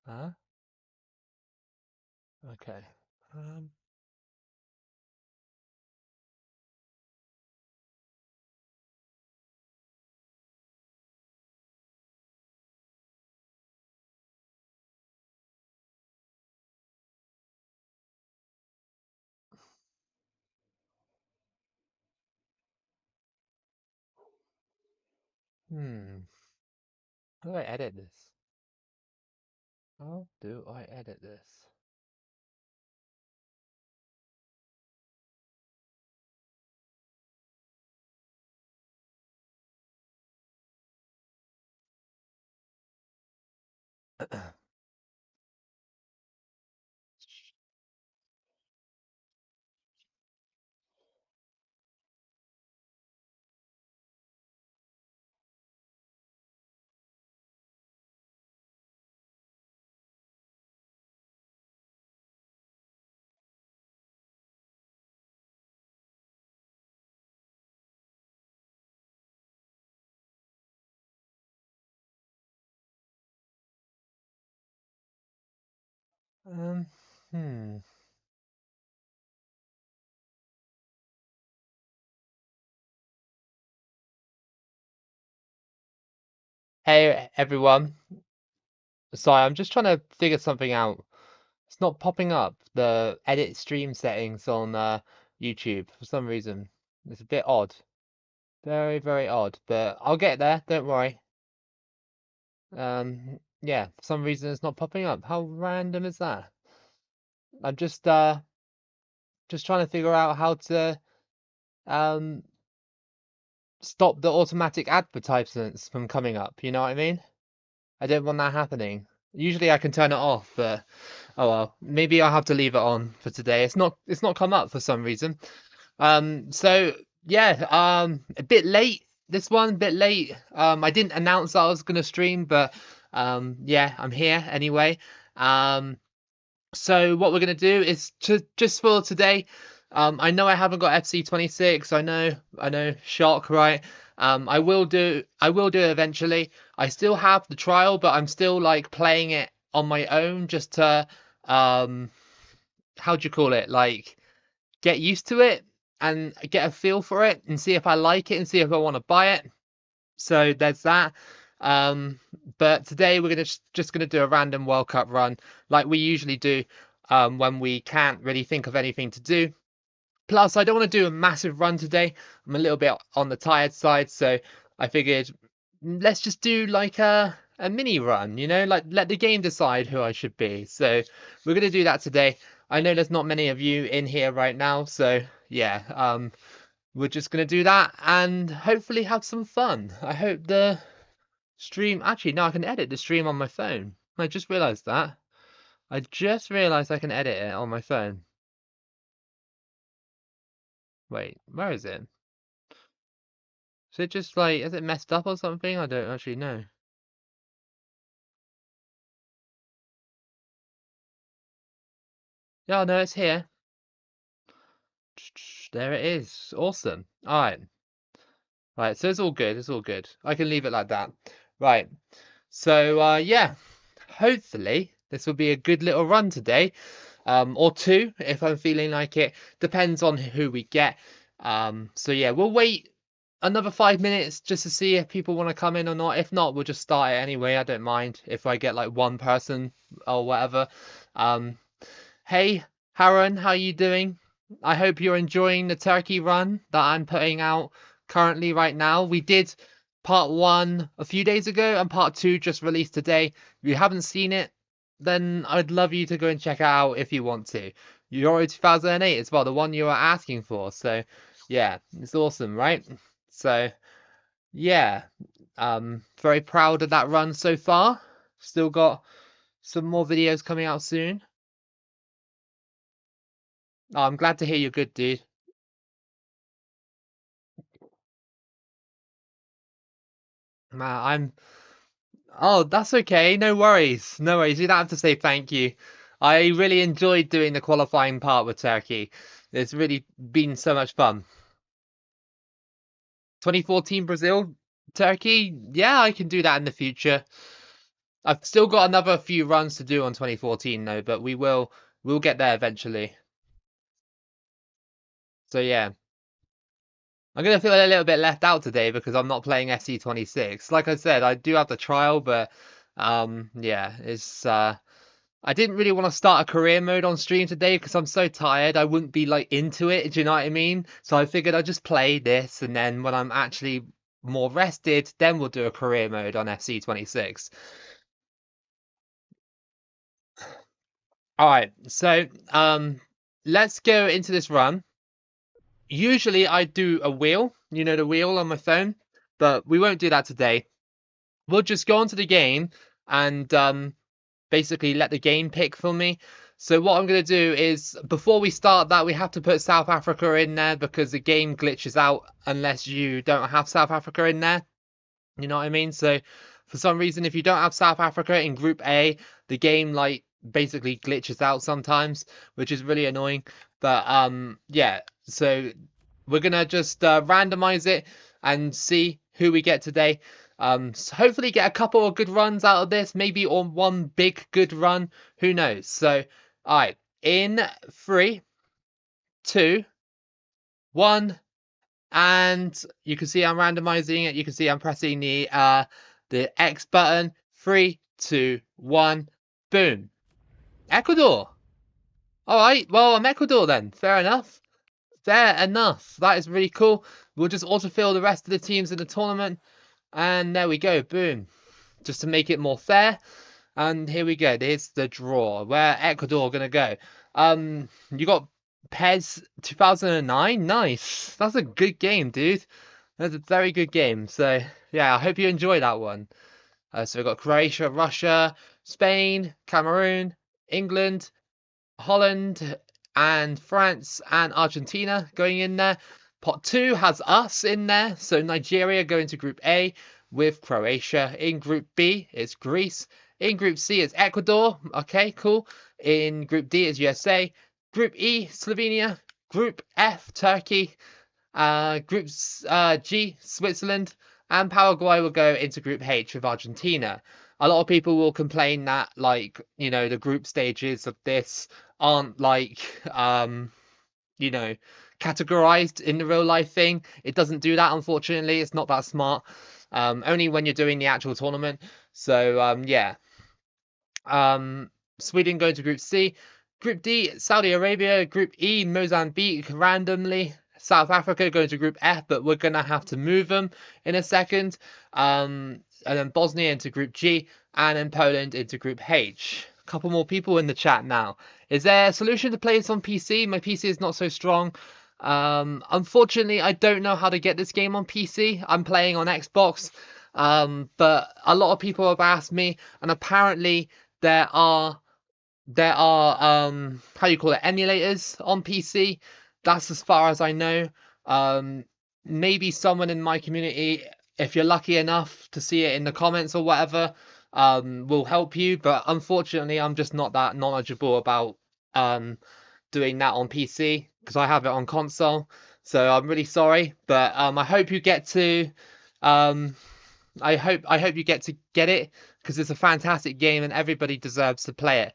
Huh? Okay. Um, hmm. How do I edit this? How do I edit this? Um, hmm. Hey everyone. Sorry, I'm just trying to figure something out. It's not popping up the edit stream settings on YouTube for some reason. It's a bit odd. Very, very odd. But I'll get there, don't worry. Yeah, for some reason it's not popping up. How random is that? I'm just trying to figure out how to um stop the automatic advertisements from coming up, you know what I mean? I don't want that happening. Usually I can turn it off, but oh well, maybe I'll have to leave it on for today. It's not come up for some reason. So yeah, a bit late. This one, a bit late. I didn't announce that I was gonna stream, but yeah, I'm here anyway. Um, so what we're gonna do is to just for today. I know I haven't got FC 26. I know, shock, right? I will do it eventually. I still have the trial, but I'm still like playing it on my own just to um, how do you call it? Like get used to it and get a feel for it and see if I like it and see if I want to buy it. So there's that. Um, but today we're just gonna do a random World Cup run like we usually do when we can't really think of anything to do. Plus, I don't want to do a massive run today. I'm a little bit on the tired side, so I figured let's just do like a mini run, like let the game decide who I should be. So we're gonna do that today. I know there's not many of you in here right now, so yeah, we're just gonna do that and hopefully have some fun. I hope the stream. Actually, no, I can edit the stream on my phone. I just realized that. I just realized I can edit it on my phone. Wait, where is it? Is it just like, is it messed up or something? I don't actually know. Yeah, no, it's here. There it is. Awesome. All right. Right, so it's all good. It's all good. I can leave it like that. Right. So, yeah, hopefully this will be a good little run today. Or two if I'm feeling like it. Depends on who we get. So yeah, we'll wait another 5 minutes just to see if people want to come in or not. If not, we'll just start it anyway. I don't mind if I get like one person or whatever. Um, hey, Haran, how you doing? I hope you're enjoying the turkey run that I'm putting out currently right now. We did part one a few days ago and part two just released today. If you haven't seen it, then I'd love you to go and check it out if you want to. Euro 2008 as well, the one you were asking for. So yeah, it's awesome, right? So yeah, very proud of that run so far. Still got some more videos coming out soon. Oh, I'm glad to hear you're good, dude. Man, oh, that's okay. No worries. No worries. You don't have to say thank you. I really enjoyed doing the qualifying part with Turkey. It's really been so much fun. 2014 Brazil, Turkey. Yeah, I can do that in the future. I've still got another few runs to do on 2014 though, but we'll get there eventually. So yeah. I'm gonna feel a little bit left out today because I'm not playing SC26. Like I said, I do have the trial, but yeah, it's I didn't really want to start a career mode on stream today because I'm so tired. I wouldn't be like into it. Do you know what I mean? So I figured I'd just play this, and then when I'm actually more rested, then we'll do a career mode on FC26. All right, so let's go into this run. Usually I do a wheel, you know, the wheel on my phone, but we won't do that today. We'll just go onto the game and basically let the game pick for me. So what I'm going to do is before we start that, we have to put South Africa in there because the game glitches out unless you don't have South Africa in there. You know what I mean? So for some reason, if you don't have South Africa in Group A, the game like basically glitches out sometimes, which is really annoying. But yeah, so we're gonna just randomize it and see who we get today. So hopefully get a couple of good runs out of this, maybe on one big good run. Who knows? So, all right, in 3, 2, 1, and you can see I'm randomizing it. You can see I'm pressing the X button. 3, 2, 1, boom. Ecuador. All right, well I'm Ecuador then. Fair enough. Fair enough. That is really cool. We'll just autofill the rest of the teams in the tournament. And there we go, boom. Just to make it more fair. And here we go. There's the draw. Where Ecuador gonna go? You got Pez 2009. Nice. That's a good game, dude. That's a very good game. So yeah, I hope you enjoy that one. So we've got Croatia, Russia, Spain, Cameroon, England, Holland, and France and Argentina going in there. Pot 2 has us in there. So Nigeria going to Group A with Croatia. In Group B, it's Greece. In Group C, it's Ecuador. Okay, cool. In Group D, it's USA. Group E, Slovenia. Group F, Turkey. Group G, Switzerland. And Paraguay will go into Group H with Argentina. A lot of people will complain that, like, you know, the group stages of this aren't like, you know, categorized in the real life thing. It doesn't do that, unfortunately. It's not that smart. Only when you're doing the actual tournament. So, yeah. Sweden going to Group C. Group D, Saudi Arabia. Group E, Mozambique randomly. South Africa going to Group F, but we're going to have to move them in a second. And then Bosnia into Group G, and then Poland into Group H. A couple more people in the chat now. Is there a solution to play this on PC? My PC is not so strong. Unfortunately, I don't know how to get this game on PC. I'm playing on Xbox. But a lot of people have asked me, and apparently there are how you call it, emulators on PC. That's as far as I know. Maybe someone in my community, if you're lucky enough to see it in the comments or whatever, will help you. But unfortunately, I'm just not that knowledgeable about doing that on PC because I have it on console. So I'm really sorry, but I hope you get to um, I hope you get to get it because it's a fantastic game and everybody deserves to play it.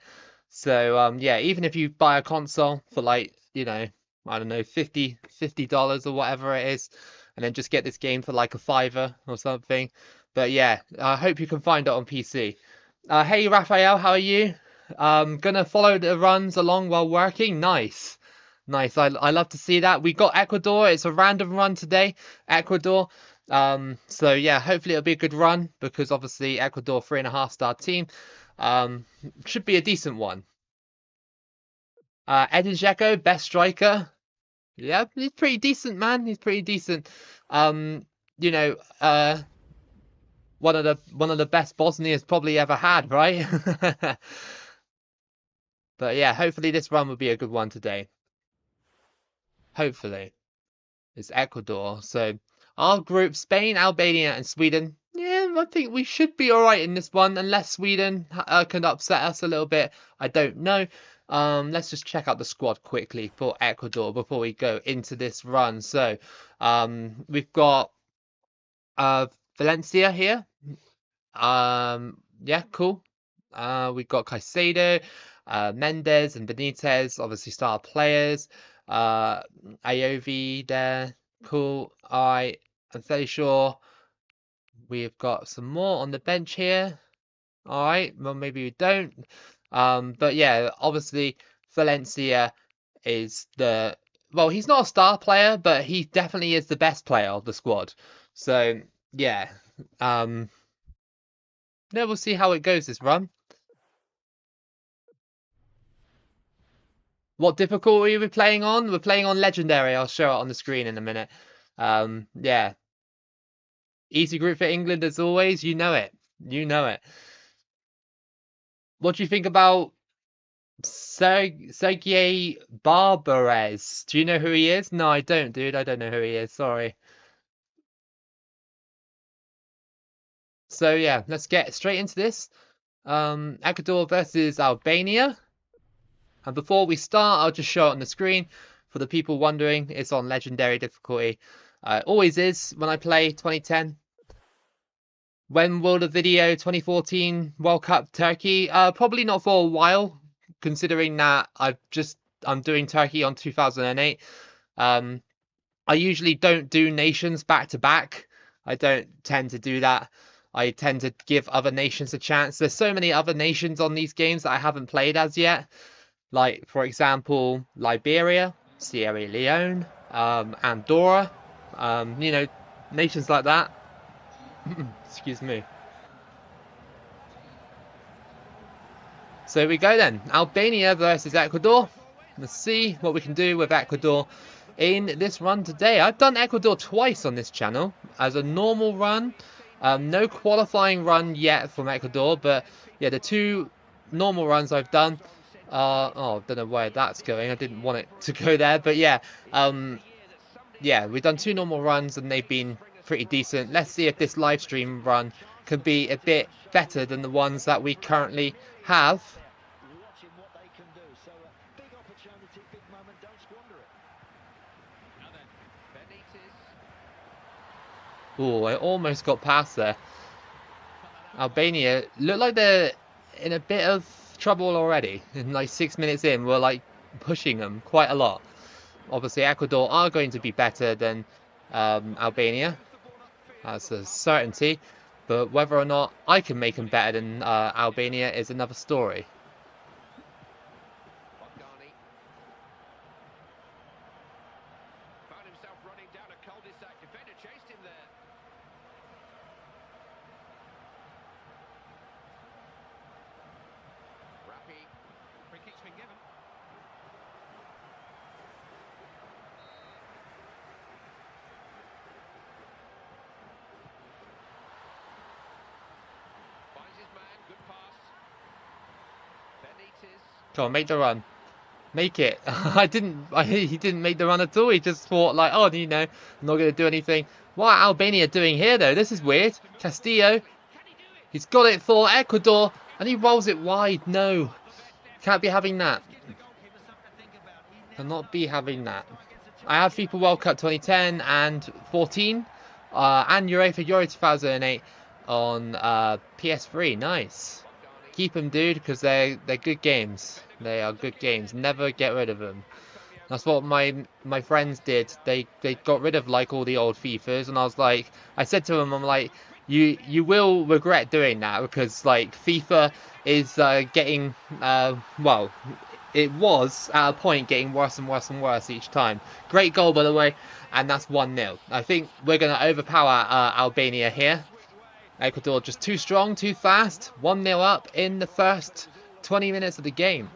So yeah, even if you buy a console for like, you know, I don't know, $50 or whatever it is, and then just get this game for like a fiver or something. But yeah, I hope you can find it on PC. Hey Raphael, how are you? Gonna follow the runs along while working. Nice. Nice. I love to see that. We got Ecuador. It's a random run today. Ecuador. So yeah, hopefully it'll be a good run because obviously Ecuador 3.5-star team. Should be a decent one. Edin Dzeko, best striker. Yeah, he's pretty decent, man. He's pretty decent. You know, one of the best Bosnia's probably ever had, right? But yeah, hopefully this run will be a good one today. Hopefully. It's Ecuador. So our group, Spain, Albania, and Sweden. Yeah, I think we should be all right in this one, unless Sweden can upset us a little bit. I don't know. Let's just check out the squad quickly for Ecuador before we go into this run. So, we've got Valencia here. Yeah, cool. We've got Caicedo, Mendes, and Benitez, obviously star players. Ayovi there, cool. I'm fairly sure we've got some more on the bench here. All right, well maybe we don't. But yeah, obviously Valencia is the well, he's not a star player, but he definitely is the best player of the squad. So yeah, um, yeah, we'll see how it goes this run. What difficulty are we playing on? We're playing on Legendary. I'll show it on the screen in a minute. Yeah, easy group for England as always. You know it. You know it. What do you think about Sergei Barbares? Do you know who he is? No, I don't, dude. I don't know who he is. Sorry. So yeah, let's get straight into this. Ecuador versus Albania. And before we start, I'll just show it on the screen for the people wondering. It's on legendary difficulty. Always is when I play 2010. When will the video 2014 World Cup Turkey? Probably not for a while, considering that I'm doing Turkey on 2008. Um, I usually don't do nations back to back. I don't tend to do that. I tend to give other nations a chance. There's so many other nations on these games that I haven't played as yet. Like, for example, Liberia, Sierra Leone, Andorra, nations like that. Excuse me. So here we go then. Albania versus Ecuador. Let's see what we can do with Ecuador in this run today. I've done Ecuador twice on this channel as a normal run. No qualifying run yet from Ecuador, but yeah, the two normal runs I've done. Oh, I don't know where that's going. I didn't want it to go there, but yeah, yeah, we've done two normal runs and they've been pretty decent. Let's see if this live stream run can be a bit better than the ones that we currently have. Oh, I almost got past there. Albania look like they're in a bit of trouble already. In like 6 minutes in, we're like pushing them quite a lot. Obviously, Ecuador are going to be better than Albania. That's a certainty. But whether or not I can make them better than Albania is another story. Come on, make the run. Make it. He didn't make the run at all. He just thought like, oh, I'm not going to do anything. What are Albania doing here though? This is weird. Castillo. He's got it for Ecuador. And he rolls it wide. No. Can't be having that. Cannot be having that. I have FIFA World Cup 2010 and 14. And UEFA Euro 2008 on PS3. Nice. Keep them, dude, because they're good games. They are good games. Never get rid of them. That's what my friends did. They got rid of like all the old FIFAs, and I said to them, I'm like, you will regret doing that because like FIFA is getting well, it was at a point getting worse and worse and worse each time. Great goal by the way, and that's 1-0. I think we're gonna overpower Albania here. Ecuador just too strong, too fast. 1-0 up in the first 20 minutes of the game.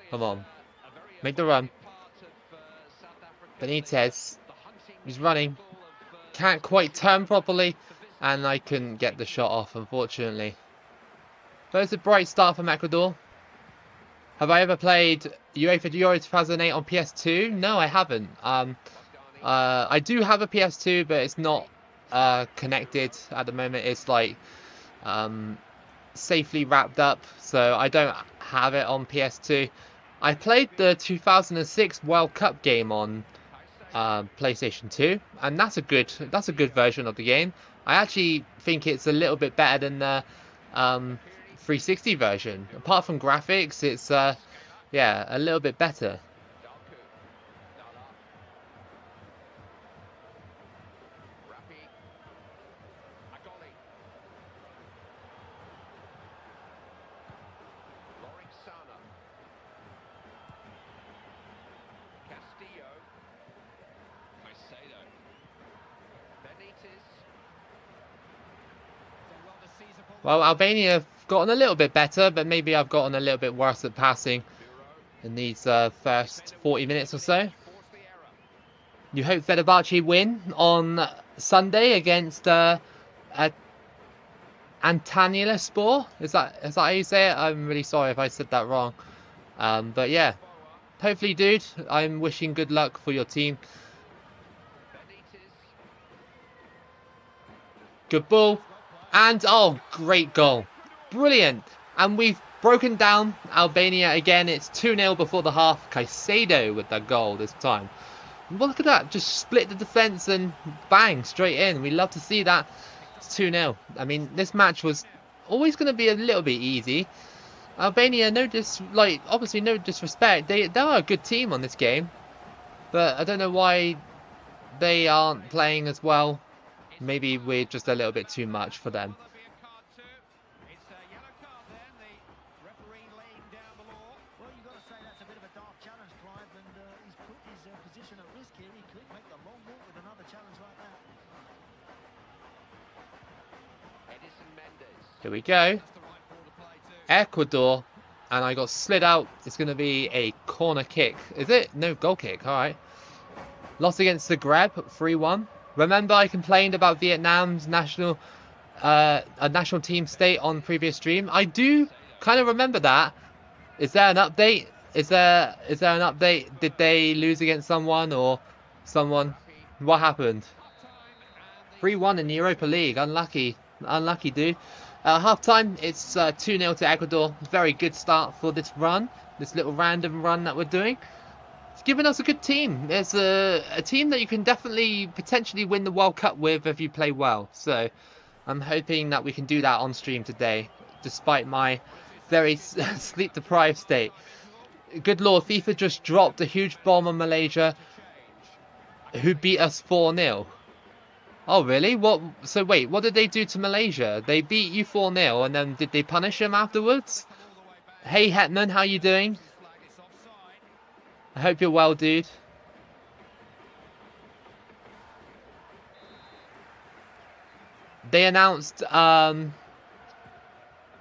Come on. Make the run. Benitez. He's running. Can't quite turn properly. And I couldn't get the shot off, unfortunately. But it's a bright start from Ecuador. Have I ever played UEFA Euro 2008 on PS2? No, I haven't. I do have a PS2, but it's not connected at the moment. It's like safely wrapped up, so I don't have it on PS2. I played the 2006 World Cup game on PlayStation 2, and that's a good version of the game. I actually think it's a little bit better than the 360 version. Apart from graphics, it's yeah, a little bit better. Well, Albania have gotten a little bit better, but maybe I've gotten a little bit worse at passing in these first 40 minutes or so. You hope Fenerbahce win on Sunday against Antalyaspor. Is that how you say it? I'm really sorry if I said that wrong. But yeah, hopefully, dude, I'm wishing good luck for your team. Good ball. And, oh, great goal. Brilliant. And we've broken down Albania again. It's 2-0 before the half. Caicedo with that goal this time. Well, look at that. Just split the defence and bang, straight in. We love to see that. It's 2-0. I mean, this match was always going to be a little bit easy. Albania, obviously no disrespect. They are a good team on this game. But I don't know why they aren't playing as well. Maybe we're just a little bit too much for them. Here we go. Ecuador. And I got slid out. It's going to be a corner kick. Is it? No, goal kick. All right. Lost against Zagreb, 3-1. Remember, I complained about Vietnam's national team state on previous stream. I do kind of remember that. Is there an update? Is there an update? Did they lose against someone or someone? What happened? 3-1 in the Europa League. Unlucky, dude. Half time, it's 2-0 to Ecuador. Very good start for this run, this little random run that we're doing. It's given us a good team. It's a team that you can definitely potentially win the World Cup with if you play well. So I'm hoping that we can do that on stream today, despite my very sleep-deprived state. Good lord, FIFA just dropped a huge bomb on Malaysia, who beat us 4-0. Oh, really? What? So wait, what did they do to Malaysia? They beat you 4-0, and then did they punish them afterwards? Hey, Hetman, how you doing? I hope you're well, dude. They announced FAM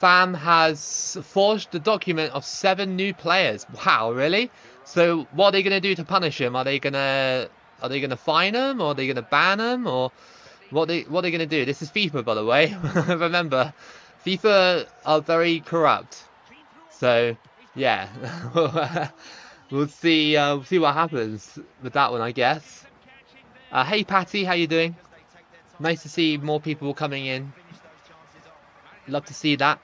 has forged the document of 7 new players. Wow, really? So what are they gonna do to punish him? Are they gonna fine him, or are they gonna ban him, or what are they gonna do? This is FIFA, by the way. Remember, FIFA are very corrupt. So yeah, we'll see what happens with that one, I guess. Hey Patty, how you doing? Nice to see more people coming in. Love to see that.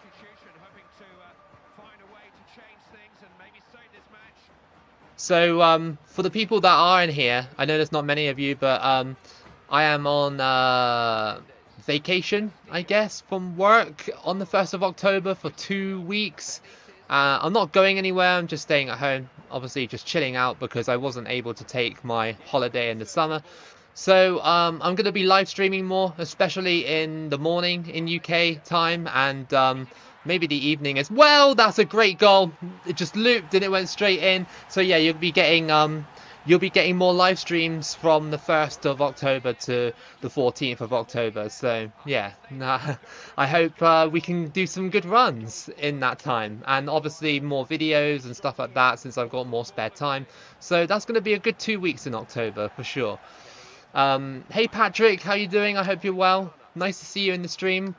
So for the people that are in here, I know there's not many of you, but I am on vacation, I guess, from work on the 1st of October for 2 weeks. I'm not going anywhere, I'm just staying at home, obviously just chilling out because I wasn't able to take my holiday in the summer. So I'm going to be live streaming more, especially in the morning in UK time, and maybe the evening as well. That's a great goal. It just looped and it went straight in. So yeah, you'll be getting more live streams from the 1st of October to the 14th of October. So yeah, I hope we can do some good runs in that time, and obviously more videos and stuff like that since I've got more spare time. So that's going to be a good 2 weeks in October for sure. Hey Patrick, how you doing? I hope you're well. Nice to see you in the stream.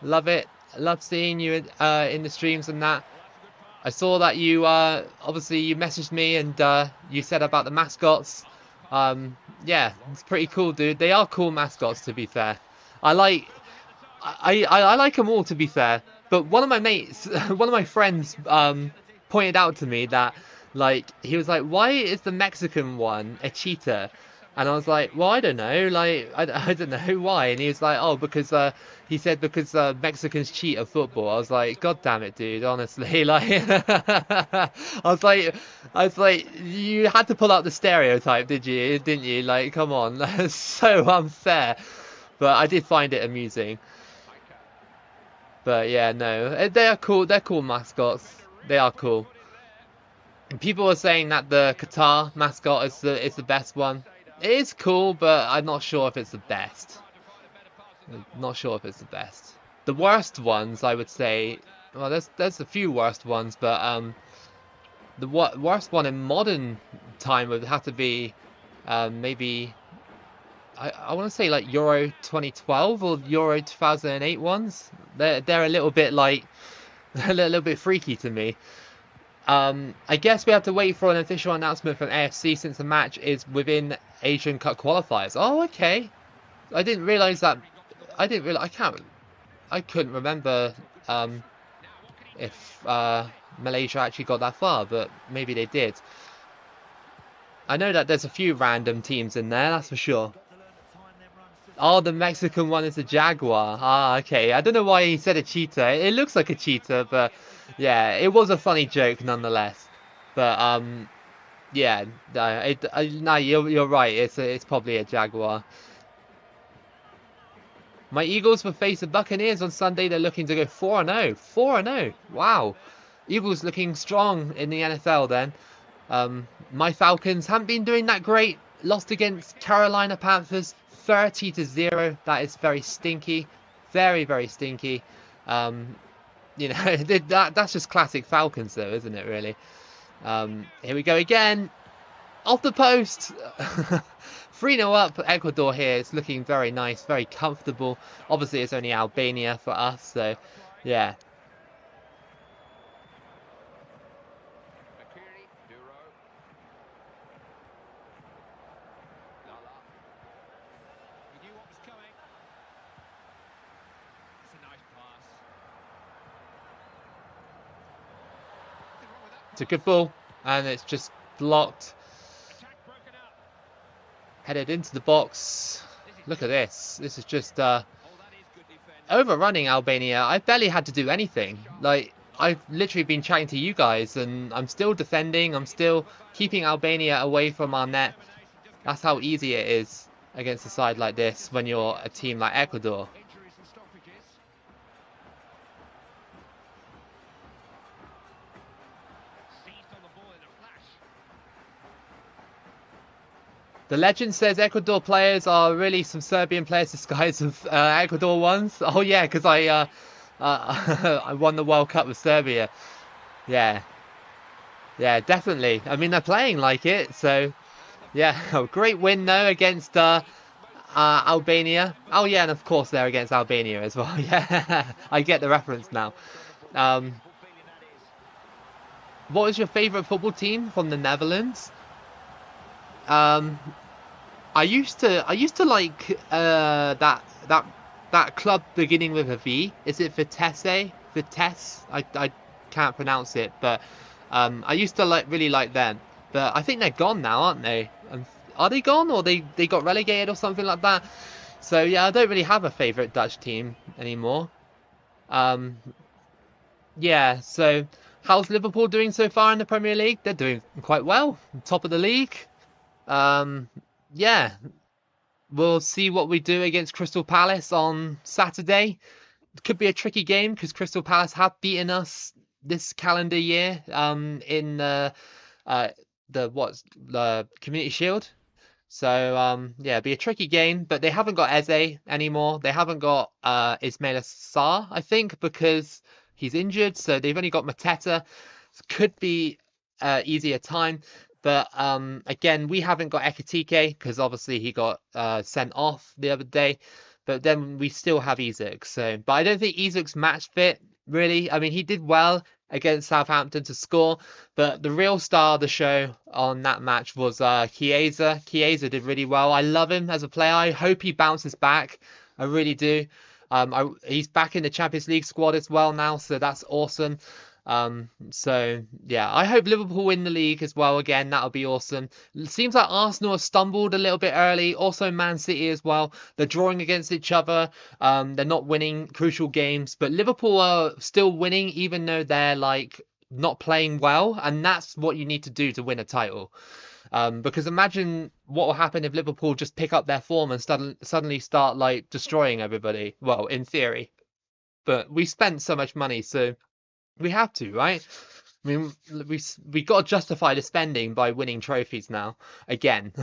Love it. Love seeing you in the streams and that. I saw that you obviously you messaged me and you said about the mascots. Yeah, it's pretty cool, dude. They are cool mascots, to be fair. I like I like them all, to be fair. But one of my mates, one of my friends, pointed out to me that, like, he was like, "Why is the Mexican one a cheetah?" And I was like, "Well, I don't know. Like, I don't know why." And he was like, "Oh, because he said because Mexicans cheat at football." I was like, "God damn it, dude! Honestly, like, I was like, you had to pull out the stereotype, did you? Didn't you? Like, come on, that's so unfair." But I did find it amusing. But yeah, no, they are cool. They're cool mascots. They are cool. And people are saying that the Qatar mascot is the best one. It is cool, but I'm not sure if it's the best. I'm not sure if it's the best. The worst ones, I would say. Well, there's a few worst ones, but the worst one in modern time would have to be maybe I want to say like Euro 2012 or Euro 2008 ones. They're a little bit like a little bit freaky to me. I guess we have to wait for an official announcement from AFC since the match is within Asian Cup qualifiers. Oh, okay. I didn't realize that. I didn't realize. I couldn't remember if Malaysia actually got that far, but maybe they did. I know that there's a few random teams in there, that's for sure. Oh, the Mexican one is a jaguar. Ah, okay. I don't know why he said a cheetah. It looks like a cheetah, but yeah, it was a funny joke nonetheless. But yeah, no, you're right. It's probably a jaguar. My Eagles will face the Buccaneers on Sunday. They're looking to go 4-0. 4-0. Wow. Eagles looking strong in the NFL then. My Falcons haven't been doing that great. Lost against Carolina Panthers 30-0. That is very stinky. Very, very stinky. You know, that's just classic Falcons though, isn't it, really? Here we go again. Off the post. 3-0 up for Ecuador here. It's looking very nice, very comfortable. Obviously, it's only Albania for us, so yeah. It's a good ball, and it's just blocked. Headed into the box. Look at this. This is just overrunning Albania. I barely had to do anything. Like, I've literally been chatting to you guys, and I'm still defending. I'm still keeping Albania away from our net. That's how easy it is against a side like this when you're a team like Ecuador. The legend says Ecuador players are really some Serbian players disguised as Ecuador ones. Oh yeah, because I won the World Cup with Serbia. Yeah, yeah, definitely. I mean, they're playing like it, so yeah. Great win though against Albania. Oh yeah, and of course they're against Albania as well. Yeah, I get the reference now. Um, what was your favourite football team from the Netherlands? Um, I used to like that club beginning with a V. Is it Vitesse? Vitesse? I can't pronounce it, but I used to really like them. But I think they're gone now, aren't they? Are they gone, or they got relegated or something like that? So yeah, I don't really have a favorite Dutch team anymore. Um, yeah. So how's Liverpool doing so far in the Premier League? They're doing quite well, top of the league. Um, yeah, we'll see what we do against Crystal Palace on Saturday. It could be a tricky game because Crystal Palace have beaten us this calendar year in uh, the Community Shield. So yeah, it'll be a tricky game, but they haven't got Eze anymore. They haven't got Ismail Sarr, I think, because he's injured. So they've only got Mateta. Could be easier time. But again, we haven't got Ekitike because obviously he got sent off the other day. But then we still have Isak. So, but I don't think Isak's match fit really. I mean, he did well against Southampton to score. But the real star of the show on that match was Chiesa. Chiesa did really well. I love him as a player. I hope he bounces back. I really do. He's back in the Champions League squad as well now, so that's awesome. So yeah, I hope Liverpool win the league as well again. That'll be awesome. It seems like Arsenal have stumbled a little bit early. Also Man City as well. They're drawing against each other. They're not winning crucial games, but Liverpool are still winning even though they're like not playing well, and that's what you need to do to win a title. Because imagine what will happen if Liverpool just pick up their form and suddenly start like destroying everybody. Well, in theory, but we spent so much money, so we have to, right? I mean, we got to justify the spending by winning trophies now again,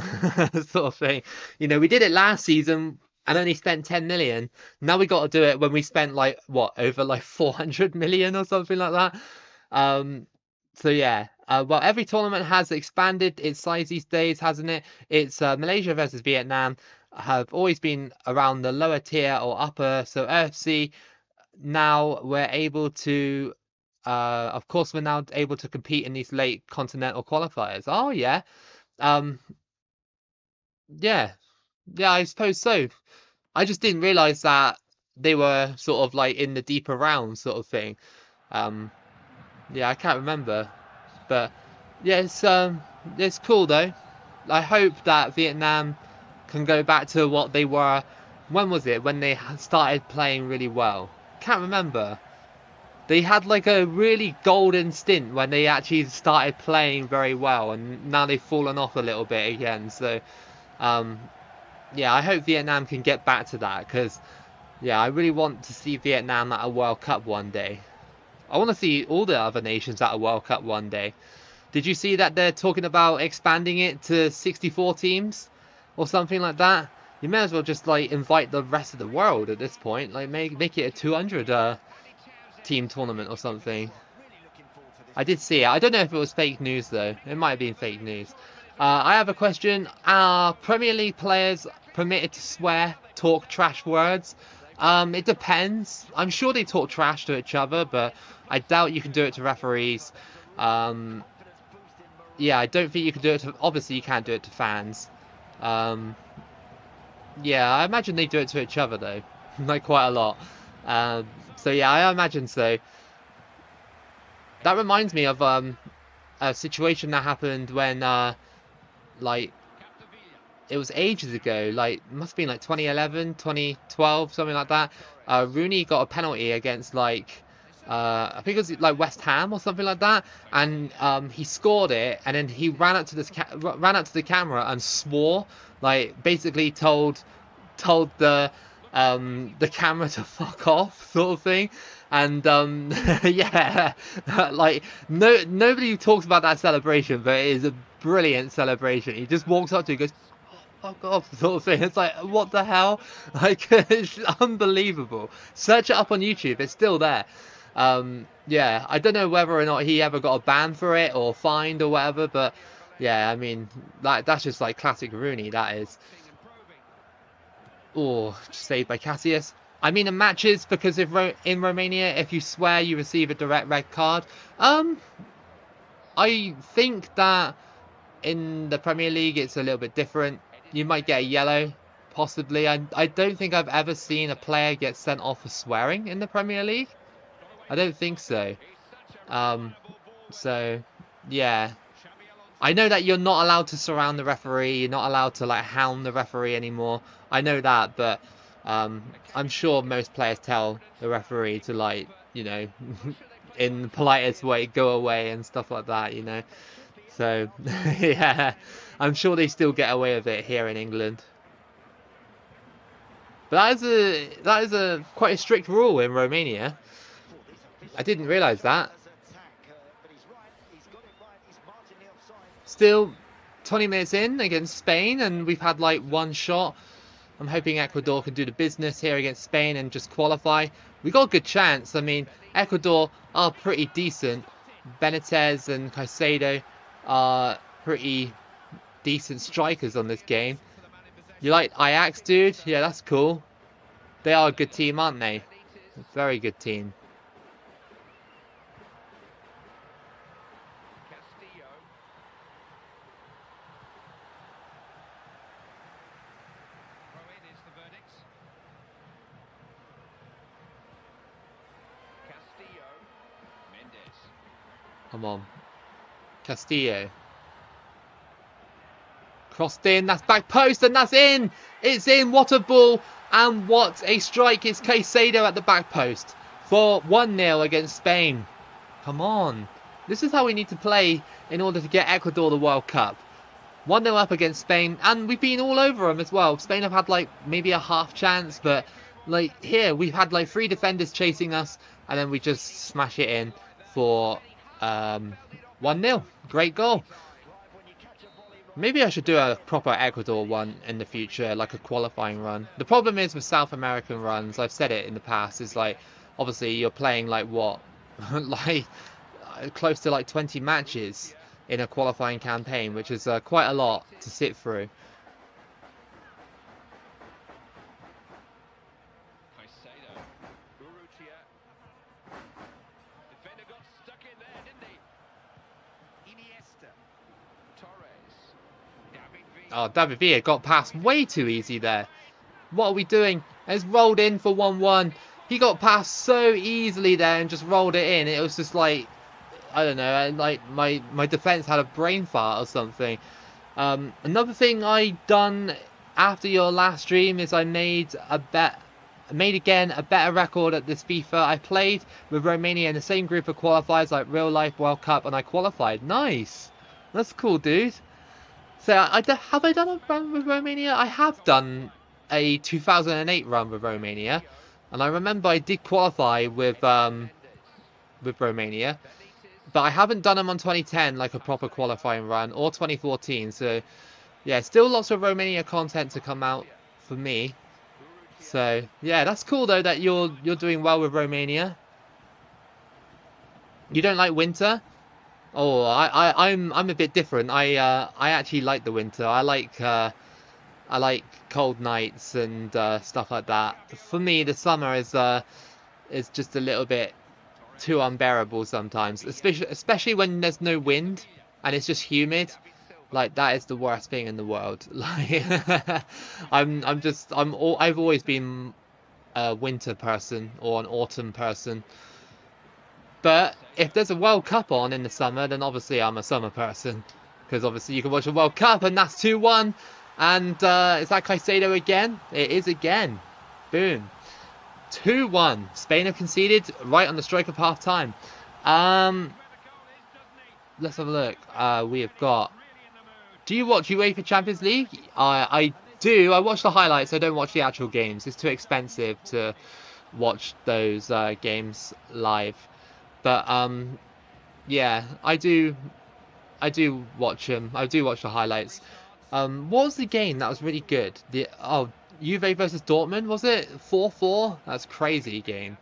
sort of thing. You know, we did it last season and only spent 10 million. Now we got to do it when we spent like what, over like 400 million or something like that. So yeah. Well, every tournament has expanded its size these days, hasn't it? It's Malaysia versus Vietnam have always been around the lower tier or upper. So AFC, now we're able to of course we're now able to compete in these late continental qualifiers. Oh yeah. Um yeah. Yeah, I suppose so. I just didn't realize that they were sort of like in the deeper rounds sort of thing. Um yeah, I can't remember. But yeah, it's cool though. I hope that Vietnam can go back to what they were. When was it? When they started playing really well? Can't remember. They had like a really golden stint when they actually started playing very well, and now they've fallen off a little bit again. So, um, yeah, I hope Vietnam can get back to that because, yeah, I really want to see Vietnam at a World Cup one day. I want to see all the other nations at a World Cup one day. Did you see that they're talking about expanding it to 64 teams or something like that? You may as well just like invite the rest of the world at this point, like make it a 200 team tournament or something. I did see it. I don't know if it was fake news though. It might have been fake news. I have a question. Are Premier League players permitted to swear, talk trash words? It depends. I'm sure they talk trash to each other, but I doubt you can do it to referees. Um, yeah, I don't think you can do it to... Obviously, you can't do it to fans. Yeah, I imagine they do it to each other though. Like quite a lot. So yeah, I imagine so. That reminds me of a situation that happened when like it was ages ago, like must have been like 2011, 2012, something like that. Rooney got a penalty against like I think it was like West Ham or something like that, and he scored it, and then he ran up to the camera and swore, like basically told the camera to fuck off, sort of thing. And yeah, like nobody talks about that celebration, but it is a brilliant celebration. He just walks up to you, goes, fuck off, sort of thing. It's like, what the hell? Like, it's unbelievable. Search it up on YouTube, it's still there. Yeah, I don't know whether or not he ever got a ban for it or fined or whatever, but yeah, I mean, that's just like classic Rooney, that is. Oh, saved by Cassius. I mean, in matches, because if in Romania, if you swear, you receive a direct red card. I think that in the Premier League, it's a little bit different. You might get a yellow, possibly. I don't think I've ever seen a player get sent off for swearing in the Premier League. I don't think so. So, yeah. I know that you're not allowed to surround the referee. You're not allowed to like hound the referee anymore. I know that, but I'm sure most players tell the referee to like, you know, in the politest way, go away and stuff like that, you know. So yeah, I'm sure they still get away with it here in England. But that is a quite a strict rule in Romania. I didn't realise that. Still 20 minutes in against Spain, and we've had like one shot. I'm hoping Ecuador can do the business here against Spain and just qualify. We got a good chance. I mean, Ecuador are pretty decent. Benitez and Caicedo are pretty decent strikers on this game. You like Ajax, dude? Yeah, that's cool. They are a good team, aren't they? A very good team. Come on. Castillo. Crossed in, that's back post, and that's in! It's in, what a ball, and what a strike. It's Caicedo at the back post for 1-0 against Spain. Come on. This is how we need to play in order to get Ecuador the World Cup. 1-0 up against Spain, and we've been all over them as well. Spain have had like maybe a half chance, but like here we've had like 3 defenders chasing us, and then we just smash it in for 1-0. Great goal. Maybe I should do a proper Ecuador one in the future, like a qualifying run. The problem is with South American runs, I've said it in the past, is like, obviously you're playing like what? like close to like 20 matches in a qualifying campaign, which is quite a lot to sit through. Oh, David Villa got past way too easy there. What are we doing? It's rolled in for 1-1. He got past so easily there and just rolled it in. It was just like, I don't know, like my defense had a brain fart or something. Another thing I done after your last stream is I made again a better record at this FIFA. I played with Romania in the same group of qualifiers, like real life World Cup, and I qualified. Nice. That's cool, dude. So have I done a run with Romania? I have done a 2008 run with Romania, and I remember I did qualify with Romania, but I haven't done them on 2010 like a proper qualifying run, or 2014. So yeah, still lots of Romania content to come out for me. So yeah, that's cool though that you're doing well with Romania. You don't like winter? Oh, I'm a bit different. I actually like the winter. I like cold nights and stuff like that. For me, the summer is just a little bit too unbearable sometimes, especially when there's no wind and it's just humid. Like that is the worst thing in the world. Like I've always been a winter person or an autumn person. But if there's a World Cup on in the summer, then obviously I'm a summer person. Because obviously you can watch a World Cup, and that's 2-1. And is that Caicedo again? It is again. Boom. 2-1. Spain have conceded right on the stroke of half-time. Let's have a look. We have got... Do you watch UEFA Champions League? I do. I watch the highlights. I don't watch the actual games. It's too expensive to watch those games live. But yeah, I do watch them. I do watch the highlights. What was the game that was really good? Juve versus Dortmund, was it 4-4? That's crazy game.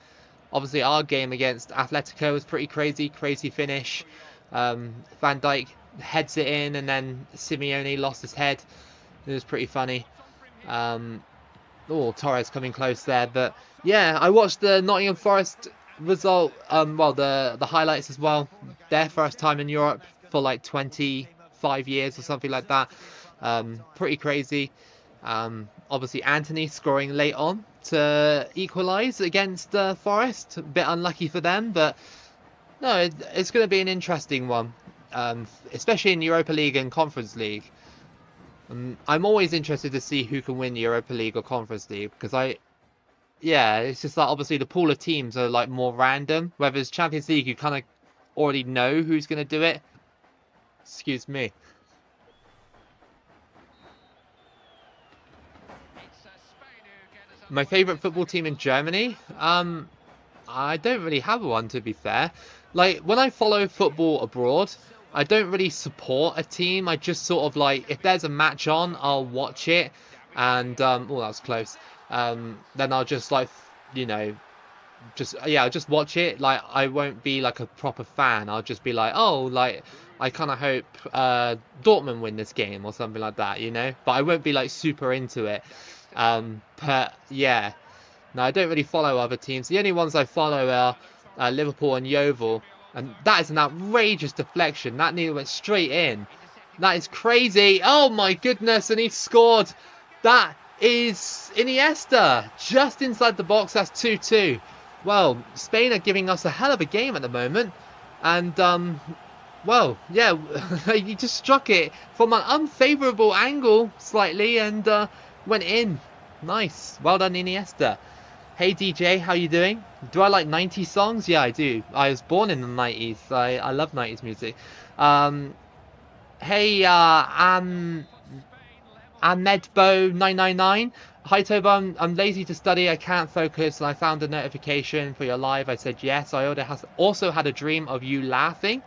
Obviously, our game against Atletico was pretty crazy finish. Van Dijk heads it in, and then Simeone lost his head. It was pretty funny. Torres coming close there, but yeah, I watched the Nottingham Forest result, well, the highlights as well. Their first time in Europe for like 25 years or something like that. Pretty crazy. Obviously Anthony scoring late on to equalise against Forest. A bit unlucky for them, but no, it's going to be an interesting one, especially in Europa League and Conference League. I'm always interested to see who can win the Europa League or Conference League, because yeah, it's just like obviously the pool of teams are like more random. Whereas Champions League, you kind of already know who's going to do it. Excuse me. My favourite football team in Germany? I don't really have one, to be fair. Like, when I follow football abroad, I don't really support a team. I just sort of like, if there's a match on, I'll watch it. And, oh, that was close. Then I'll just like, you know, I'll just watch it. Like, I won't be like a proper fan. I'll just be like, oh, like, I kind of hope Dortmund win this game or something like that, you know. But I won't be like super into it. But yeah, no, I don't really follow other teams. The only ones I follow are Liverpool and Yeovil, and that is an outrageous deflection. That nearly went straight in. That is crazy. Oh my goodness, and he scored. That is Iniesta just inside the box. That's 2-2. Well, Spain are giving us a hell of a game at the moment, and Well, yeah, you just struck it from an unfavourable angle slightly and went in. Nice. Well done, Iniesta. Hey DJ, how you doing? Do I like 90s songs? Yeah, I do. I was born in the 90s. I love 90s music. Um, hey, Ahmedbo999. Hi Toba, I'm lazy to study, I can't focus, and I found a notification for your live. I said yes. I also had a dream of you laughing.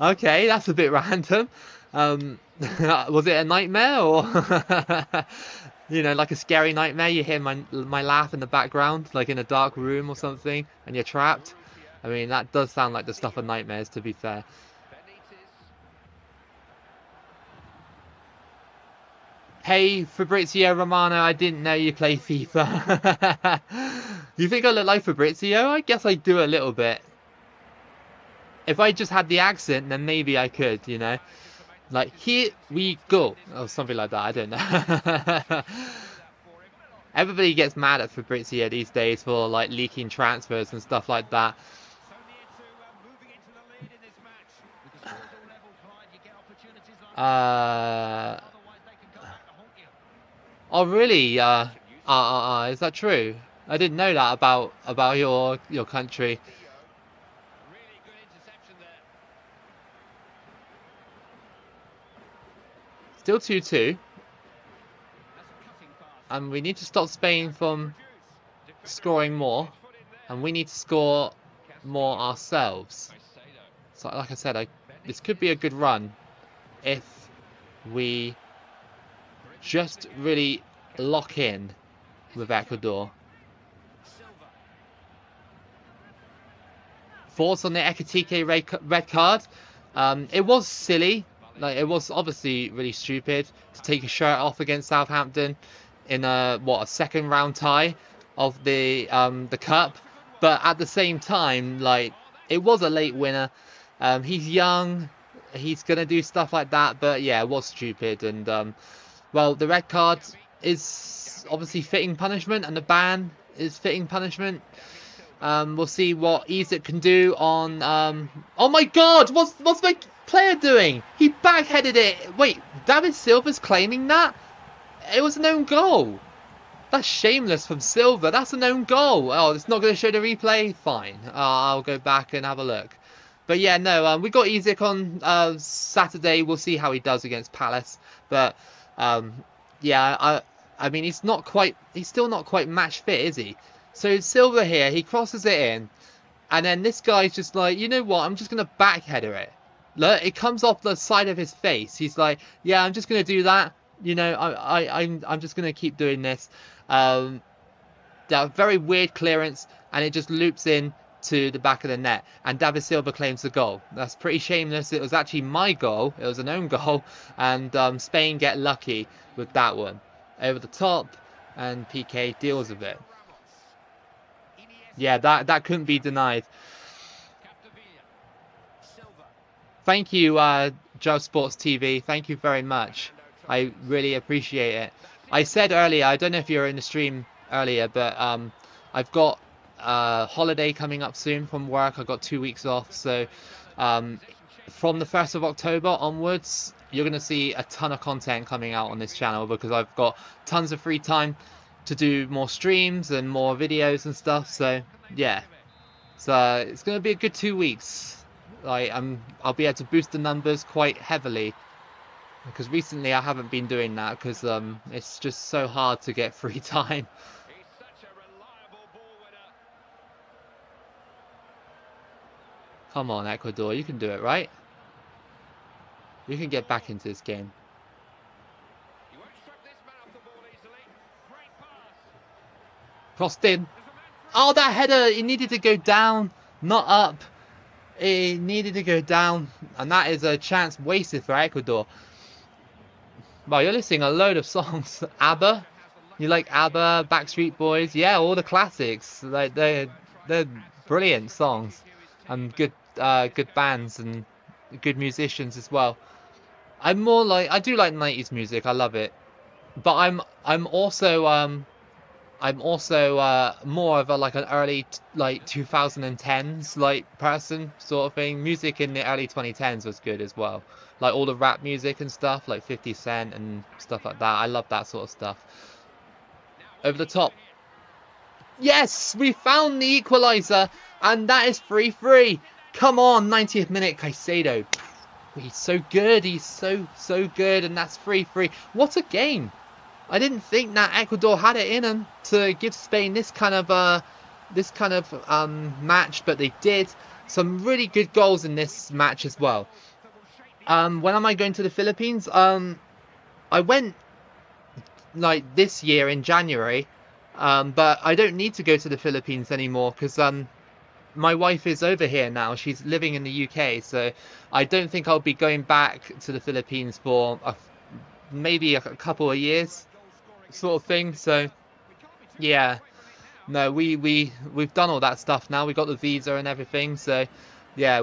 Okay, that's a bit random. Was it a nightmare or like a scary nightmare? You hear my laugh in the background, like in a dark room or something, and you're trapped. I mean, that does sound like the stuff of nightmares, to be fair. Hey, Fabrizio Romano, I didn't know you play FIFA. You think I look like Fabrizio? I guess I do a little bit. If I just had the accent, then maybe I could, Like, here we go. Or something like that, I don't know. Everybody gets mad at Fabrizio these days for, like, leaking transfers and stuff like that. Oh, really? Is that true? I didn't know that about your country. Still 2-2. And we need to stop Spain from scoring more. And we need to score more ourselves. So, like I said, this could be a good run if we just really lock in with Ecuador. Thoughts on the Ekitike red card? It was silly. Like, it was obviously really stupid to take his shirt off against Southampton in a second round tie of the cup. But at the same time, like, it was a late winner. He's young. He's gonna do stuff like that. But yeah, it was stupid. And well, the red card is obviously fitting punishment, and the ban is fitting punishment. We'll see what Isak can do on. Oh my God! What's my player doing? He backheaded it. Wait, David Silva's claiming that? It was an own goal. That's shameless from Silva. That's an own goal. Oh, it's not going to show the replay. Fine. I'll go back and have a look. But yeah, no. We got Isak on Saturday. We'll see how he does against Palace. But yeah, I mean, he's still not quite match fit, is he? So Silva here, he crosses it in, and then this guy's just like, you know what? I'm just gonna backheader it. Look, it comes off the side of his face. He's like, yeah, I'm just gonna do that. I'm just gonna keep doing this. That very weird clearance, and it just loops in to the back of the net, and David Silva claims the goal. That's pretty shameless. It was actually my goal. It was an own goal, and Spain get lucky with that one. Over the top, and PK deals with it. Yeah, that couldn't be denied. Thank you, Joe Sports TV. Thank you very much. I really appreciate it. I said earlier, I don't know if you were in the stream earlier, but I've got a holiday coming up soon from work. I've got 2 weeks off, so from the 1st of October onwards, you're going to see a ton of content coming out on this channel because I've got tons of free time to do more streams and more videos and stuff. So yeah, so it's going to be a good 2 weeks. Like, I'll be able to boost the numbers quite heavily because recently I haven't been doing that because it's just so hard to get free time. Come on, Ecuador, you can do it, right? You can get back into this game. Crossed in. Oh, that header, it needed to go down, not up. It needed to go down, and that is a chance wasted for Ecuador. Wow, you're listening a load of songs. ABBA? You like ABBA, Backstreet Boys? Yeah, all the classics. Like, they're brilliant songs, and good bands and good musicians as well. I do like 90s music. I love it, but I'm also I'm also more of a like an early like 2010s like person sort of thing. Music in the early 2010s was good as well. Like all the rap music and stuff, like 50 Cent and stuff like that. I love that sort of stuff. Over the top. Yes, we found the equalizer, and that is 3-3. Come on, 90th minute, Caicedo. He's so good. He's so good, and that's 3-3. What a game! I didn't think that Ecuador had it in them to give Spain this kind of match, but they did. Some really good goals in this match as well. When am I going to the Philippines? I went like this year in January, but I don't need to go to the Philippines anymore because my wife is over here now. She's living in the UK, so I don't think I'll be going back to the Philippines for maybe a couple of years, sort of thing. So yeah, no, we've done all that stuff now. We got the visa and everything. So yeah,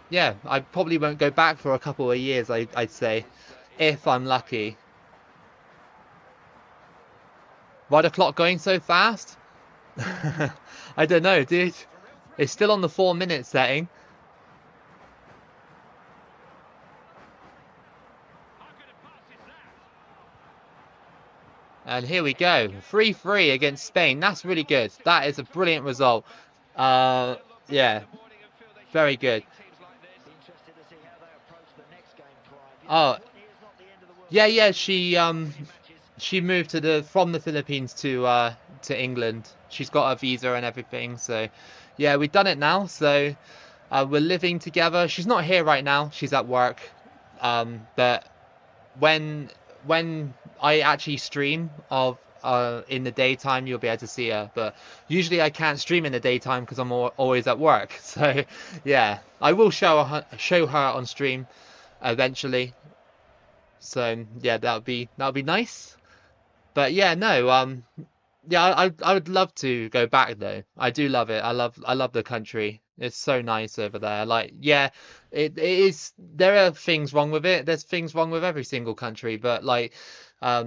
yeah, I probably won't go back for a couple of years. I'd say, if I'm lucky. Why the clock going so fast? I don't know, dude. It's still on the 4-minute setting. And here we go. 3-3 against Spain. That's really good. That is a brilliant result. Yeah, very good. Oh, yeah. She moved from the Philippines to England. She's got a visa and everything. So yeah, we've done it now. So we're living together. She's not here right now. She's at work. But when I actually stream in the daytime, you'll be able to see her. But usually I can't stream in the daytime because I'm always at work. So yeah, I will show her on stream eventually. So yeah, that would be nice. But yeah, no, yeah, I would love to go back though. I do love it. I love the country. It's so nice over there. Like, yeah, it is. There are things wrong with it. There's things wrong with every single country, but like, for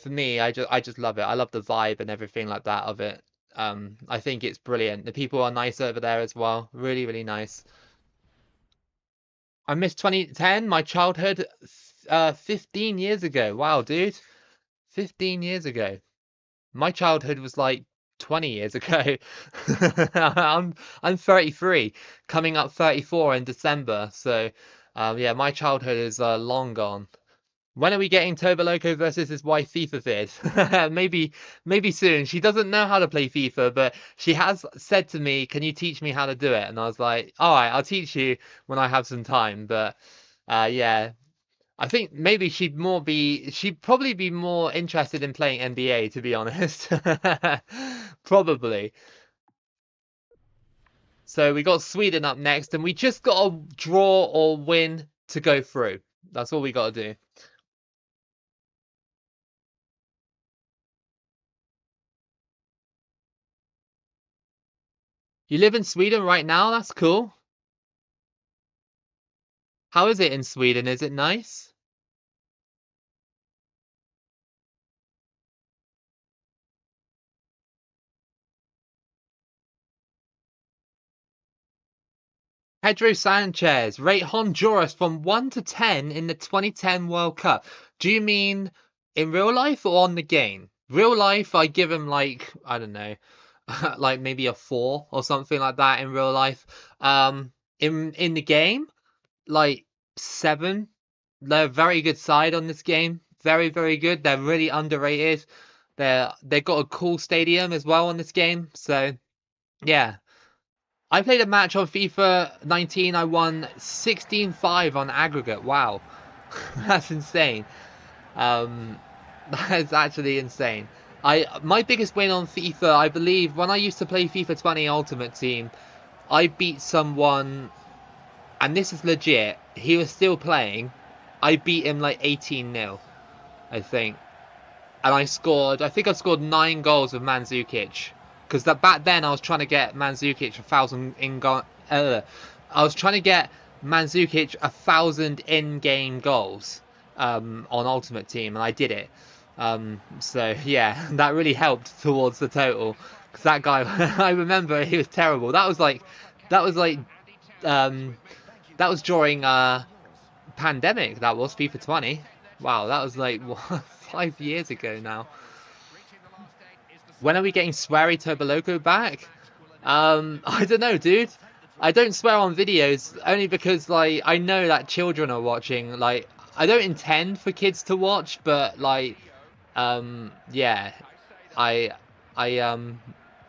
me, I just love it. I love the vibe and everything like that of it. I think it's brilliant. The people are nice over there as well. Really, really nice. I miss 2010, my childhood, 15 years ago. Wow, dude, 15 years ago. My childhood was like 20 years ago. I'm 33, coming up 34 in December. So, yeah, my childhood is long gone. When are we getting Toba Loco versus his wife FIFA vid? Maybe soon. She doesn't know how to play FIFA, but she has said to me, "Can you teach me how to do it?" And I was like, "All right, I'll teach you when I have some time." But yeah, I think maybe she'd probably be more interested in playing NBA, to be honest. Probably. So we got Sweden up next, and we just got to draw or win to go through. That's all we got to do. You live in Sweden right now? That's cool. How is it in Sweden? Is it nice? Pedro Sanchez, rate Honduras from 1 to 10 in the 2010 World Cup. Do you mean in real life or on the game? Real life, I give him like, I don't know, like maybe a 4 or something like that in real life. In the game, like 7. They're a very good side on this game. Very, very good. They're really underrated. They've got a cool stadium as well on this game. So yeah. I played a match on FIFA 19. I won 16-5 on aggregate. Wow. That's insane. Um, that is actually insane. My biggest win on FIFA, I believe, when I used to play FIFA 20 Ultimate Team, I beat someone, and this is legit. He was still playing. I beat him like 18-0, I think. And I think I scored 9 goals with Mandzukic. Because back then I was trying to get Mandzukic 1,000 I was trying to get Mandzukic 1,000 in-game goals on Ultimate Team, and I did it. So yeah, that really helped towards the total. Because that guy, I remember he was terrible. That was like, um, that was during pandemic. That was FIFA 20. Wow, that was like what, 5 years ago now. When are we getting Sweary Turbo Loco back? I don't know, dude. I don't swear on videos only because like I know that children are watching. Like I don't intend for kids to watch, but like yeah, I I um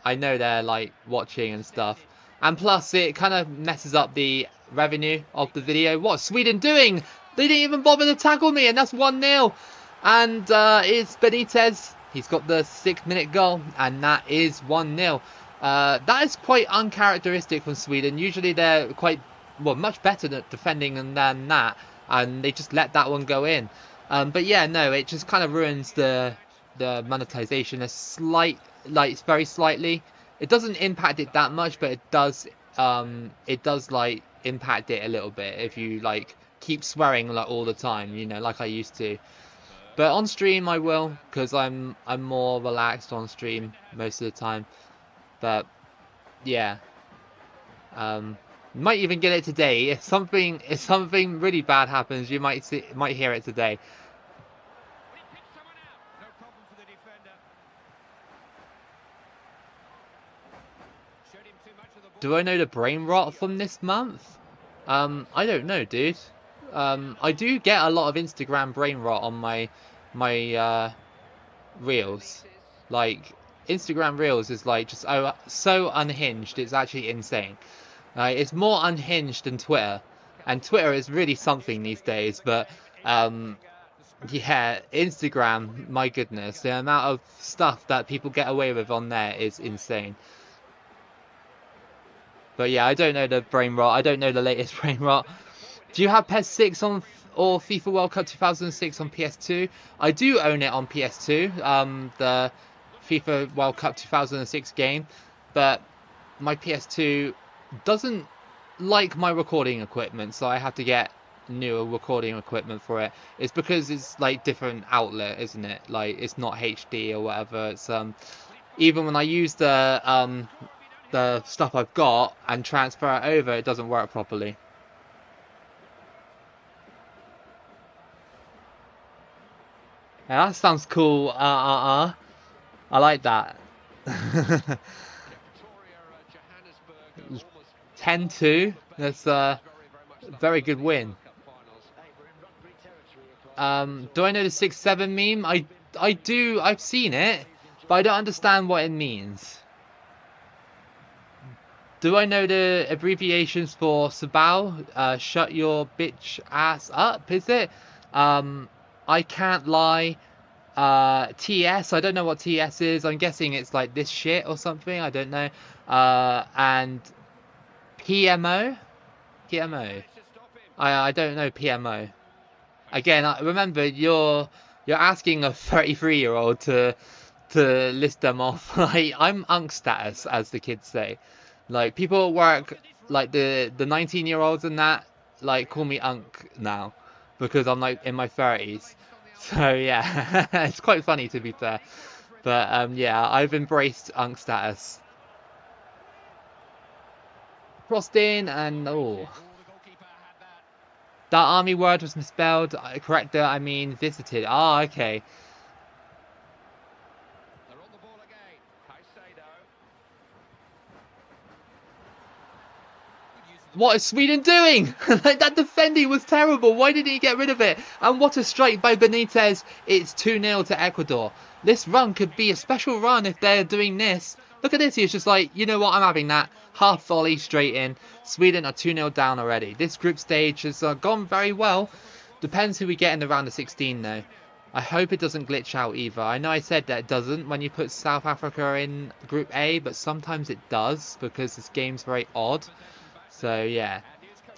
I know they're like watching and stuff. And plus it kind of messes up the revenue of the video. What's Sweden doing? They didn't even bother to tackle me, and that's 1-0. And it's Benitez. He's got the 6-minute goal, and that is 1-0. That is quite uncharacteristic from Sweden. Usually they're quite, well, much better at defending than that, and they just let that one go in. But yeah, no, it just kind of ruins the monetization like very slightly. It doesn't impact it that much, but it does like impact it a little bit if you like keep swearing like all the time, you know, like I used to. But on stream I will, because I'm more relaxed on stream most of the time. But yeah, might even get it today. If something really bad happens, you might hear it today. Do I know the brain rot from this month? I don't know, dude. I do get a lot of Instagram brain rot on my reels. Like Instagram reels is like just so unhinged. It's actually insane. It's more unhinged than Twitter, and Twitter is really something these days. But yeah, Instagram, my goodness, the amount of stuff that people get away with on there is insane. But yeah, I don't know the brain rot. I don't know the latest brain rot. Do you have PES 6 on or FIFA World Cup 2006 on PS2? I do own it on PS2. The FIFA World Cup 2006 game, but my PS2 doesn't like my recording equipment, so I have to get newer recording equipment for it. It's because it's like different outlet, isn't it? Like it's not HD or whatever. It's even when I use the stuff I've got and transfer it over, it doesn't work properly. Yeah, that sounds cool. I like that. 10-2. That's a very good win. Do I know the 6-7 meme? I do. I've seen it, but I don't understand what it means. Do I know the abbreviations for Sabao? Shut your bitch ass up, is it? I can't lie. TS, I don't know what TS is. I'm guessing it's like this shit or something. I don't know. And PMO? PMO. I don't know PMO. Again, remember you're asking a 33-year-old to list them off. Like I'm unk status, as the kids say. Like people at work, like the 19-year-olds and that, like call me unk now because I'm like in my 30s. So yeah, it's quite funny to be fair. But yeah, I've embraced unk status. Crossed in and oh. That army word was misspelled. Corrector, I mean visited. Ah, okay. What is Sweden doing? Like that defending was terrible. Why didn't he get rid of it? And what a strike by Benitez. It's 2-0 to Ecuador. This run could be a special run if they're doing this. Look at this. He's just like, you know what? I'm having that. Half volley straight in. Sweden are 2-0 down already. This group stage has gone very well. Depends who we get in the round of 16 though. I hope it doesn't glitch out either. I know I said that it doesn't when you put South Africa in Group A, but sometimes it does because this game's very odd. So yeah,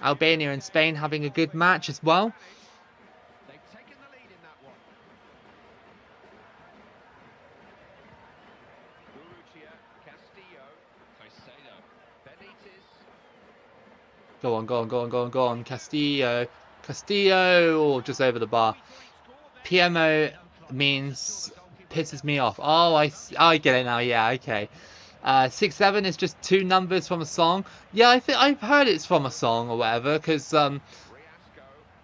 Albania and Spain having a good match as well. Go on, go on, go on, go on, go on. Castillo. Castillo, oh, just over the bar. PMO means pisses me off. Oh, I get it now. Yeah, okay. 6-7 is just two numbers from a song. Yeah, I think I've heard it's from a song or whatever. Because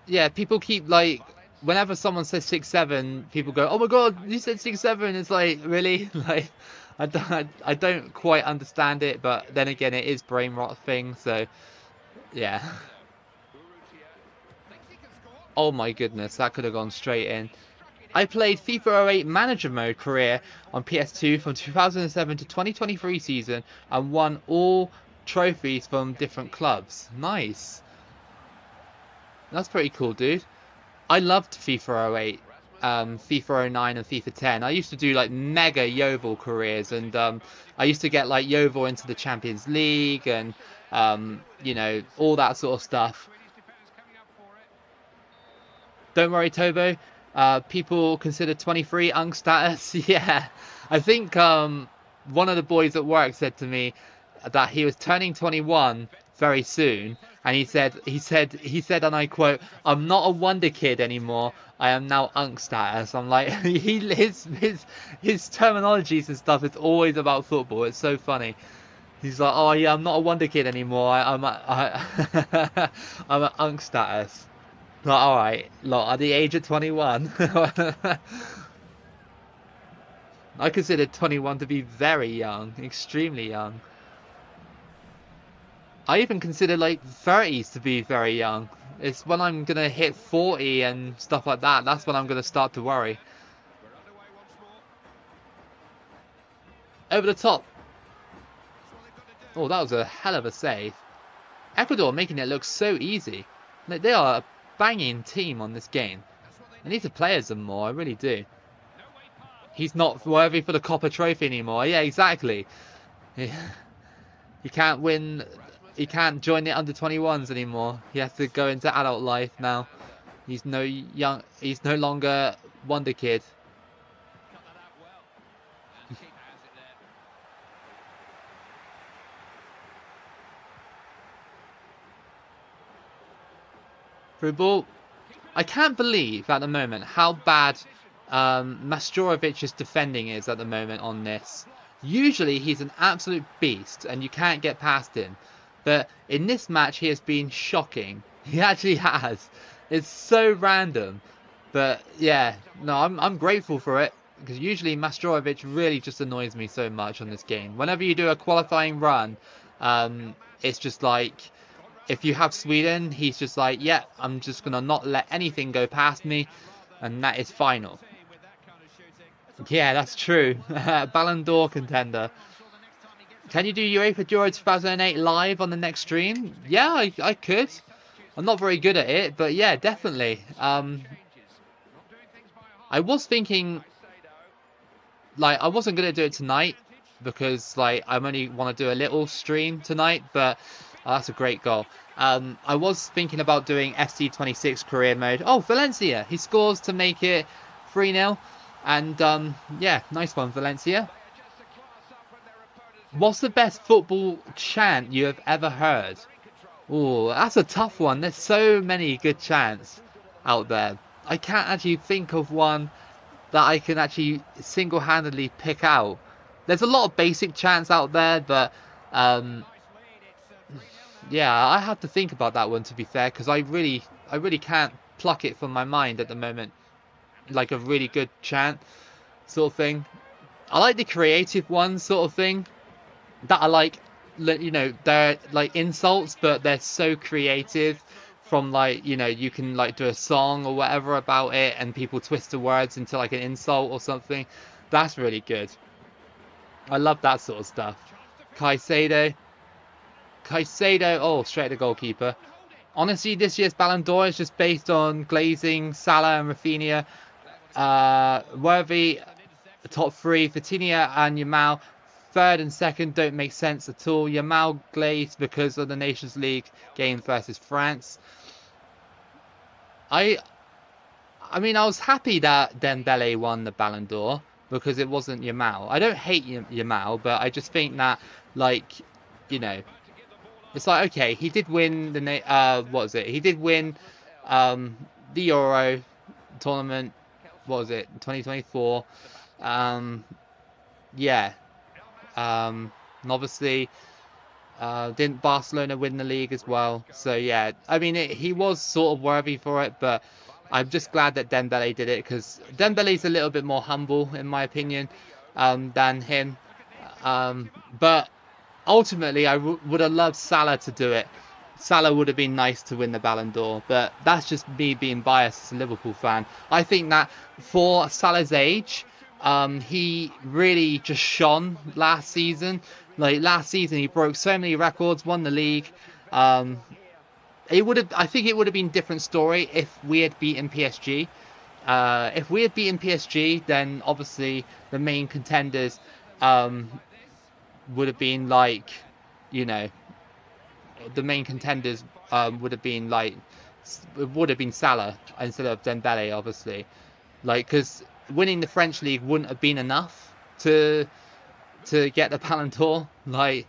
yeah, people keep like whenever someone says 6-7, people go, "Oh my God, you said 6-7." It's like really like I don't quite understand it, but then again, it is brain rot thing. So yeah. Oh my goodness, that could have gone straight in. I played FIFA 08 Manager Mode career on PS2 from 2007 to 2023 season and won all trophies from different clubs. Nice. That's pretty cool, dude. I loved FIFA 08, FIFA 09 and FIFA 10. I used to do like mega Yeovil careers and I used to get like Yeovil into the Champions League and you know, all that sort of stuff. Don't worry, Tobo. People consider 23 unk status. Yeah, I think one of the boys at work said to me that he was turning 21 very soon, and he said, and I quote, "I'm not a wonder kid anymore. I am now unk status." I'm like, his terminologies and stuff is always about football. It's so funny. He's like, "Oh yeah, I'm not a wonder kid anymore. I'm an unk status." Like, alright, look, at the age of 21, I consider 21 to be very young, extremely young. I even consider like 30s to be very young. It's when I'm gonna hit 40 and stuff like that, that's when I'm gonna start to worry. Over the top. Oh, that was a hell of a save. Ecuador making it look so easy. They are a banging team on this game. I need to play as them more, I really do. He's not worthy for the Copper Trophy anymore. Yeah, exactly. He can't win. He can't join the under 21s anymore. He has to go into adult life now. He's no young. He's no longer Wonder Kid. Through ball. I can't believe at the moment how bad Mastorovic's defending is at the moment on this. Usually he's an absolute beast and you can't get past him. But in this match he has been shocking. He actually has. It's so random. But yeah, no, I'm grateful for it. Because usually Mastorovic really just annoys me so much on this game. Whenever you do a qualifying run, it's just like... If you have Sweden, he's just like, yeah, I'm just going to not let anything go past me. And that is final. Yeah, that's true. Ballon d'Or contender. Can you do UEFA Euro 2008 live on the next stream? Yeah, I could. I'm not very good at it, but yeah, definitely. I was thinking, like, I wasn't going to do it tonight. Because, like, I only want to do a little stream tonight, but... Oh, that's a great goal. I was thinking about doing FC26 career mode. Oh, Valencia! He scores to make it 3-0. And, yeah, nice one, Valencia. What's the best football chant you have ever heard? Oh, that's a tough one. There's so many good chants out there. I can't actually think of one that I can actually single-handedly pick out. There's a lot of basic chants out there, but... yeah, I have to think about that one, to be fair, because I really can't pluck it from my mind at the moment. Like a really good chant sort of thing. I like the creative ones sort of thing. That I like, you know, they're like insults, but they're so creative. From like, you know, you can like do a song or whatever about it and people twist the words into like an insult or something. That's really good. I love that sort of stuff. Caicedo, oh, straight to goalkeeper. Honestly, this year's Ballon d'Or is just based on Glazing, Salah and Rafinha. Worthy, the top three, Vitinha and Yamal. Third and second don't make sense at all. Yamal glazed because of the Nations League game versus France. I mean, I was happy that Dembele won the Ballon d'Or because it wasn't Yamal. I don't hate Yamal, but I just think that, like, you know, it's like, okay, he did win the what was it? He did win the Euro tournament. what was it, 2024. Yeah. And obviously, didn't Barcelona win the league as well? So yeah, I mean, he was sort of worthy for it, but I'm just glad that Dembele did it because Dembele's a little bit more humble, in my opinion, than him. But ultimately, I would have loved Salah to do it. Salah would have been nice to win the Ballon d'Or, but that's just me being biased as a Liverpool fan. I think that for Salah's age, he really just shone last season. Like last season, he broke so many records, won the league. Um, it would have, I think, it would have been a different story if we had beaten PSG. If we had beaten PSG, then obviously the main contenders um, would have been like, you know, the main contenders would have been like, it would have been Salah instead of Dembele, obviously. Like, because winning the French league wouldn't have been enough to get the Ballon d'Or. Like,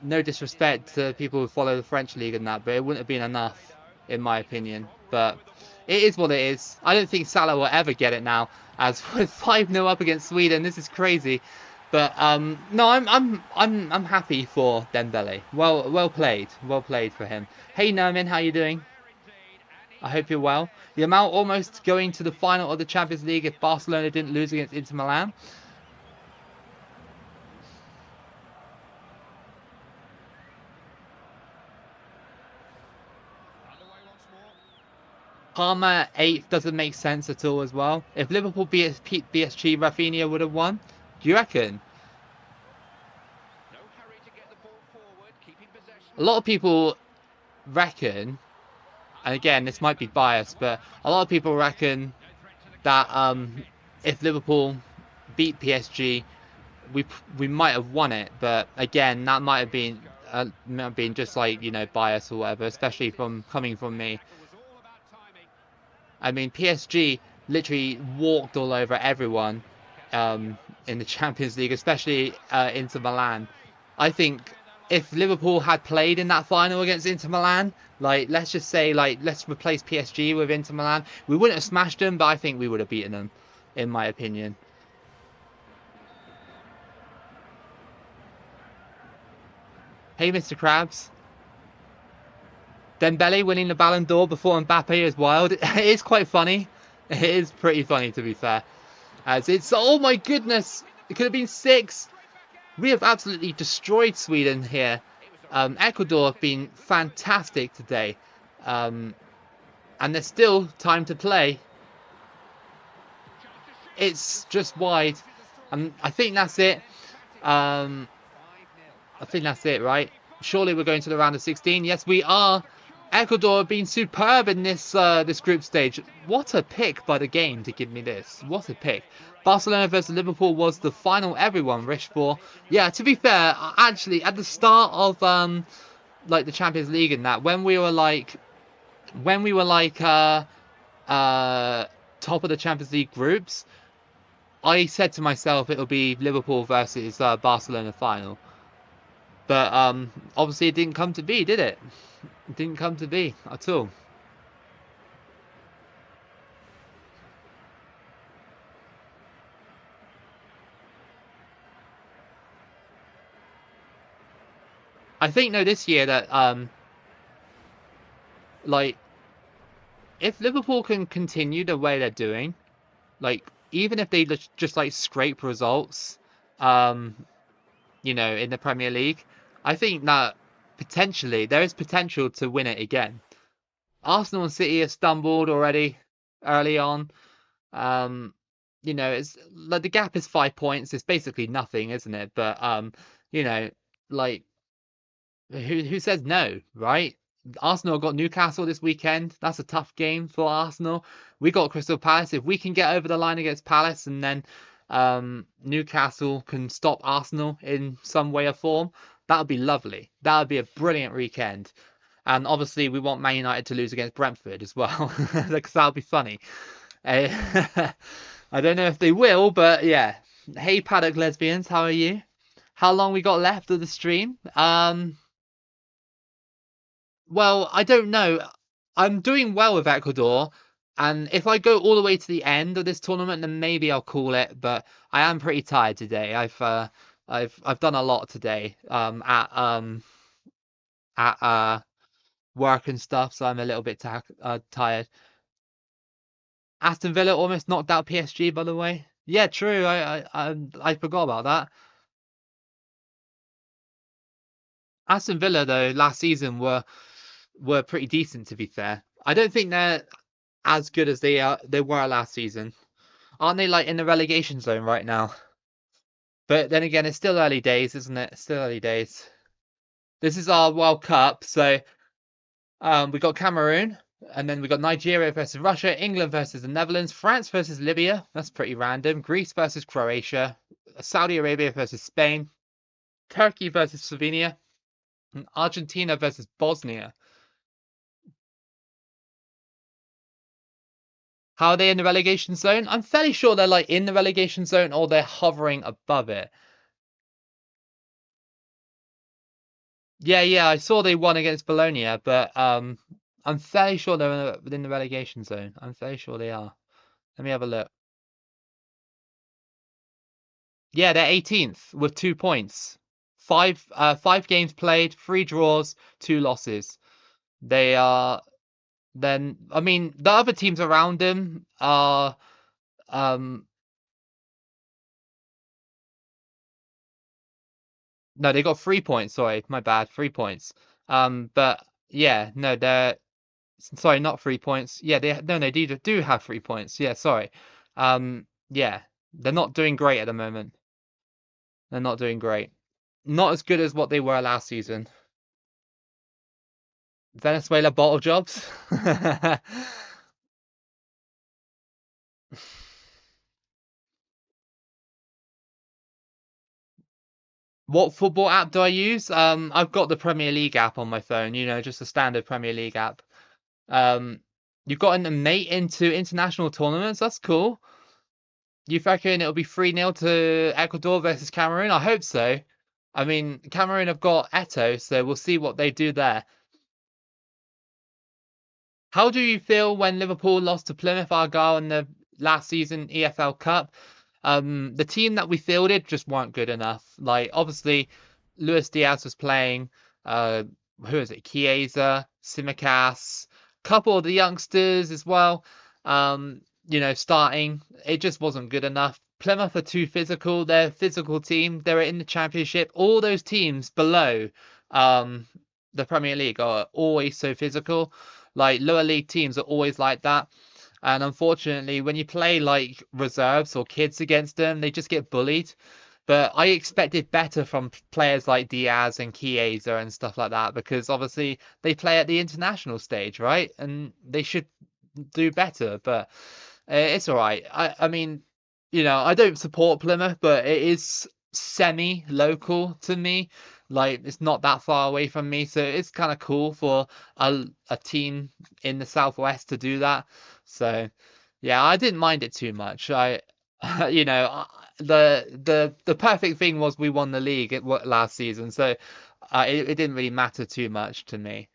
no disrespect to people who follow the French league and that, but it wouldn't have been enough, in my opinion. But it is what it is. I don't think Salah will ever get it now, as we're 5-0 up against Sweden. This is crazy. But no, I'm happy for Dembele. Well played for him. Hey Nermin, how you doing? I hope you're well. The amount almost going to the final of the Champions League if Barcelona didn't lose against Inter Milan. Parma 8th doesn't make sense at all as well. If Liverpool beat PSG, Rafinha would have won. Do you reckon? A lot of people reckon, and again, this might be biased, but a lot of people reckon that if Liverpool beat PSG, we might have won it. But again, that might have been just like, you know, bias or whatever, especially from coming from me. I mean, PSG literally walked all over everyone in the Champions League, especially Inter Milan. I think if Liverpool had played in that final against Inter Milan, like let's just say, like let's replace PSG with Inter Milan, we wouldn't have smashed them, but I think we would have beaten them, in my opinion. Hey, Mr. Krabs. Dembele winning the Ballon d'Or before Mbappe is wild. It is quite funny. It is pretty funny, to be fair. As it's, oh my goodness, it could have been 6. We have absolutely destroyed Sweden here. Ecuador have been fantastic today. And there's still time to play. It's just wide. And I think that's it. I think that's it, right? Surely we're going to the round of 16. Yes, we are. Ecuador have been superb in this this group stage. What a pick by the game to give me this. What a pick. Barcelona versus Liverpool was the final everyone wished for. Yeah, to be fair, actually at the start of like the Champions League and that, when we were like top of the Champions League groups, I said to myself it'll be Liverpool versus Barcelona final. But obviously it didn't come to be, did it? It didn't come to be at all. I think no, this year that like if Liverpool can continue the way they're doing, like even if they just like scrape results, you know, in the Premier League, I think that potentially there is potential to win it again. Arsenal and City have stumbled already early on. You know, it's like the gap is 5 points. It's basically nothing, isn't it? But you know, like who says no, right? Arsenal got Newcastle this weekend. That's a tough game for Arsenal. We got Crystal Palace. If we can get over the line against Palace and then Newcastle can stop Arsenal in some way or form, that would be lovely. That would be a brilliant weekend. And obviously, we want Man United to lose against Brentford as well, because that would be funny. I don't know if they will, but yeah. Hey, Paddock Lesbians, how are you? How long we got left of the stream? Well, I don't know. I'm doing well with Ecuador, And if I go all the way to the end of this tournament, then maybe I'll call it. But I am pretty tired today. I've done a lot today at work and stuff, so I'm a little bit tired. Aston Villa almost knocked out PSG, by the way. Yeah, true. I forgot about that. Aston Villa though last season were pretty decent, to be fair. I don't think they're as good as they were last season. Aren't they like in the relegation zone right now? But then again, it's still early days, isn't it? Still early days. This is our World Cup, so we got Cameroon, and then we got Nigeria versus Russia, England versus the Netherlands, France versus Libya. That's pretty random. Greece versus Croatia, Saudi Arabia versus Spain, Turkey versus Slovenia, and Argentina versus Bosnia. How are they in the relegation zone? I'm fairly sure they're like in the relegation zone or they're hovering above it. Yeah, I saw they won against Bologna, but I'm fairly sure they're within the relegation zone. I'm fairly sure they are. Let me have a look. Yeah, they're 18th with 2 points. Five games played, 3 draws, 2 losses. They are then I mean the other teams around them are um no, they got 3 points, sorry, my bad, 3 points. But yeah, no, they're sorry, not 3 points. Yeah, they do have 3 points. Yeah, sorry. Yeah, they're not doing great at the moment. They're not doing great. Not as good as what they were last season. Venezuela bottle jobs. What football app do I use? I've got the Premier League app on my phone, just a standard Premier League app. Um, you've gotten a mate into international tournaments. That's cool. You reckon it'll be 3-0 to Ecuador versus Cameroon? I hope so. I mean, Cameroon have got Eto, so we'll see what they do there. How do you feel when Liverpool lost to Plymouth Argyle in the last season EFL Cup? The team that we fielded just weren't good enough. Like, obviously, Luis Diaz was playing. Uh, who is it? Chiesa, Simicas, couple of the youngsters as well. Starting. It just wasn't good enough. Plymouth are too physical. They're a physical team. They're in the Championship. All those teams below um, the Premier League are always so physical. Like lower league teams are always like that. And unfortunately, when you play like reserves or kids against them, they just get bullied. But I expected better from players like Diaz and Chiesa and stuff like that because obviously they play at the international stage, right? And they should do better. But it's all right. I mean, I don't support Plymouth, but it is semi-local to me. Like it's not that far away from me, so it's kind of cool for a team in the southwest to do that. So yeah, I didn't mind it too much. The perfect thing was we won the league last season, so it didn't really matter too much to me.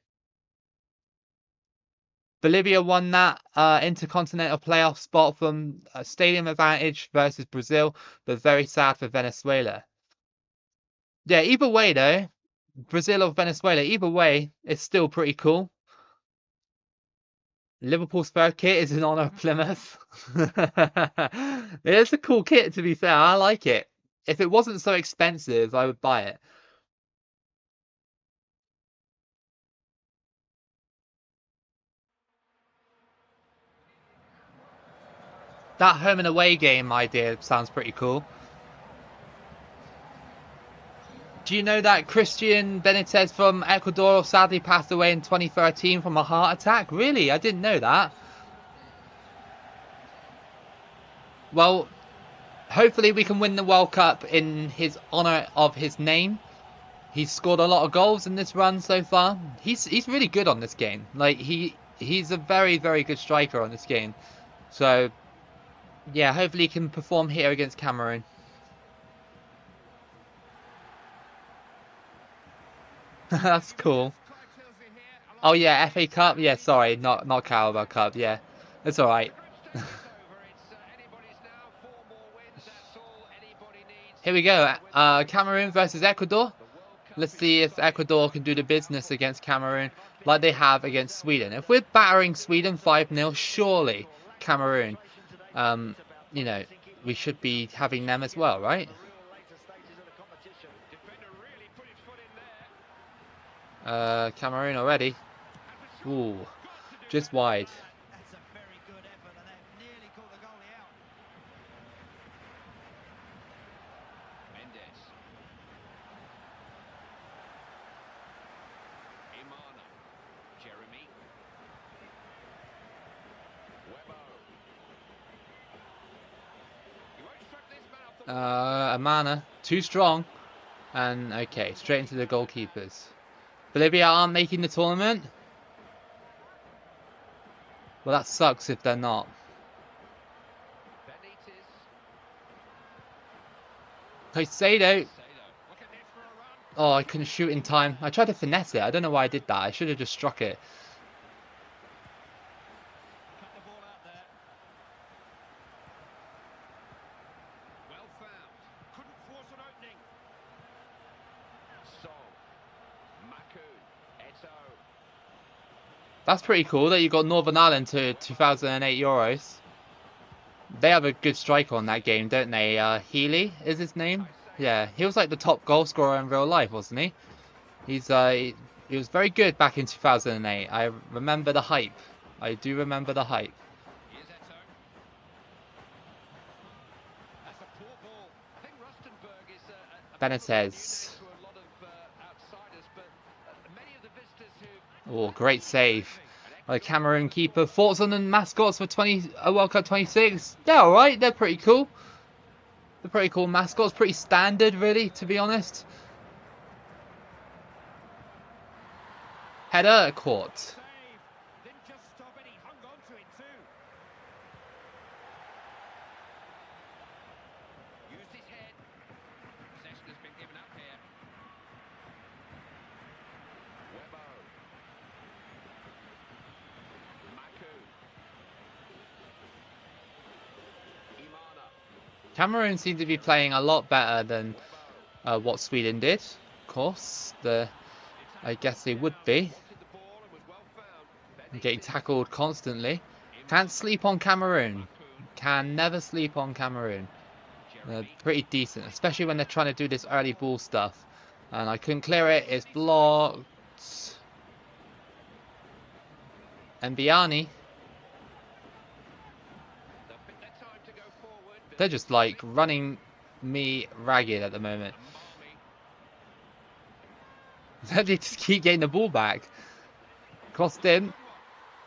Bolivia won that intercontinental playoff spot from stadium advantage versus Brazil, but very sad for Venezuela. Yeah, either way though, Brazil or Venezuela, either way, it's still pretty cool. Liverpool's third kit is in honor of Plymouth. It's a cool kit, to be fair. I like it. If it wasn't so expensive, I would buy it. That home and away game idea sounds pretty cool. Do you know that Christian Benitez from Ecuador sadly passed away in 2013 from a heart attack? Really? I didn't know that. Well, hopefully we can win the World Cup in his honor of his name. He's scored a lot of goals in this run so far. He's really good on this game. Like he's a very, very good striker on this game. So yeah, hopefully he can perform here against Cameroon. That's cool. Oh yeah, FA Cup. Yeah, sorry, not Carabao Cup. Yeah. It's all right. Here we go. Cameroon versus Ecuador. Let's see if Ecuador can do the business against Cameroon like they have against Sweden. If we're battering Sweden 5-0, surely Cameroon, you know, we should be having them as well, right? Cameroon already. Ooh, just wide. Amana, too strong. And okay, straight into the goalkeepers. Bolivia aren't making the tournament. Well, that sucks if they're not. Caicedo. Oh, I couldn't shoot in time. I tried to finesse it. I don't know why I did that. I should have just struck it. That's pretty cool that you got Northern Ireland to 2008 Euros. They have a good striker on that game, don't they? Healy is his name? Yeah, he was like the top goal scorer in real life, wasn't he? He was very good back in 2008. I remember the hype. I do remember the hype. Benitez. Oh, great save. The Cameroon keeper. Thoughts on the mascots for World Cup 26? Yeah, alright. They're pretty cool. They're pretty cool mascots. Pretty standard, really, to be honest. Header caught. Cameroon seem to be playing a lot better than what Sweden did. Of course, I guess they would be. Getting tackled constantly. Can't sleep on Cameroon. Can never sleep on Cameroon. They're pretty decent, especially when they're trying to do this early ball stuff. And I couldn't clear it. It's blocked. And Biani. They're just like running me ragged at the moment. They just keep getting the ball back. Crossed in.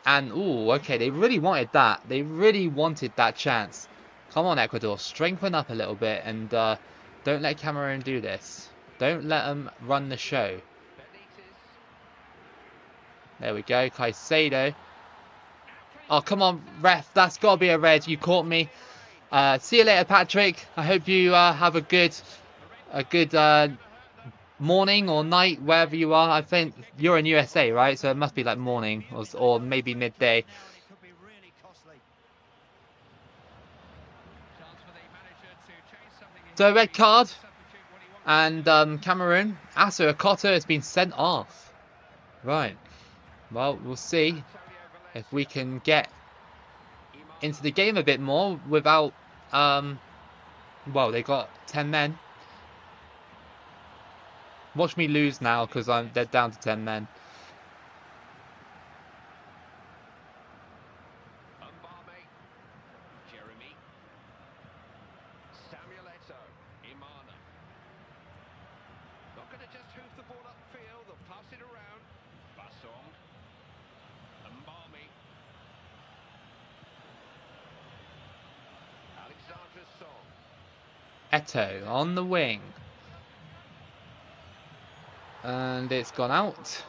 And, ooh, okay, they really wanted that. They really wanted that chance. Come on, Ecuador, strengthen up a little bit and don't let Cameroon do this. Don't let them run the show. There we go, Caicedo. Oh, come on, ref, that's got to be a red. You caught me. See you later, Patrick. I hope you have a good morning or night, wherever you are. I think you're in USA, right? So it must be like morning or maybe midday. So red card, and Cameroon, Asa Akota has been sent off. Right. Well, we'll see if we can get into the game a bit more without. Well, they got 10 men. Watch me lose now because they're down to 10 men. Eto on the wing. And it's gone out.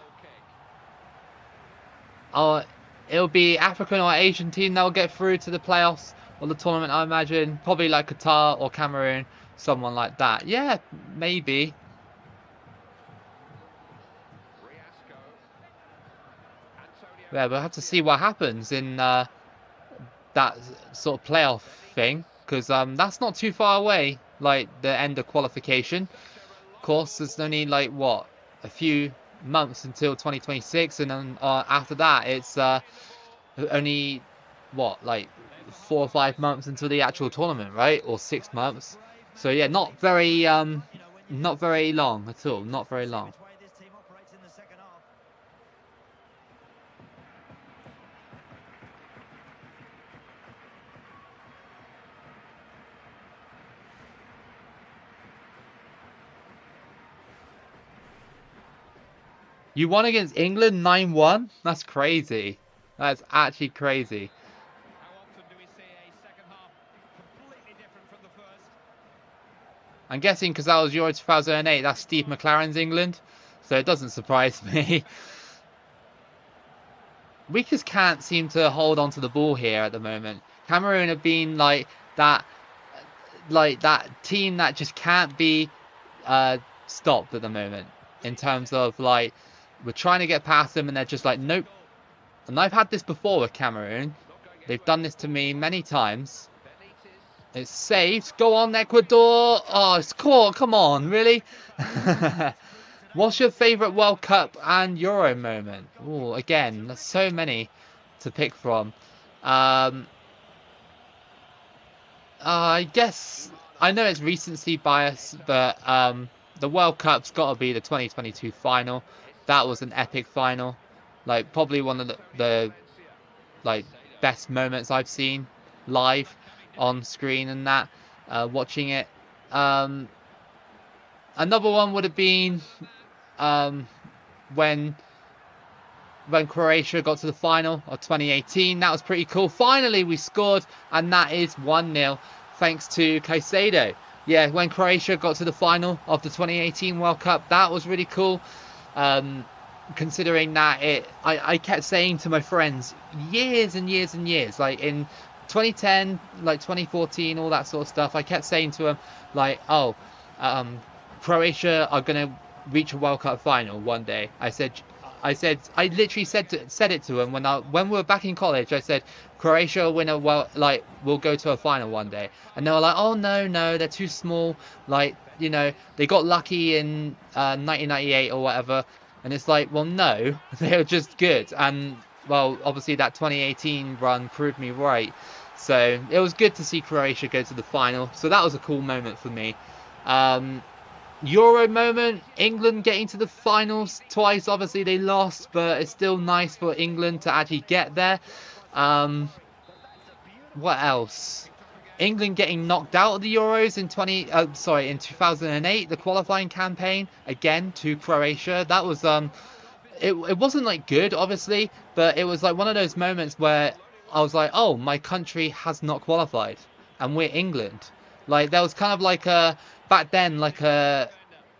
Oh, it'll be African or Asian team that will get through to the playoffs or the tournament, I imagine. Probably like Qatar or Cameroon, someone like that. Yeah, maybe. Yeah, we'll have to see what happens in that sort of playoff thing, because that's not too far away, like the end of qualification. Of course, there's only like what, a few months until 2026, and then after that it's only what, like 4 or 5 months until the actual tournament, right? Or 6 months. So yeah, not very long at all, not very long. You won against England 9-1? That's crazy. That's actually crazy. I'm guessing because that was Euro 2008, that's Steve McLaren's England, so it doesn't surprise me. We just can't seem to hold on to the ball here at the moment. Cameroon have been like that team that just can't be stopped at the moment, in terms of like, we're trying to get past them and they're just like, nope. And I've had this before with Cameroon. They've done this to me many times. It's saved. Go on, Ecuador. Oh, it's caught. Come on, really? What's your favourite World Cup and Euro moment? Oh, again, there's so many to pick from. I guess I know it's recency bias, but the World Cup's got to be the 2022 final. That was an epic final, like probably one of the like best moments I've seen live on screen and that, watching it. Another one would have been when Croatia got to the final of 2018. That was pretty cool. Finally we scored, and that is 1-0 thanks to Caicedo. Yeah, when Croatia got to the final of the 2018 World Cup, that was really cool. Considering that I kept saying to my friends years and years and years, like in 2010, like 2014, all that sort of stuff, I kept saying to them like, oh, Croatia are gonna reach a World Cup final one day. I literally said it to them when we were back in college. I said Croatia will win we'll go to a final one day, and they were like, oh no, they're too small, like, you know, they got lucky in 1998 or whatever. And it's like, well, no, they were just good. And, well, obviously that 2018 run proved me right. So it was good to see Croatia go to the final. So that was a cool moment for me. Euro moment, England getting to the finals twice. Obviously they lost, but it's still nice for England to actually get there. What else? England getting knocked out of the Euros in 2008, the qualifying campaign, again to Croatia. That was it wasn't like good, obviously, but it was like one of those moments where I was like, oh, my country has not qualified and we're England. Like, there was kind of like back then, like a,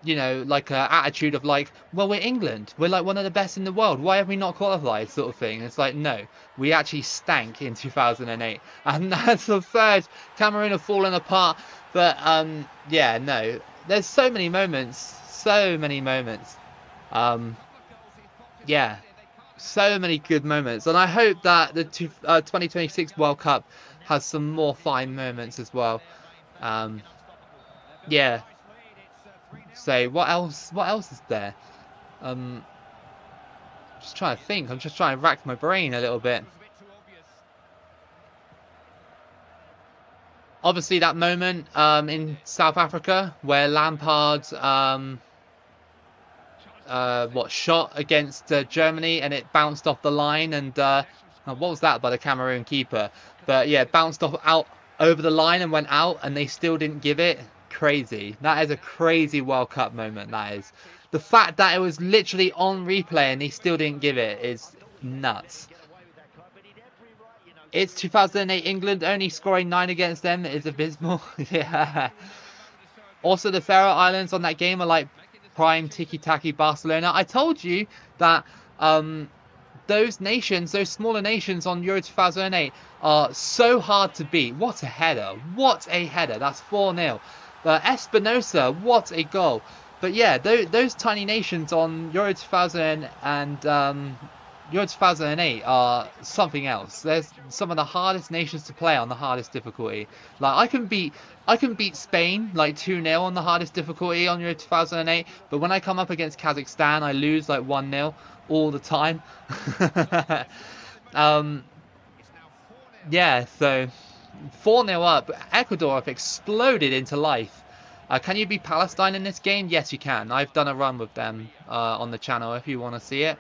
you know, like a attitude of like, well, we're England, we're like one of the best in the world, why have we not qualified, sort of thing. It's like, no, we actually stank in 2008, and that's the third. Cameroon have fallen apart, but yeah, no, there's so many moments, yeah, so many good moments, and I hope that the 2026 World Cup has some more fine moments as well. Yeah. So what else is there? Just trying to think. I'm just trying to rack my brain a little bit. Obviously that moment in South Africa where Lampard shot against Germany and it bounced off the line, and what was that by the Cameroon keeper? But yeah, it bounced out over the line and went out, and they still didn't give it. Crazy. That is a crazy World Cup moment, that is. The fact that it was literally on replay and they still didn't give it is nuts. It's 2008 England, only scoring 9 against them is abysmal. Yeah. Also, the Faroe Islands on that game are like prime tiki-taki Barcelona. I told you that those nations, those smaller nations on Euro 2008 are so hard to beat. What a header. What a header. That's 4-0. Espinosa, what a goal. But yeah, those tiny nations on Euro 2008 Euro 2008 are something else. There's some of the hardest nations to play on the hardest difficulty. Like I can beat Spain like 2-0 on the hardest difficulty on Euro 2008, but when I come up against Kazakhstan, I lose like 1-0 all the time. um, yeah, so 4-0 up. Ecuador have exploded into life. Can you beat Palestine in this game? Yes, you can. I've done a run with them on the channel if you want to see it.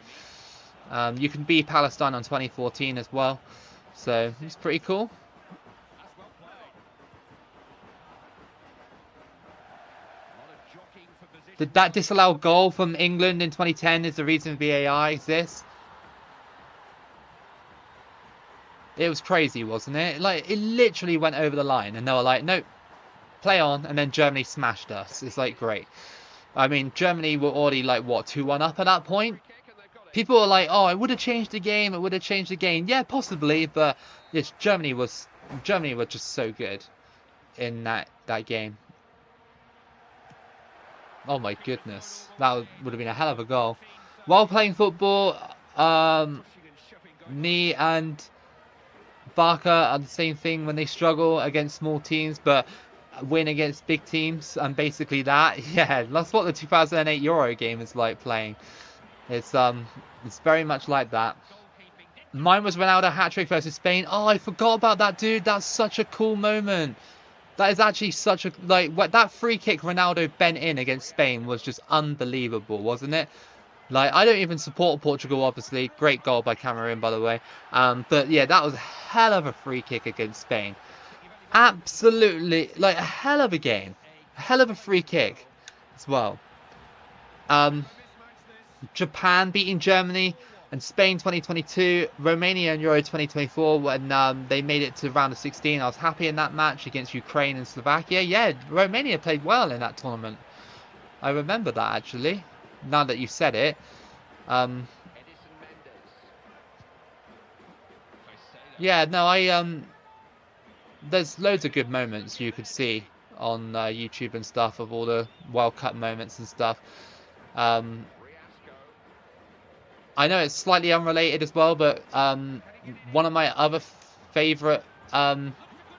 You can beat Palestine on 2014 as well. So it's pretty cool. Did that disallowed goal from England in 2010 is the reason VAR exists? It was crazy, wasn't it? Like, it literally went over the line, and they were like, nope, play on, and then Germany smashed us. It's like, great. I mean, Germany were already like, what, 2-1 up at that point? People are like, oh, it would have changed the game, it would have changed the game. Yeah, possibly, but yes, Germany were just so good in that game. Oh my goodness, that would have been a hell of a goal. While playing football, me and Barker are the same thing when they struggle against small teams, but win against big teams, and basically that. Yeah, that's what the 2008 Euro game is like playing. It's very much like that. Mine was Ronaldo hat-trick versus Spain. Oh, I forgot about that, dude. That's such a cool moment. That is actually such a, like, what that free kick Ronaldo bent in against Spain was just unbelievable, wasn't it? Like, I don't even support Portugal, obviously. Great goal by Cameroon, by the way. But yeah, that was a hell of a free kick against Spain. Absolutely, like, a hell of a game. A hell of a free kick as well. Japan beating Germany, and Spain 2022, Romania and Euro 2024 when they made it to round of 16. I was happy in that match against Ukraine and Slovakia. Yeah, Romania played well in that tournament. I remember that actually, now that you said it. Yeah, no, there's loads of good moments you could see on YouTube and stuff of all the World Cup moments and stuff. I know it's slightly unrelated as well, but one of my other favorite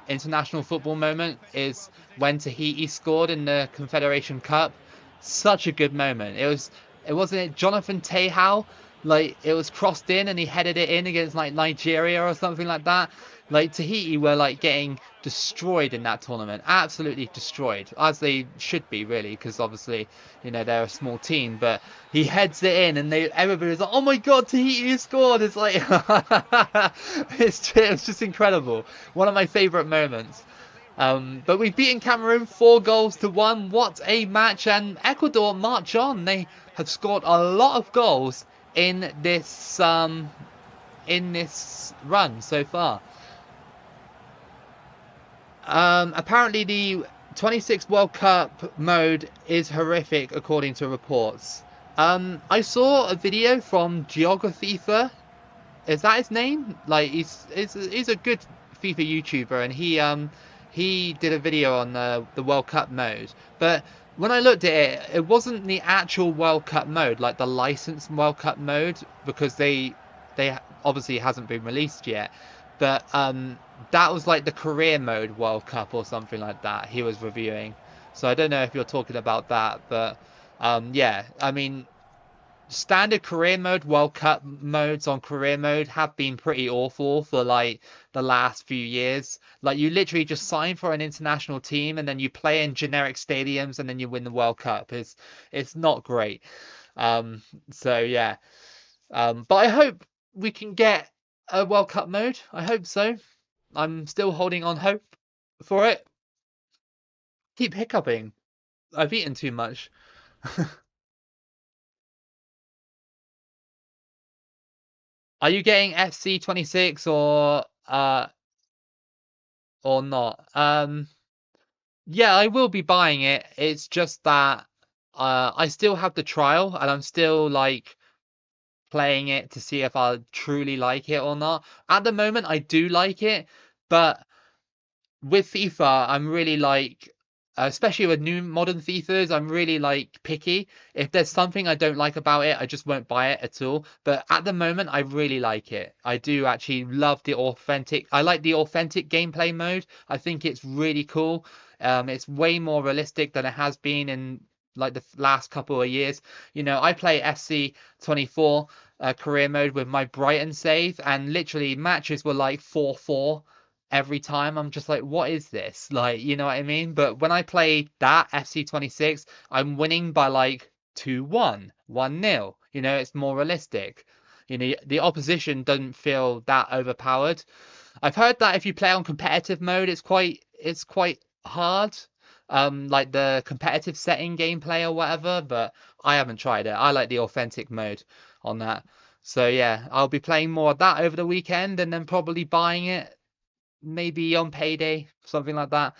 international football moment is when Tahiti scored in the Confederation Cup. Such a good moment. It wasn't it Jonathan Tehau, like it was crossed in and he headed it in against like Nigeria or something like that. Like Tahiti were like getting destroyed in that tournament, absolutely destroyed, as they should be really, because obviously, you know, they're a small team. But he heads it in, and everybody was like, "Oh my God, Tahiti scored!" It's like, it's just incredible. One of my favourite moments. But we've beaten Cameroon 4-1. What a match! And Ecuador march on. They have scored a lot of goals in this run so far. Apparently the 26 World Cup mode is horrific according to reports. I saw a video from Geographifa. Is that his name? Like he's a good FIFA YouTuber, and he did a video on the World Cup mode. But when I looked at it, it wasn't the actual World Cup mode, like the licensed World Cup mode, because they obviously hasn't been released yet. But that was like the career mode World Cup or something like that he was reviewing. So I don't know if you're talking about that, but yeah, I mean, standard career mode World Cup modes on career mode have been pretty awful for like the last few years. Like you literally just sign for an international team and then you play in generic stadiums and then you win the World Cup. It's not great. So yeah. But I hope we can get a World Cup mode. I hope so. I'm still holding on hope for it. Keep hiccuping. I've eaten too much. Are you getting FC 26 or not? Yeah, I will be buying it. It's just that I still have the trial and I'm still like playing it to see if I truly like it or not. At the moment, I do like it, but with FIFA, I'm really like especially with new modern FIFAs, I'm really like picky. If there's something I don't like about it, I just won't buy it at all. But at the moment, I really like it. I do actually love the authentic. I like the authentic gameplay mode. I think it's really cool. It's way more realistic than it has been in like the last couple of years. You know, I play FC 24 career mode with my Brighton save, and literally matches were like 4-4 every time. I'm just like, what is this? Like, you know what I mean? But when I play that FC 26, I'm winning by like 2-1, 1-0. You know, it's more realistic. You know, the opposition doesn't feel that overpowered. I've heard that if you play on competitive mode, it's quite hard. Like the competitive setting gameplay or whatever, but I haven't tried it. I like the authentic mode on that. So yeah, I'll be playing more of that over the weekend and then probably buying it maybe on payday, something like that.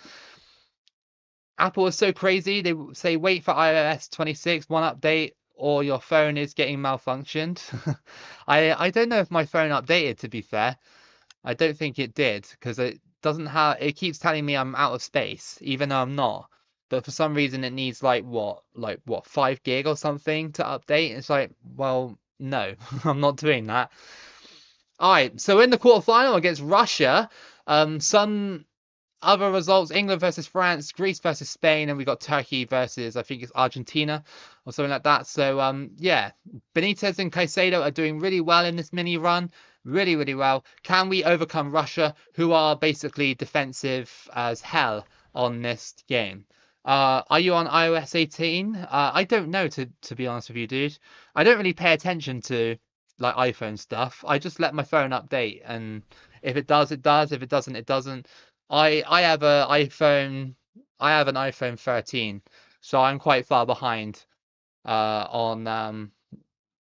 Apple is so crazy. They say wait for iOS 26 one update or your phone is getting malfunctioned. I don't know if my phone updated, to be fair. I don't think it did because it doesn't have, it keeps telling me I'm out of space even though I'm not. But for some reason it needs like what 5 gig or something to update. It's like, well, no, I'm not doing that. All right, so in the quarterfinal against Russia, some other results: England versus France, Greece versus Spain, and we got Turkey versus, I think it's Argentina or something like that. So yeah, Benitez and Caicedo are doing really well in this mini run, really, really well. Can we overcome Russia, who are basically defensive as hell on this game? Are you on iOS 18? I don't know, to be honest with you, dude. I don't really pay attention to like iPhone stuff. I just let my phone update, and if it does, it does. If it doesn't, it doesn't. I have a iPhone. I have an iPhone 13, so I'm quite far behind on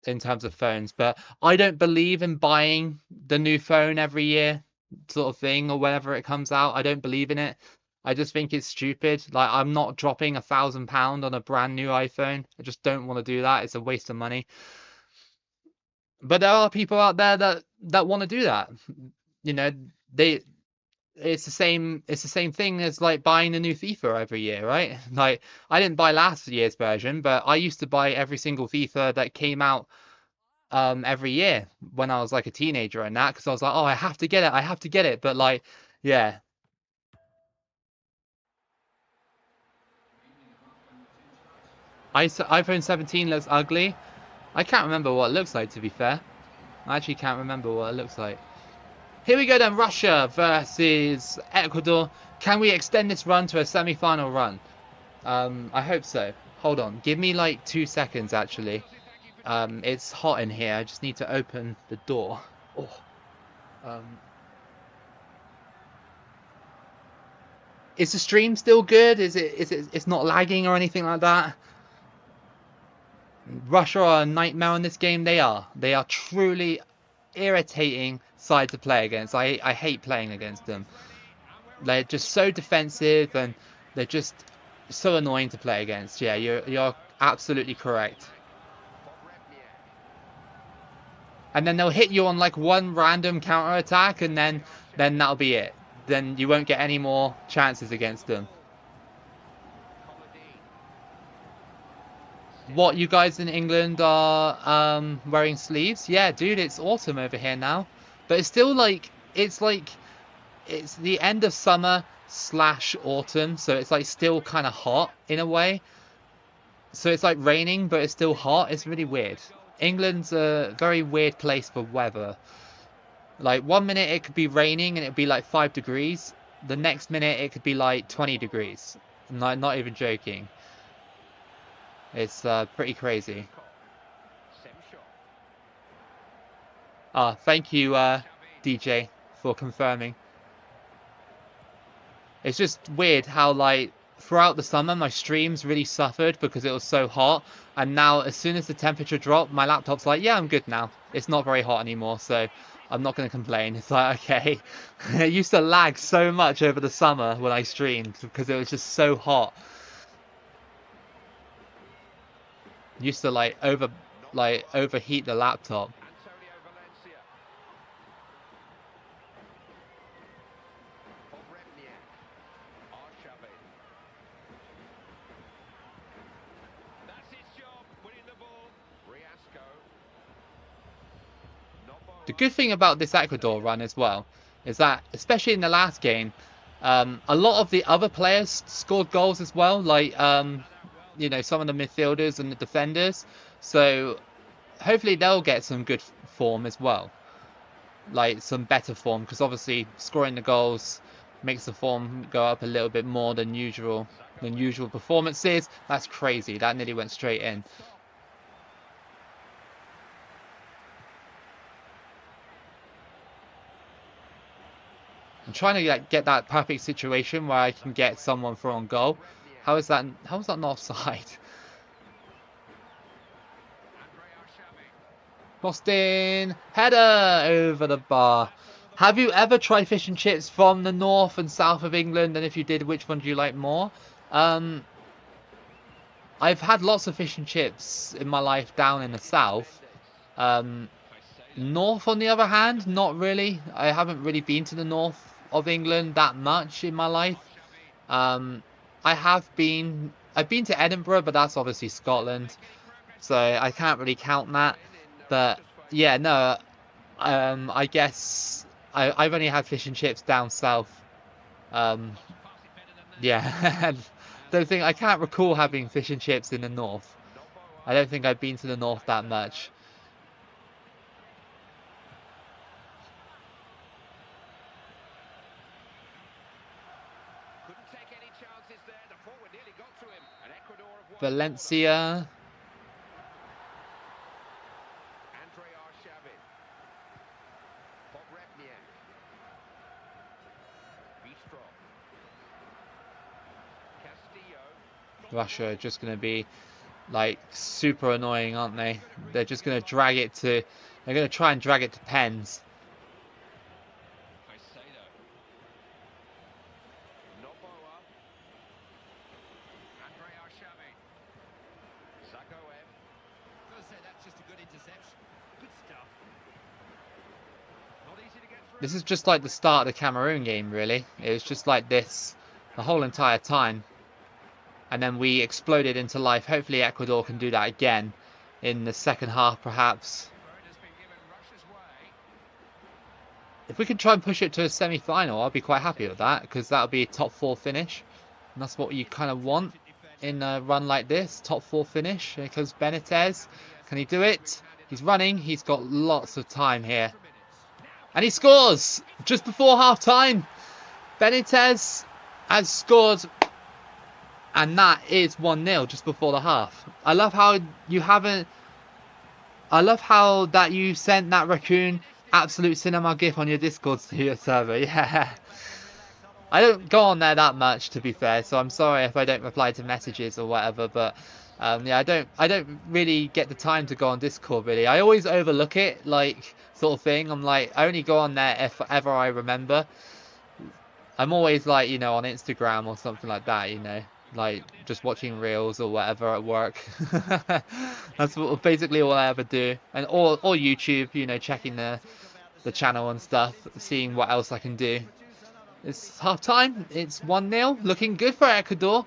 in terms of phones. But I don't believe in buying the new phone every year, sort of thing, or whenever it comes out. I don't believe in it. I just think it's stupid. Like, I'm not dropping £1,000 on a brand new iPhone. I just don't want to do that. It's a waste of money. But there are people out there that want to do that. You know, they it's the same thing as like buying a new FIFA every year, right? Like, I didn't buy last year's version, but I used to buy every single FIFA that came out every year when I was like a teenager and that, because I was like, oh, I have to get it, I have to get it. But like, yeah, iPhone 17 looks ugly. I can't remember what it looks like, to be fair. I actually can't remember what it looks like. Here we go then, Russia versus Ecuador. Can we extend this run to a semi-final run? I hope so. Hold on, give me like 2 seconds actually. It's hot in here. I just need to open the door. Oh, um, is the stream still good? It's not lagging or anything like that? Russia are a nightmare in this game. They are. They are truly irritating side to play against. I hate playing against them. They're just so defensive and they're just so annoying to play against. Yeah, you're absolutely correct. And then they'll hit you on like one random counter attack, and then that'll be it. Then you won't get any more chances against them. What, you guys in England are wearing sleeves? Yeah, dude, it's autumn over here now. But it's still like it's the end of summer slash autumn, so it's like still kind of hot in a way. So it's like raining, but it's still hot. It's really weird. England's a very weird place for weather. Like, one minute it could be raining and it'd be like 5 degrees. The next minute it could be like 20 degrees. Not even joking. It's pretty crazy. Ah, thank you, DJ, for confirming. It's just weird how like throughout the summer my streams really suffered because it was so hot, and now as soon as the temperature dropped, my laptop's like, yeah, I'm good now. It's not very hot anymore, so I'm not going to complain. It's like, okay. It used to lag so much over the summer when I streamed because it was just so hot. Used to like overheat the laptop. The good thing about this Ecuador run as well is that, especially in the last game, a lot of the other players scored goals as well, like you know, some of the midfielders and the defenders. So hopefully they'll get some good form as well, like some better form, because obviously scoring the goals makes the form go up a little bit more than usual performances. That's crazy. That nearly went straight in. I'm trying to like get that perfect situation where I can get someone through on goal. How is that not offside? Boston header over the bar. Have you ever tried fish and chips from the north and south of England? And if you did, which one do you like more? I've had lots of fish and chips in my life down in the south. North, on the other hand, not really. I haven't really been to the north of England that much in my life. I've been to Edinburgh, but that's obviously Scotland, so I can't really count that. But yeah, no, I guess I've only had fish and chips down south. Yeah, I can't recall having fish and chips in the north. I don't think I've been to the north that much. Valencia. Russia are just going to be like super annoying, aren't they? They're just going to drag it to. They're going to try and drag it to pens. This is just like the start of the Cameroon game, really. It was just like this the whole entire time. And then we exploded into life. Hopefully Ecuador can do that again in the second half, perhaps. If we can try and push it to a semi-final, I'll be quite happy with that, because that'll be a top 4 finish. And that's what you kind of want in a run like this, top 4 finish. Here comes Benitez. Can he do it? He's running. He's got lots of time here. And he scores just before half-time. Benitez has scored. And that is 1-0 just before the half. I love how you haven't... I love how that you sent that raccoon absolute cinema gif on your Discord to your server. Yeah. I don't go on there that much, to be fair, so I'm sorry if I don't reply to messages or whatever, but yeah, I don't really get the time to go on Discord, really. I always overlook it, like, sort of thing. I'm like, I only go on there if ever I remember. I'm always, like, you know, on Instagram or something like that, you know, like just watching reels or whatever at work. That's basically all I ever do. And or YouTube, you know, checking the channel and stuff, seeing what else I can do. It's half time. It's 1-0. Looking good for Ecuador.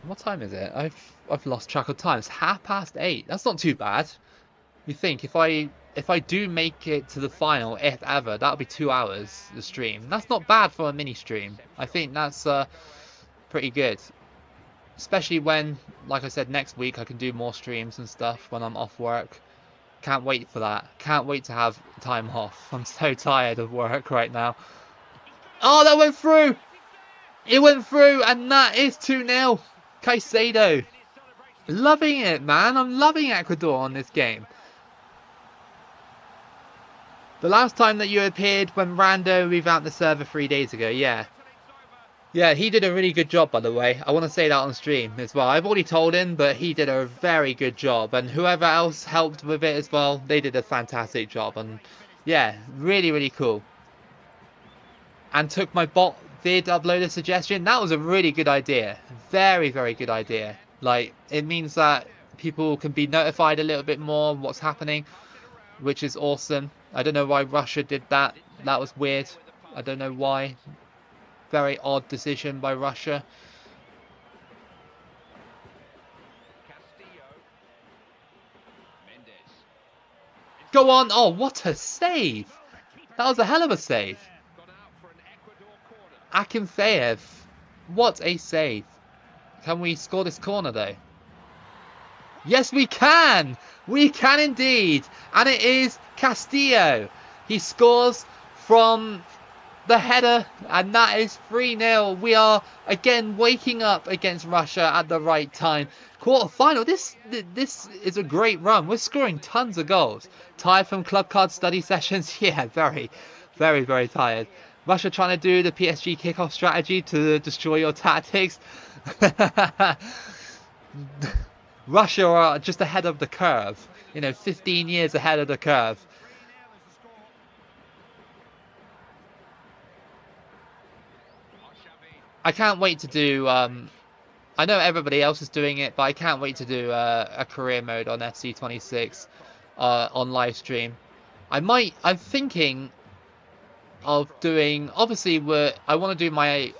What time is it? I've lost track of time. It's 8:30. That's not too bad. You think if I do make it to the final, if ever, that'll be 2 hours the stream. That's not bad for a mini stream. I think that's pretty good. Especially when, like I said, next week I can do more streams and stuff when I'm off work. Can't wait for that. Can't wait to have time off. I'm so tired of work right now. Oh, that went through! It went through, and that is 2-0. Caicedo. Loving it, man. I'm loving Ecuador on this game. The last time that you appeared when Rando revamped the server 3 days ago, yeah. Yeah, he did a really good job, by the way. I want to say that on stream as well. I've already told him, but he did a very good job. And whoever else helped with it as well, they did a fantastic job. And yeah, really, really cool. And took my bot did upload a suggestion. That was a really good idea. Very, very good idea. Like, it means that people can be notified a little bit more of what's happening, which is awesome. I don't know why Russia did that. That was weird. I don't know why. Very odd decision by Russia. go on. Oh, what a save. That was a hell of a save. Akinfeev. What a save. Can we score this corner, though? Yes, we can. We can indeed. And it is Castillo. He scores from the header, and that is 3-0. We are again waking up against Russia at the right time. Quarterfinal. This is a great run. We're scoring tons of goals. Tired from club card study sessions? Yeah, very, very, very tired. Russia trying to do the PSG kickoff strategy to destroy your tactics. Russia are just ahead of the curve. You know, 15 years ahead of the curve. I can't wait to do, I know everybody else is doing it, but I can't wait to do a career mode on FC26 on live stream. I'm thinking of doing, obviously I want to do my,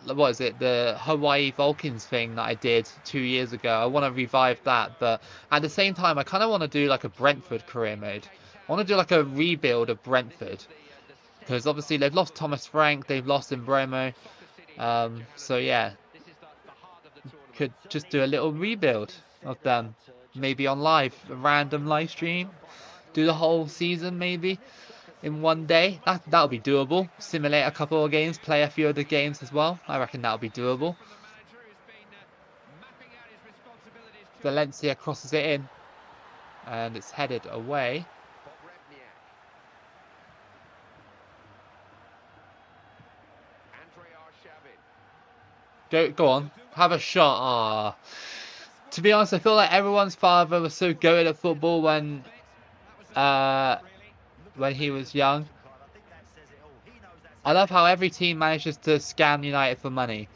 what is it, the Hawaii Vulcans thing that I did 2 years ago. I want to revive that, but at the same time, I kind of want to do like a Brentford career mode. I want to do like a rebuild of Brentford. Because obviously they've lost Thomas Frank, they've lost Mbromo. So yeah, could just do a little rebuild of them. Maybe on live, a random live stream. Do the whole season maybe in one day. That'll be doable. Simulate a couple of games, play a few of the games as well. I reckon that'll be doable. Valencia crosses it in. And it's headed away. Go on. Have a shot. Ah. To be honest, I feel like everyone's father was so good at football when he was young. I love how every team manages to scam United for money.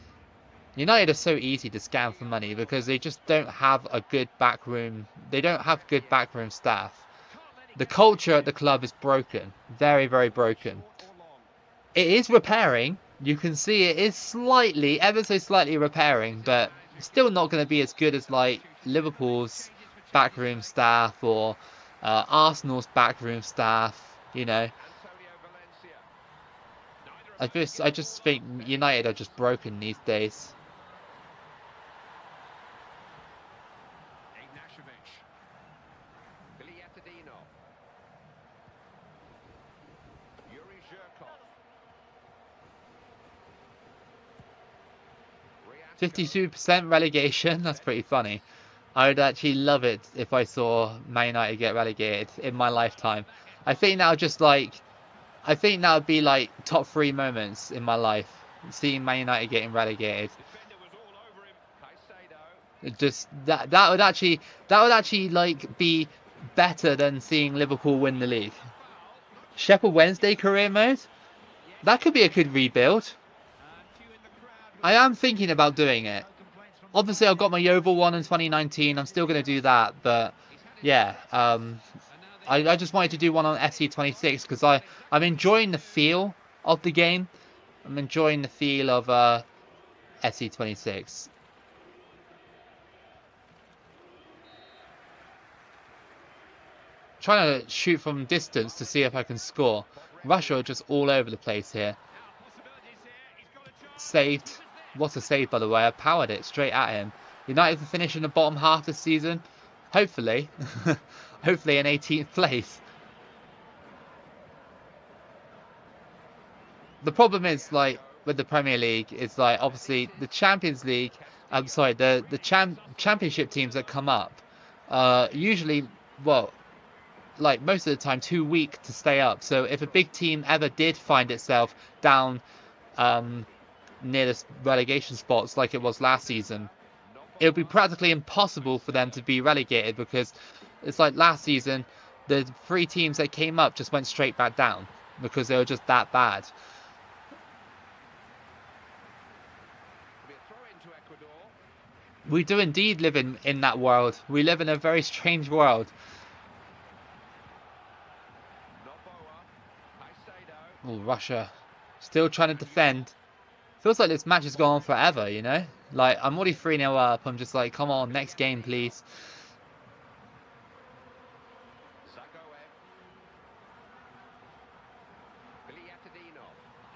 United are so easy to scam for money because they just don't have a good backroom. They don't have good backroom staff. The culture at the club is broken. Very, very broken. It is repairing. You can see it is slightly, ever so slightly repairing, but still not going to be as good as like Liverpool's backroom staff or Arsenal's backroom staff, you know. I just think United are just broken these days. %52% relegation. That's pretty funny. I would actually love it if I saw Man United get relegated in my lifetime. I think that would be like top 3 moments in my life. Seeing Man United getting relegated. Just that would actually like be better than seeing Liverpool win the league. Sheffield Wednesday career mode? That could be a good rebuild. I am thinking about doing it. Obviously, I've got my Yeovil one in 2019. I'm still going to do that, but yeah, I just wanted to do one on FC26 because I'm enjoying the feel of the game. I'm enjoying the feel of FC26. Trying to shoot from distance to see if I can score. Russia are just all over the place here. Saved. What a save, by the way. I powered it straight at him. United will finish in the bottom half this season. Hopefully. Hopefully in 18th place. The problem is, like, with the Premier League, is like, obviously, the Champions League, I'm sorry, the championship teams that come up, usually, well, like, most of the time, too weak to stay up. So if a big team ever did find itself down, near the relegation spots like it was last season, it would be practically impossible for them to be relegated because it's like last season, the 3 teams that came up just went straight back down because they were just that bad. We do indeed live in that world. We live in a very strange world. Oh, Russia still trying to defend. Feels like this match has gone on forever, you know? Like, I'm already 3-0 up. I'm just like, come on, next game, please.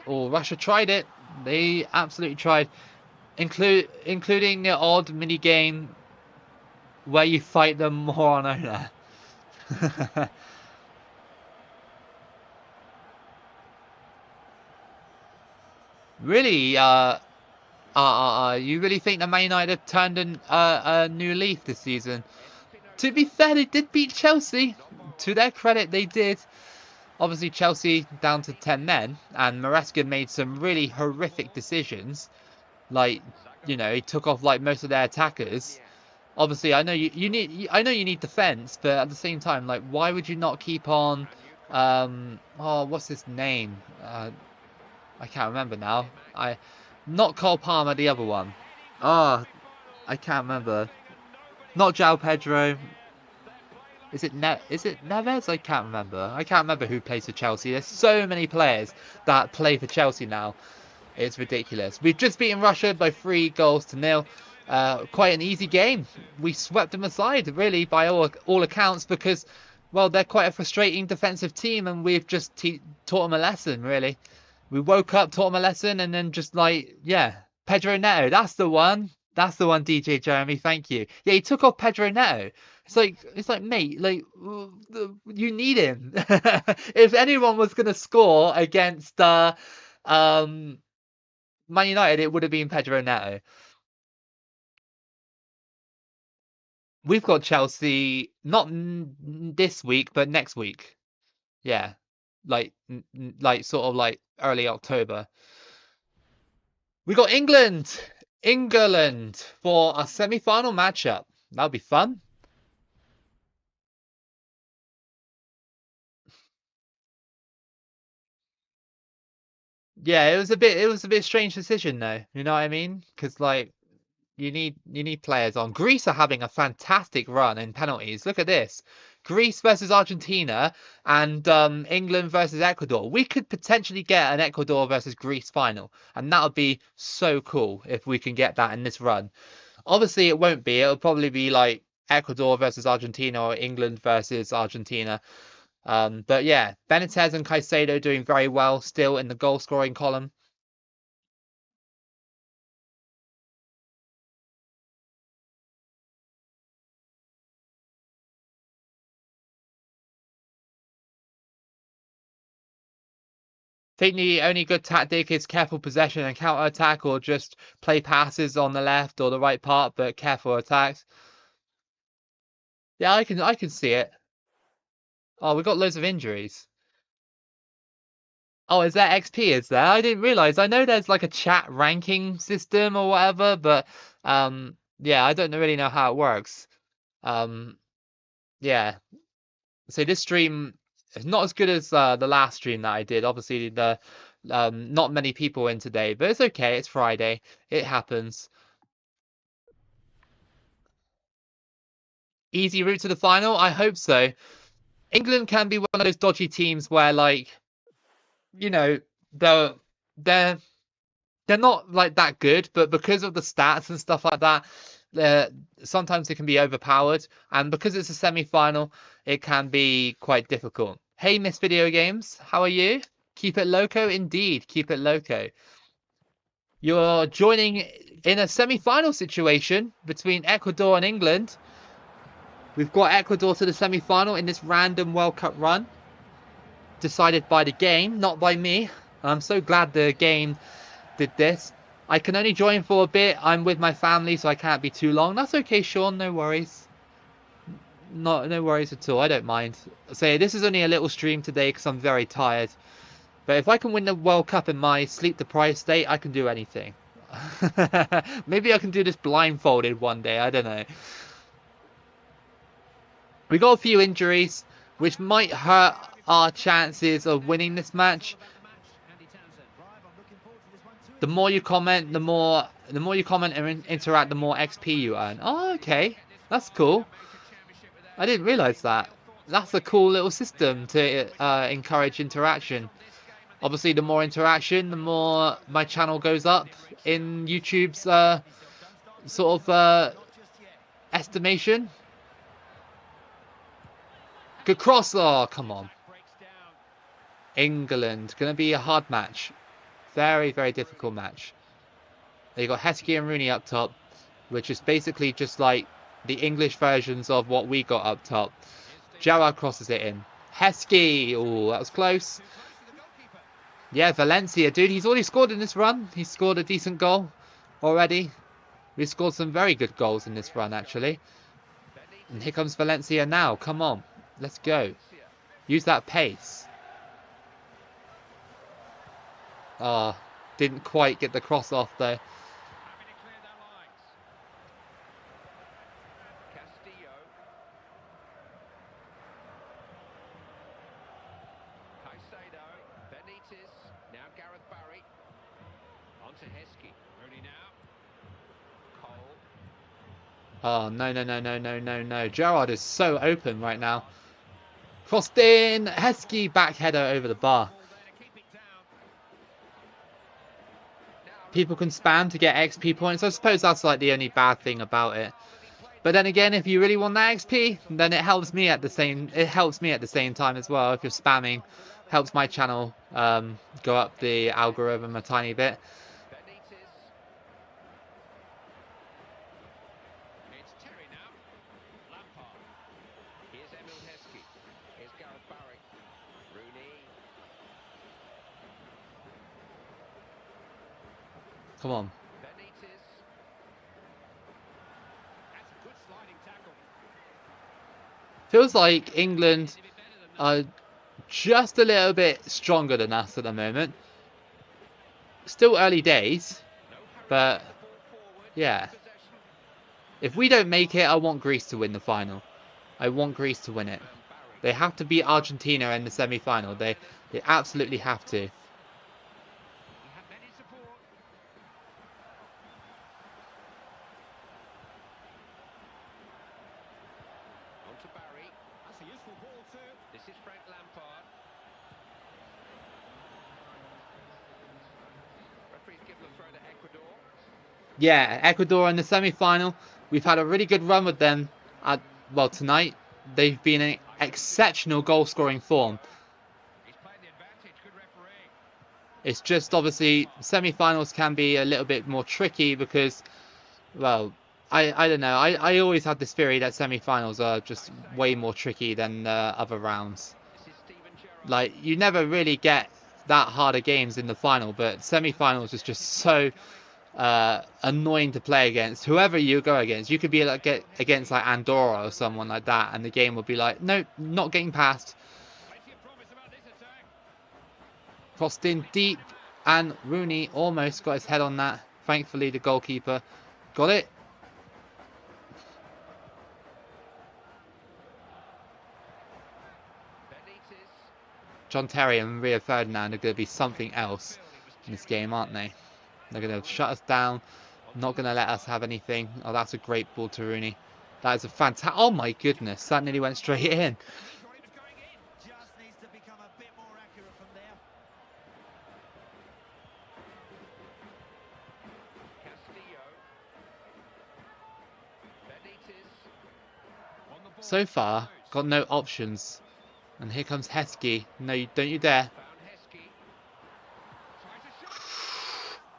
Oh, Russia tried it. They absolutely tried. Including the odd mini game where you fight them more on owner. Really, you really think that Man United have turned a new leaf this season? To be fair, they did beat Chelsea. To their credit, they did. Obviously, Chelsea down to 10 men, and Maresca made some really horrific decisions. Like, you know, he took off like most of their attackers. Obviously, I know you need defense, but at the same time, like, why would you not keep on? Oh, what's his name? I can't remember now. Not Cole Palmer, the other one. Oh, I can't remember. Not João Pedro. Is it Neves? I can't remember. I can't remember who plays for Chelsea. There's so many players that play for Chelsea now. It's ridiculous. We've just beaten Russia by 3-0. Quite an easy game. We swept them aside, really, by all accounts, because, well, they're quite a frustrating defensive team, and we've just taught them a lesson, really. We woke up, taught them a lesson, and then just like, yeah, Pedro Neto. That's the one. That's the one, DJ Jeremy. Thank you. Yeah, he took off Pedro Neto. It's like, mate, like you need him. If anyone was gonna score against um Man United, it would have been Pedro Neto. We've got Chelsea not this week, but next week. Yeah, like sort of like early October. We got England for a semi-final matchup. That'll be fun. Yeah, it was a bit strange decision though. You know what I mean? Because like you need players on. Greece are having a fantastic run in penalties. Look at this. Greece versus Argentina and England versus Ecuador. We could potentially get an Ecuador versus Greece final, and that would be so cool if we can get that in this run. Obviously, it won't be. It'll probably be like Ecuador versus Argentina or England versus Argentina. But yeah, Benitez and Caicedo doing very well still in the goal scoring column. Think the only good tactic is careful possession and counter attack, or just play passes on the left or the right part, but careful attacks. Yeah, I can see it. Oh, we got loads of injuries. Oh, is there XP? Is there? I didn't realize. I know there's like a chat ranking system or whatever, but yeah, I don't really know how it works. Um, yeah. So this stream is not as good as the last stream that I did. Obviously, the not many people in today, but it's okay. It's Friday. It happens. Easy route to the final? I hope so. England can be one of those dodgy teams where, like, you know, they're they're they're not like that good, but because of the stats and stuff like that, they're sometimes it can be overpowered, and because it's a semi-final, it can be quite difficult. Hey, Miss Video Games, how are you? Keep it loco, indeed. Keep it loco. You're joining in a semi-final situation between Ecuador and England. We've got Ecuador to the semi-final in this random World Cup run, decided by the game, not by me. I'm so glad the game did this. I can only join for a bit. I'm with my family, so I can't be too long. That's okay, Sean. No worries. No worries at all. I don't mind. So this is only a little stream today because I'm very tired. But if I can win the World Cup in my sleep-deprived state, I can do anything. Maybe I can do this blindfolded one day. I don't know. We got a few injuries, which might hurt our chances of winning this match. The more you comment, the more you comment and interact, the more XP you earn. Oh, okay, that's cool. I didn't realize that. That's a cool little system to encourage interaction. Obviously, the more interaction, the more my channel goes up in YouTube's sort of estimation. Good cross. Oh, come on. England. Going to be a hard match. Very, very difficult match. You got Heskey and Rooney up top, which is basically just like the English versions of what we got up top. Gerrard crosses it in. Heskey! Oh, that was close. Yeah, Valencia, dude, he's already scored in this run. He's scored a decent goal already. We've scored some very good goals in this run, actually. And here comes Valencia now. Come on. Let's go. Use that pace. Ah, didn't quite get the cross off, though. Oh, no, no, no, no, no, no, no. Gerrard is so open right now. Crossed in. Heskey back header over the bar. People can spam to get XP points. I suppose that's like the only bad thing about it. But then again, if you really want that XP, then it helps me at the same time as well. If you're spamming, helps my channel go up the algorithm a tiny bit. Come on. Feels like England are just a little bit stronger than us at the moment. Still early days, but yeah. If we don't make it, I want Greece to win the final. I want Greece to win it. They have to beat Argentina in the semi-final. They absolutely have to. Yeah, Ecuador in the semi-final. We've had a really good run with them. Well, tonight they've been in exceptional goal-scoring form. It's just obviously semi-finals can be a little bit more tricky because, well, I don't know. I always had this theory that semi-finals are just way more tricky than other rounds. Like, you never really get that harder games in the final, but semi-finals is just so annoying to play against. Whoever you go against, you could be like against like Andorra or someone like that, and the game will be like, no, not getting past. Crossed in deep, and Rooney almost got his head on that. Thankfully, the goalkeeper got it. John Terry and Rio Ferdinand are going to be something else in this game, aren't they? They're going to shut us down. Not going to let us have anything. Oh, that's a great ball to Rooney. That is a fantastic... Oh, my goodness. That nearly went straight in. So far, got no options. And here comes Heskey. No, don't you dare.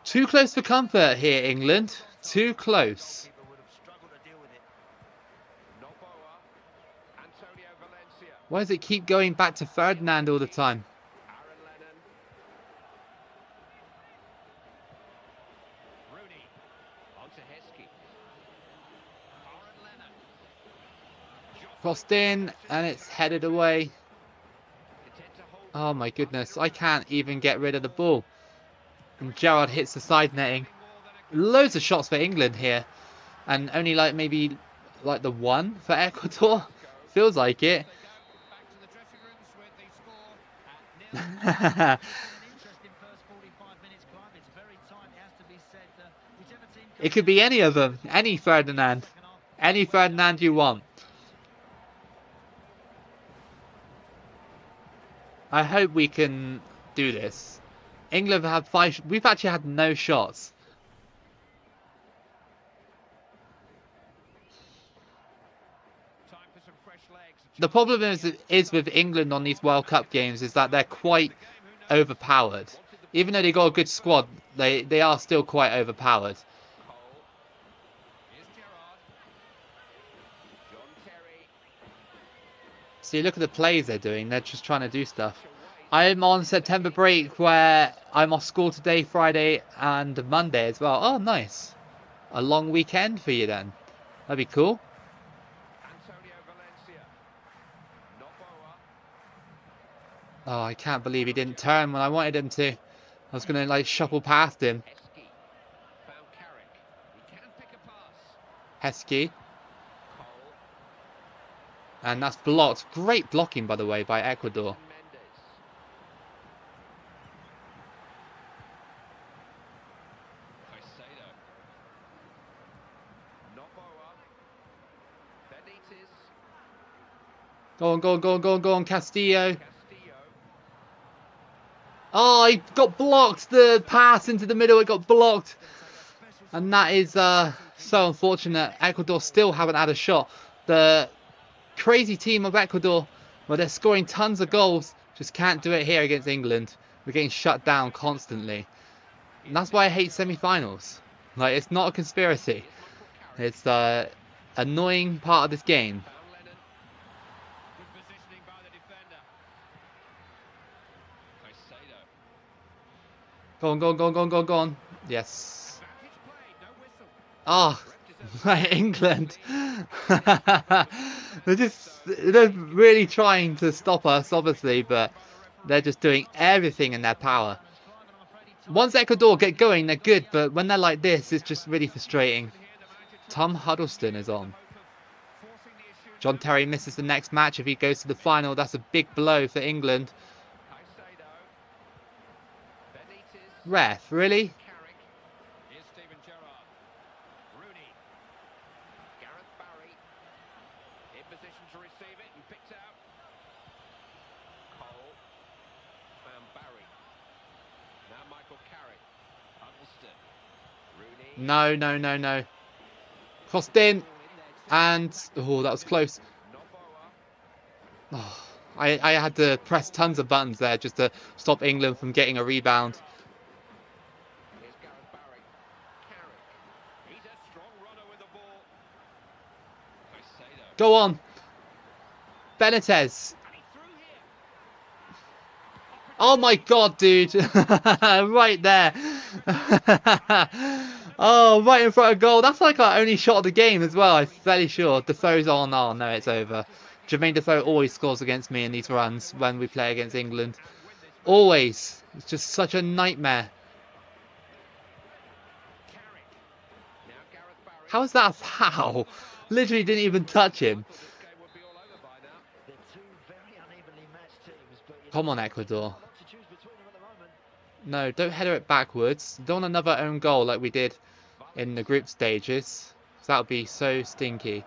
Too close for comfort here, England. Too close. Why does it keep going back to Ferdinand all the time? Crossed in, and it's headed away. Oh my goodness, I can't even get rid of the ball. And Gerrard hits the side netting. Loads of shots for England here. And only like maybe like the one for Ecuador. Feels like it. It could be any of them. Any Ferdinand. Any Ferdinand you want. I hope we can do this. England have had 5. We've actually had no shots. The problem is with England on these World Cup games is that they're quite overpowered. Even though they got a good squad, they are still quite overpowered. See, look at the plays they're doing. They're just trying to do stuff. I'm on September break where I'm off school today, Friday, and Monday as well. Oh, nice. A long weekend for you then. That'd be cool. Oh, I can't believe he didn't turn when I wanted him to. I was going to, like, shuffle past him. Heskey. And that's blocked. Great blocking, by the way, by Ecuador. Go on, go on, go on, go on, go on, Castillo. Oh, he got blocked. The pass into the middle, it got blocked. And that is so unfortunate. Ecuador still haven't had a shot. The crazy team of Ecuador, where they're scoring tons of goals, just can't do it here against England. We're getting shut down constantly. And that's why I hate semi-finals. Like, it's not a conspiracy. It's the annoying part of this game. Go on, go on, go on, go on, go on, go on. Yes. Oh, England. They're really trying to stop us, obviously, but they're just doing everything in their power. Once Ecuador get going, they're good, but when they're like this, it's just really frustrating. Tom Huddleston is on. John Terry misses the next match. If he goes to the final, that's a big blow for England. Ref, really? No, no, no, no. Crossed in. And, oh, that was close. Oh, I had to press tons of buttons there just to stop England from getting a rebound. Go on. Benitez. Oh my god, dude. Right there. Oh, right in front of goal. That's like our only shot of the game as well, I'm fairly sure. Defoe's on. Oh, no, it's over. Jermaine Defoe always scores against me in these runs when we play against England. Always. It's just such a nightmare. How is that a foul? Literally didn't even touch him. Come on, Ecuador. No, don't header it backwards. Don't want another own goal like we did in the group stages. That would be so stinky.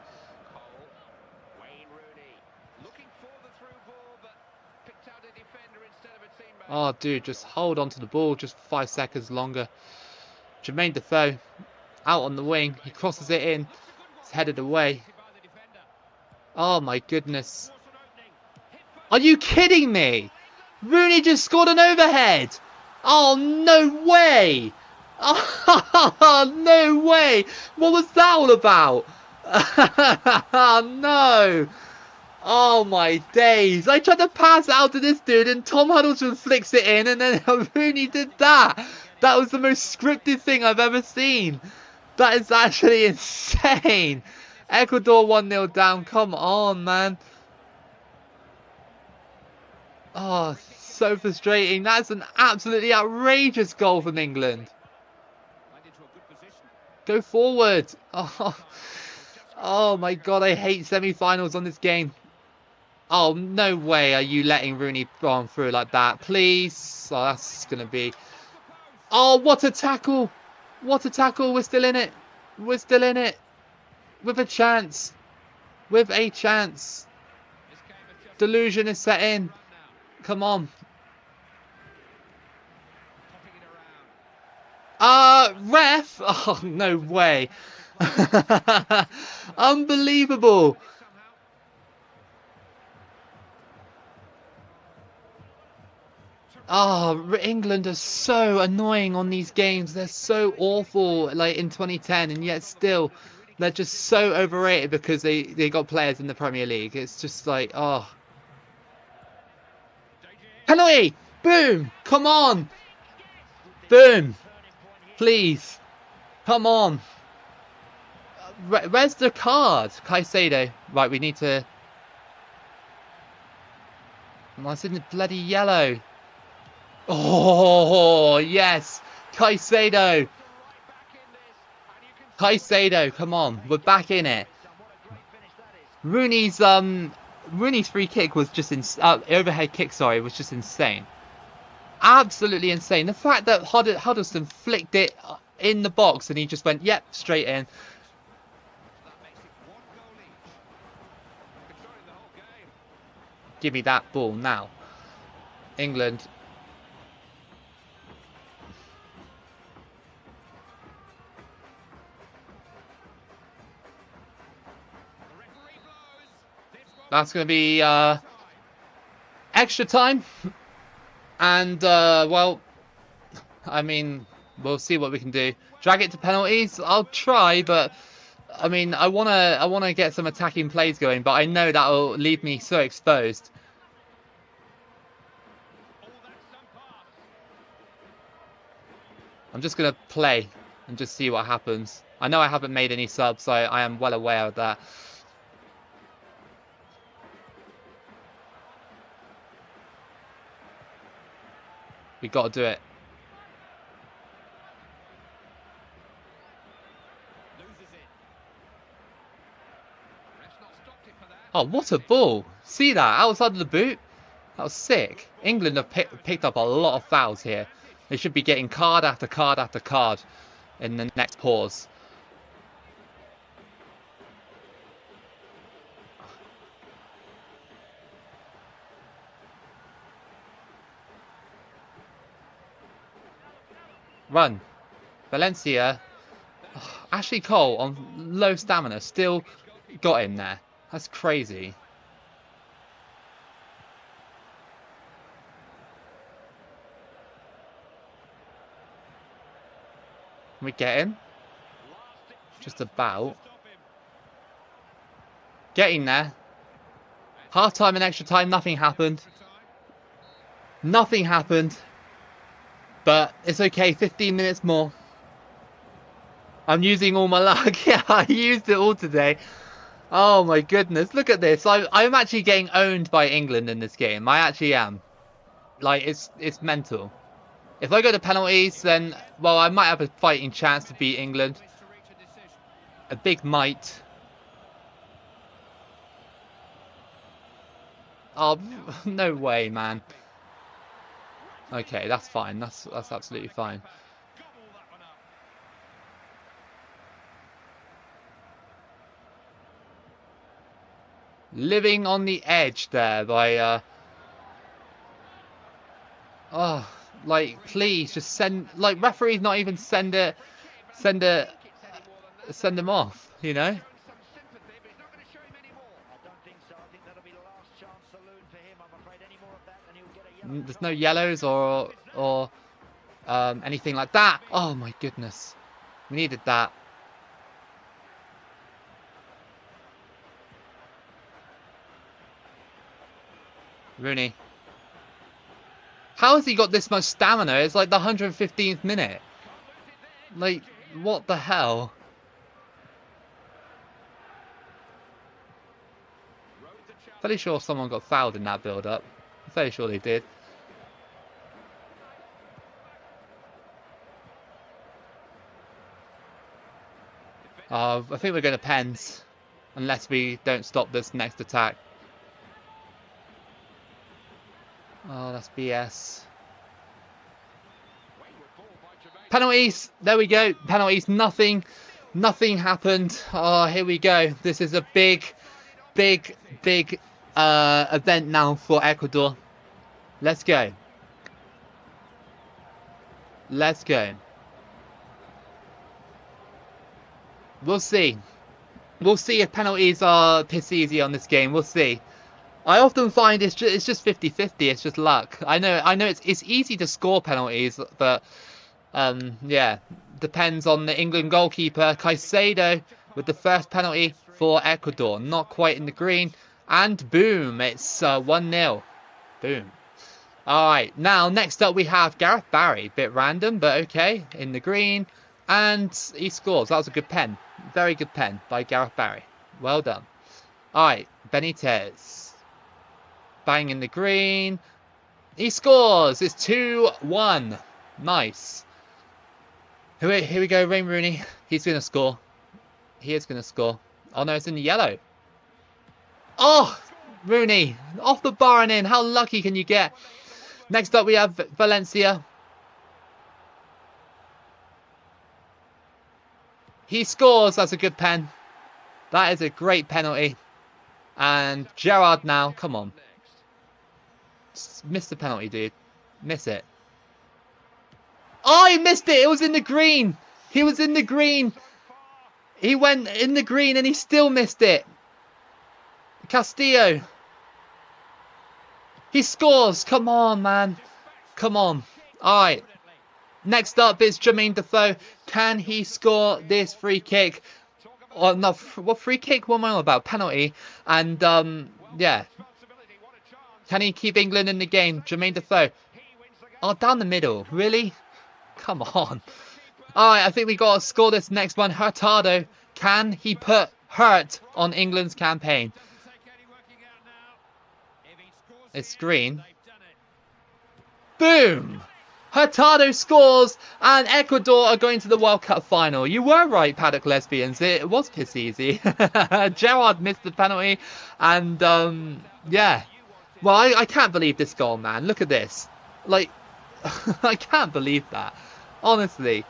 Oh, dude, just hold on to the ball just 5 seconds longer. Jermaine Defoe out on the wing. He crosses it in. It's headed away. Oh, my goodness. Are you kidding me? Rooney just scored an overhead. Oh, no way. Oh, no way. What was that all about? No. Oh, my days. I tried to pass it out to this dude and Tom Huddleston flicks it in and then Rooney did that. That was the most scripted thing I've ever seen. That is actually insane. Ecuador 1-0 down. Come on, man. Oh, so frustrating. That's an absolutely outrageous goal from England. Go forward. Oh my god, I hate semi-finals on this game. Oh, no way are you letting Rooney run through like that. Please. Oh, that's going to be... Oh, what a tackle. What a tackle. We're still in it. We're still in it. With a chance. With a chance. Delusion is set in. Come on. Ref. Oh, no way. Unbelievable. Oh, England are so annoying on these games. They're so awful, like in 2010, and yet still, they're just so overrated because they got players in the Premier League. It's just like, oh. Penalty! Boom! Come on! Boom! Please! Come on! Where's the card? Caicedo. Right, we need to... It's in the bloody yellow. Oh, yes! Caicedo! Caicedo, come on. We're back in it. Rooney's free kick was just overhead kick, sorry, was just insane. Absolutely insane. The fact that Huddleston flicked it in the box and he just went, yep, straight in. Give me that ball now. England. That's going to be extra time. And, well, I mean, we'll see what we can do. Drag it to penalties? I'll try, but... I mean, I wanna get some attacking plays going, but I know that will leave me so exposed. I'm just gonna play and just see what happens. I know I haven't made any subs, so I am well aware of that. We got to do it. Oh, what a ball! See that? Outside of the boot? That was sick. England have picked up a lot of fouls here. They should be getting card after card after card in the next pause. Run. Valencia. Oh, Ashley Cole on low stamina still got him there. That's crazy. Can we get him? Just about. Getting there. Half time and extra time, nothing happened. Nothing happened. But it's okay, 15 minutes more. I'm using all my luck. Yeah, I used it all today. Oh my goodness, look at this. I'm actually getting owned by England in this game. I actually am. Like, it's mental. If I go to penalties, then, well, I might have a fighting chance to beat England. A big might. Oh, no way, man. Okay, that's fine. That's absolutely fine. Living on the edge there by oh, like, please just send, like, referees not even send them off, you know? There's no yellows or anything like that. Oh my goodness, we needed that. Rooney. How has he got this much stamina? It's like the 115th minute. Like, what the hell? Fairly sure someone got fouled in that build-up. I'm fairly sure they did. I think we're going to pens. Unless we don't stop this next attack. Oh, that's BS. Penalties. There we go. Penalties. Nothing happened. Oh, here we go. This is a big event now for Ecuador. Let's go. Let's go. We'll see. We'll see if penalties are piss easy on this game. We'll see. I often find it's just 50-50. It's just luck. I know it's easy to score penalties, but yeah, depends on the England goalkeeper Caicedo with the first penalty for Ecuador. Not quite in the green, and boom, it's 1-0. Boom. All right, now next up we have Gareth Barry. Bit random, but okay, in the green, and he scores. That was a good pen, very good pen by Gareth Barry. Well done. All right, Benitez. Bang in the green. He scores. It's 2-1. Nice. Here we go, Wayne Rooney. He's going to score. He is going to score. Oh, no, it's in the yellow. Oh, Rooney. Off the bar and in. How lucky can you get? Next up, we have Valencia. He scores. That's a good pen. That is a great penalty. And Gerrard now. Come on. Miss the penalty, dude. Miss it. Oh, he missed it. It was in the green. He was in the green. He went in the green and he still missed it. Castillo. He scores. Come on, man. Come on. All right. Next up is Jermaine Defoe. Can he score this free kick? Or not? What free kick? What am I on about? Penalty. And yeah. Can he keep England in the game? Jermaine Defoe. Oh, down the middle. Really? Come on. All right. I think we got to score this next one. Hurtado. Can he put hurt on England's campaign? It's green. Boom! Hurtado scores, and Ecuador are going to the World Cup final. You were right, Paddock Lesbians. It was piss easy. Gerrard missed the penalty, and yeah. Well, I can't believe this goal, man. Look at this. Like, I can't believe that. Honestly.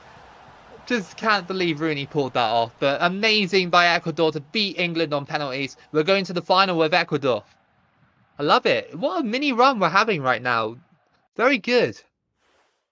Just can't believe Rooney pulled that off. But amazing by Ecuador to beat England on penalties. We're going to the final with Ecuador. I love it. What a mini run we're having right now. Very good.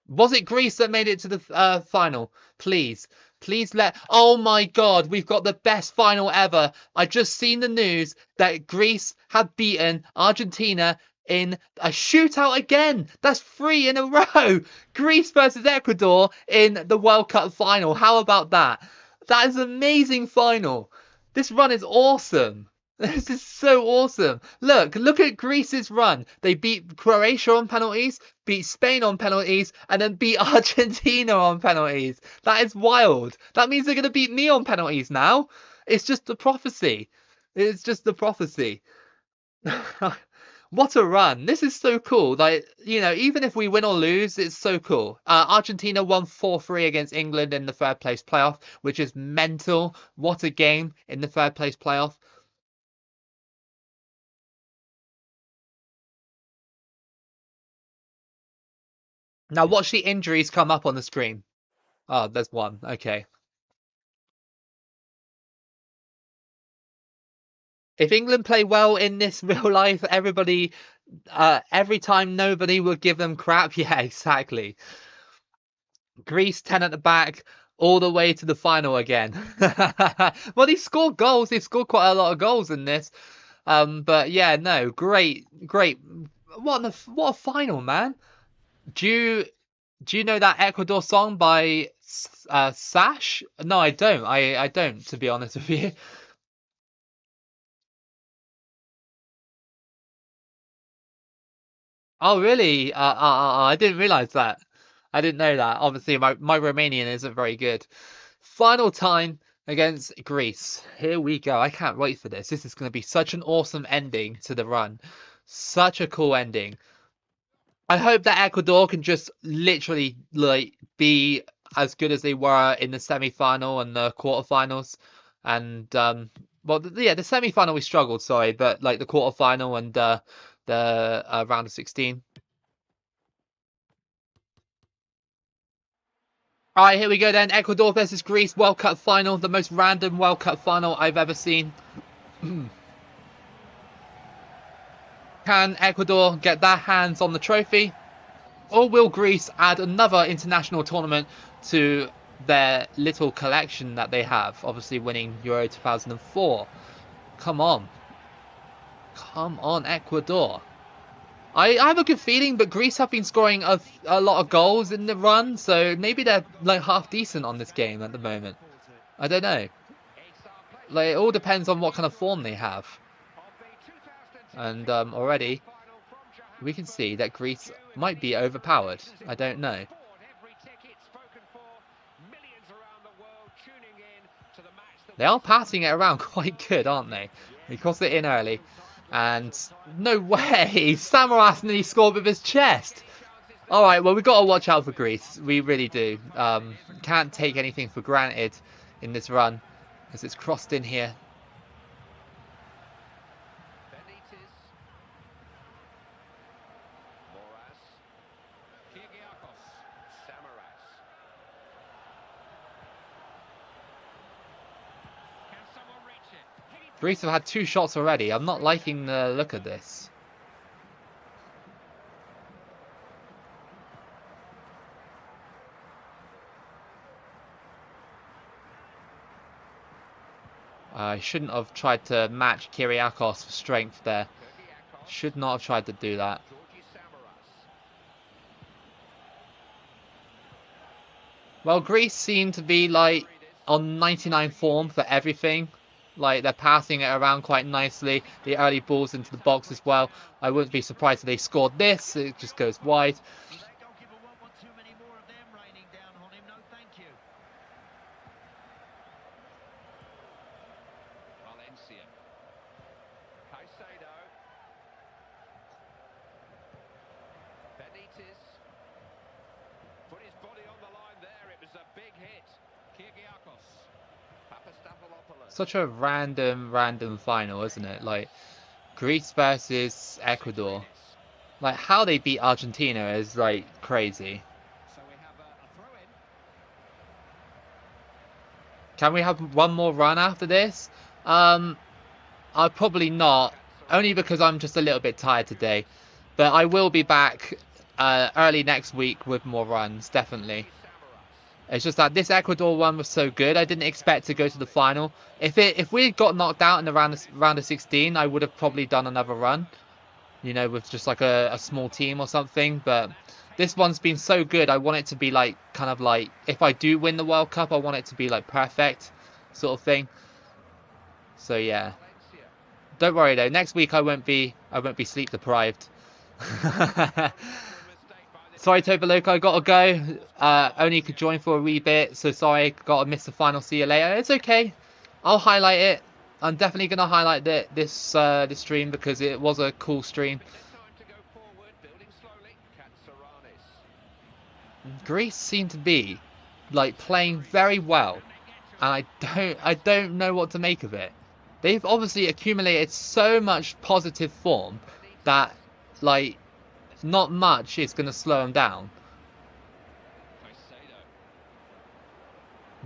Was it Greece that made it to the final? Please. Please let... Oh my God, we've got the best final ever. I just seen the news that Greece have beaten Argentina in a shootout again. That's 3 in a row. Greece versus Ecuador in the World Cup final. How about that? That is an amazing final. This run is awesome. This is so awesome. Look at Greece's run. They beat Croatia on penalties, beat Spain on penalties, and then beat Argentina on penalties. That is wild. That means they're going to beat me on penalties now. It's just the prophecy. It's just the prophecy. What a run. This is so cool. Like, you know, even if we win or lose, it's so cool. Argentina won 4-3 against England in the third place playoff, which is mental. What a game in the third place playoff. Now watch the injuries come up on the screen. Oh, there's one. Okay. If England play well in this real life, everybody, every time nobody will give them crap. Yeah, exactly. Greece 10 at the back, all the way to the final again. Well, they scored goals. They've scored quite a lot of goals in this. But yeah, no, great. What a final, man. Do you know that Ecuador song by Sash? No, I don't. I don't, to be honest with you. Oh, really? I didn't realize that. I didn't know that. Obviously, my Romanian isn't very good. Final time against Greece. Here we go. I can't wait for this. This is going to be such an awesome ending to the run. Such a cool ending. I hope that Ecuador can just literally like be as good as they were in the semi-final and the quarterfinals, and well, yeah, the semi-final we struggled, sorry, but like the quarterfinal and the round of 16. All right, here we go then. Ecuador versus Greece World Cup final, the most random World Cup final I've ever seen. Can Ecuador get their hands on the trophy? Or will Greece add another international tournament to their little collection that they have? Obviously winning Euro 2004. Come on. Come on, Ecuador. I have a good feeling, but Greece have been scoring a lot of goals in the run, so maybe they're like half decent on this game at the moment. I don't know. Like, it all depends on what kind of form they have. And already we can see that Greece might be overpowered. I don't know. They are passing it around quite good, aren't they? He crossed it in early. And no way! Samaras nearly scored with his chest! Alright, well, we've got to watch out for Greece. We really do. Can't take anything for granted in this run, as it's crossed in here. Greece have had 2 shots already. I'm not liking the look of this. I shouldn't have tried to match Kyriakos for strength there. Should not have tried to do that. Well, Greece seem to be like on 99 form for everything. Like, they're passing it around quite nicely. The early balls into the box as well. I wouldn't be surprised if they scored this. It just goes wide. Such a random final, isn't it? Like, Greece versus Ecuador. Like, how they beat Argentina is, like, crazy. Can we have one more run after this? I'll probably not. Only because I'm just a little bit tired today. But I will be back early next week with more runs, definitely. It's just that this Ecuador one was so good, I didn't expect to go to the final. If we got knocked out in the round of 16, I would have probably done another run. You know, with just like a small team or something. But this one's been so good, I want it to be like, kind of like, if I do win the World Cup, I want it to be like perfect sort of thing. So yeah. Don't worry though, next week I won't be sleep deprived. Sorry, Loco, I gotta go. Only could join for a wee bit, so sorry, gotta miss the final. See you later. It's okay. I'll highlight it. I'm definitely gonna highlight this stream because it was a cool stream. Greece seem to be like playing very well, and I don't know what to make of it. They've obviously accumulated so much positive form that like not much is going to slow them down.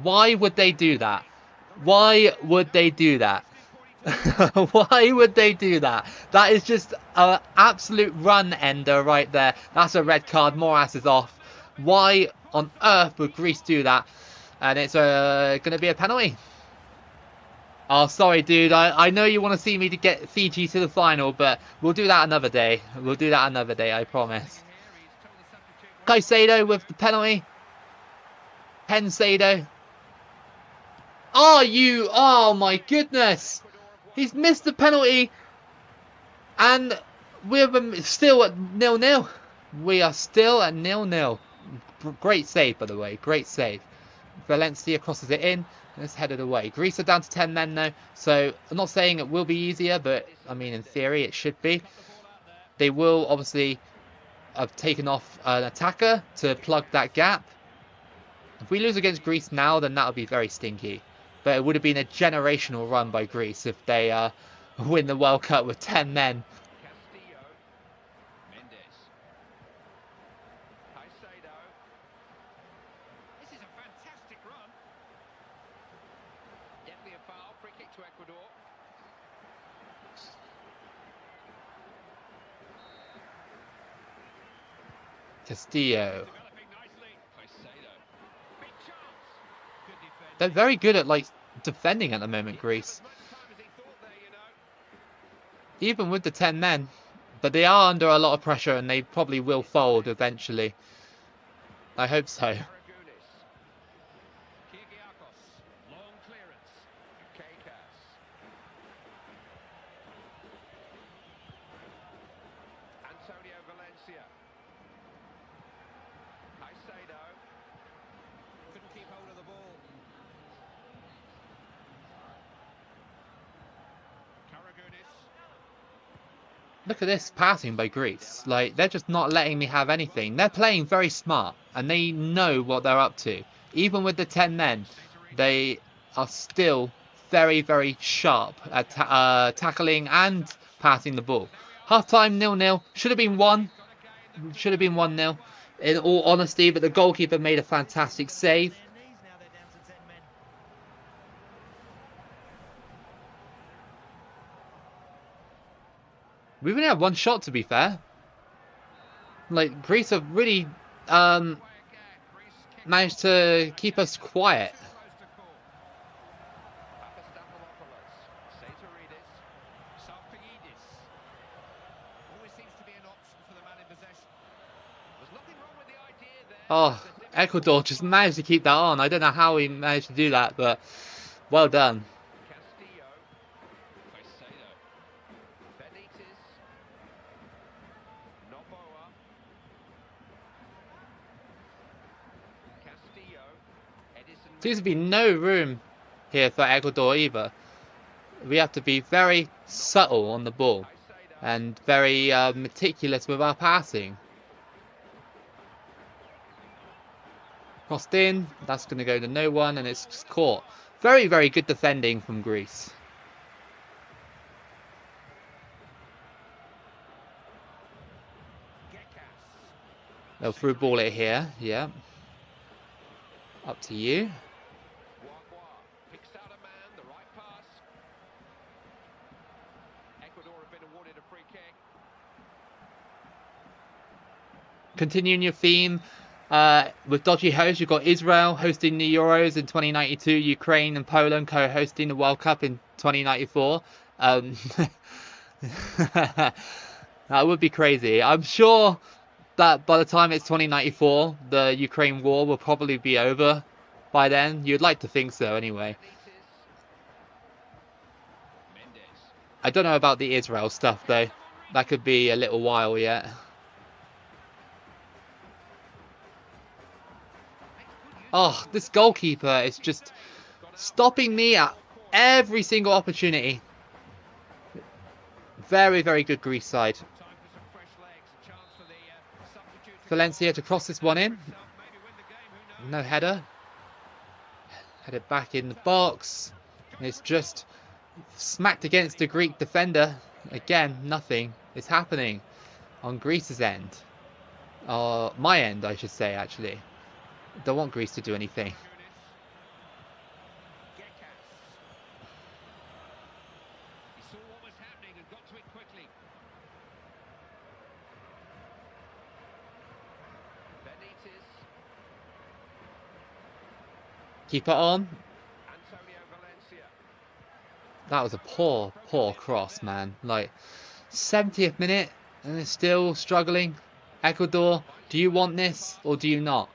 Why would they do that? Why would they do that? Why would they do that? That is just an absolute run ender right there. That's a red card. Moras is off. Why on earth would Greece do that? And it's going to be a penalty. Oh, sorry, dude. I know you want to see me to get Fiji to the final, but we'll do that another day. We'll do that another day, I promise. Caicedo with the penalty. Pensado. Oh my goodness. He's missed the penalty. And we're still at 0-0. We are still at 0-0. Great save, by the way. Great save. Valencia crosses it in. Let's head it away. Greece are down to 10 men now, so I'm not saying it will be easier, but I mean in theory it should be. They will obviously have taken off an attacker to plug that gap. If we lose against Greece now, then that would be very stinky. But it would have been a generational run by Greece if they win the World Cup with 10 men. Castillo. They're very good at like defending at the moment, Greece. even with the 10 men. But they are under a lot of pressure and they probably will fold eventually. I hope so. Look at this passing by Greece. Like, they're just not letting me have anything. They're playing very smart, and they know what they're up to. Even with the 10 men, they are still very, very sharp at tackling and passing the ball. Half-time, 0-0. Should have been 1. Should have been 1-0, in all honesty, but the goalkeeper made a fantastic save. We've only had one shot, to be fair. Like, Greece have really managed to keep us quiet. Oh, Ecuador just managed to keep that on. I don't know how he managed to do that, but well done. Seems to be no room here for Ecuador either. We have to be very subtle on the ball and very meticulous with our passing. Crossed in, that's going to go to no one, and it's just caught. Very, very good defending from Greece. They'll through ball it here, yeah. Up to you. Continuing your theme, with dodgy hosts, you've got Israel hosting the Euros in 2092, Ukraine and Poland co-hosting the World Cup in 2094. That would be crazy. I'm sure that by the time it's 2094, the Ukraine war will probably be over by then. You'd like to think so anyway. I don't know about the Israel stuff though. That could be a little while yet. Oh, this goalkeeper is just stopping me at every single opportunity. Very, very good Greece side. Valencia to cross this one in. No header. Headed back in the box. It's just smacked against the Greek defender. Again, nothing is happening on Greece's end. My end, I should say, actually. Don't want Greece to do anything. Keep it on. That was a poor, poor cross, man. Like, 70th minute, and it's still struggling. Ecuador, do you want this, or do you not?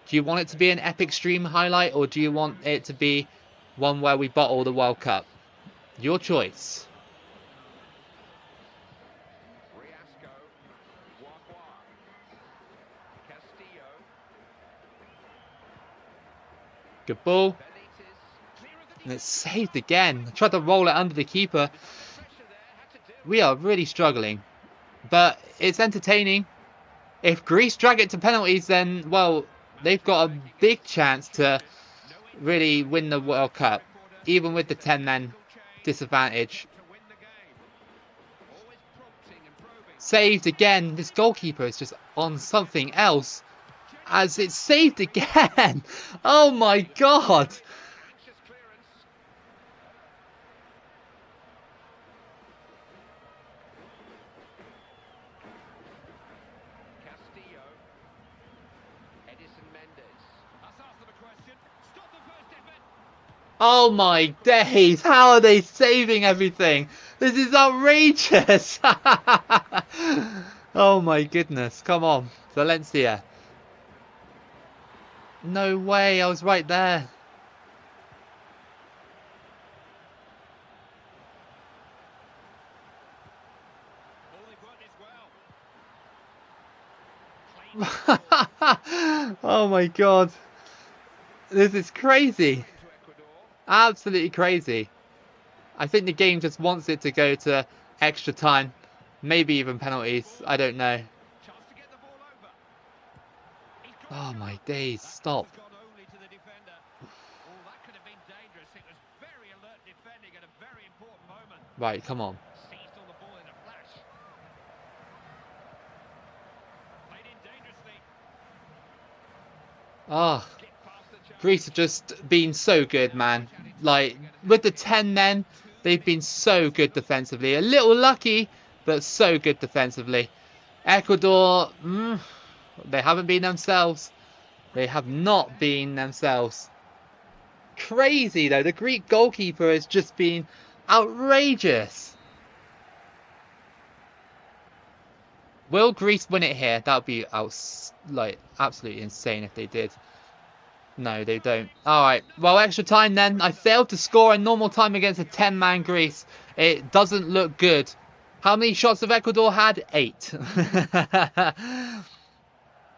Do you want it to be an epic stream highlight, or do you want it to be one where we bottle the World Cup? Your choice. Good ball. And it's saved again. I tried to roll it under the keeper. We are really struggling. But it's entertaining. If Greece drag it to penalties, then, well, they've got a big chance to really win the World Cup, even with the 10-man disadvantage. Saved again. This goalkeeper is just on something else, as it's saved again. Oh my god. Oh my days, how are they saving everything? This is outrageous. Oh my goodness. Come on. Valencia. No way. I was right there. Oh my god. This is crazy. Absolutely crazy. I think the game just wants it to go to extra time. Maybe even penalties. I don't know. Oh my days. Stop. Right, come on. Oh, Greece have just been so good, man. Like, with the 10 men, they've been so good defensively. A little lucky, but so good defensively. Ecuador, they haven't been themselves. They have not been themselves. Crazy, though. The Greek goalkeeper has just been outrageous. Will Greece win it here? That would be absolutely insane if they did. No, they don't. Alright, well, extra time then. I failed to score in normal time against a 10-man Greece. It doesn't look good. How many shots have Ecuador had? 8.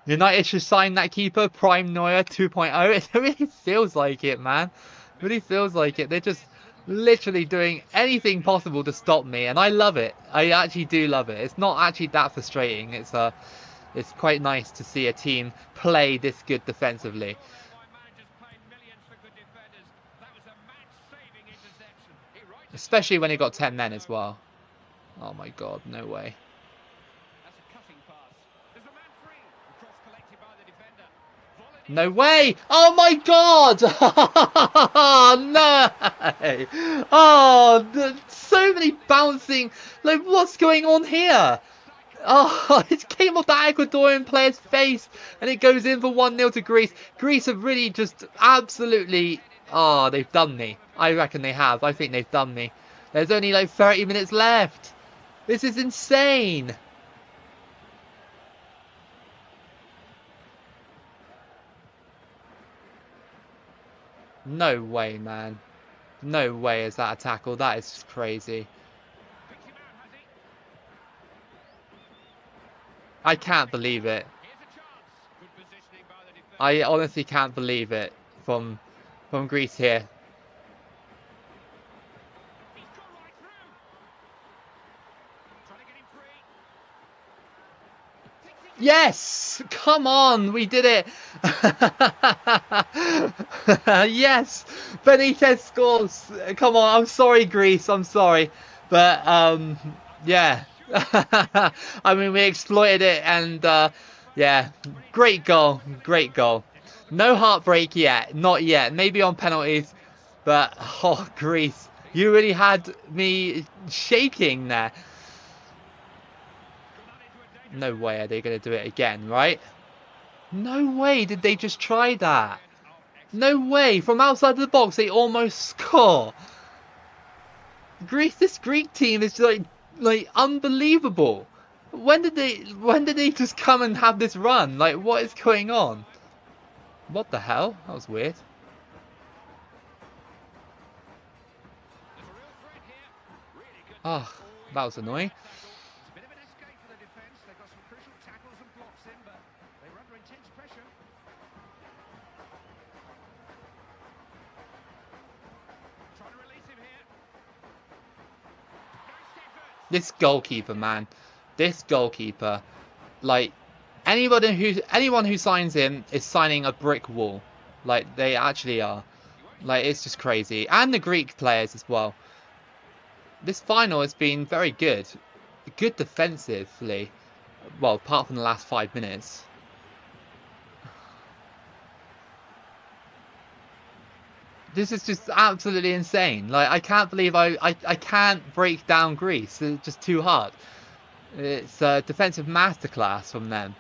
United should sign that keeper, Prime Neuer 2.0. It really feels like it, man. It really feels like it. They're just literally doing anything possible to stop me, and I love it. I actually do love it. It's not actually that frustrating. It's quite nice to see a team play this good defensively. Especially when he got 10 men as well. Oh my god, no way. No way! Oh my god! No! Oh, so many bouncing. Like, what's going on here? Oh, it came off that Ecuadorian player's face and it goes in for 1-0 to Greece. Greece have really just absolutely... Oh, they've done me. I reckon they have. I think they've done me. There's only like 30 minutes left. This is insane. No way, man. No way is that a tackle. That is just crazy. I can't believe it. I honestly can't believe it from Greece here. Yes! Come on! We did it! Yes! Benitez scores! Come on, I'm sorry, Greece. I'm sorry. But, yeah. I mean, we exploited it and, yeah. Great goal. Great goal. No heartbreak yet. Not yet. Maybe on penalties. But, oh, Greece. You really had me shaking there. No way are they going to do it again, right? No way did they just try that. No way. From outside the box, they almost score. This Greek team is like unbelievable. When did they just come and have this run? Like, what is going on? What the hell? That was weird. Oh, that was annoying. This goalkeeper, man. This goalkeeper. Like, anyone who signs him is signing a brick wall. Like, they actually are. Like, it's just crazy. And the Greek players as well. This final has been very good. Good defensively. Well, apart from the last 5 minutes. This is just absolutely insane. Like, I can't believe I can't break down Greece. It's just too hard. It's a defensive masterclass from them.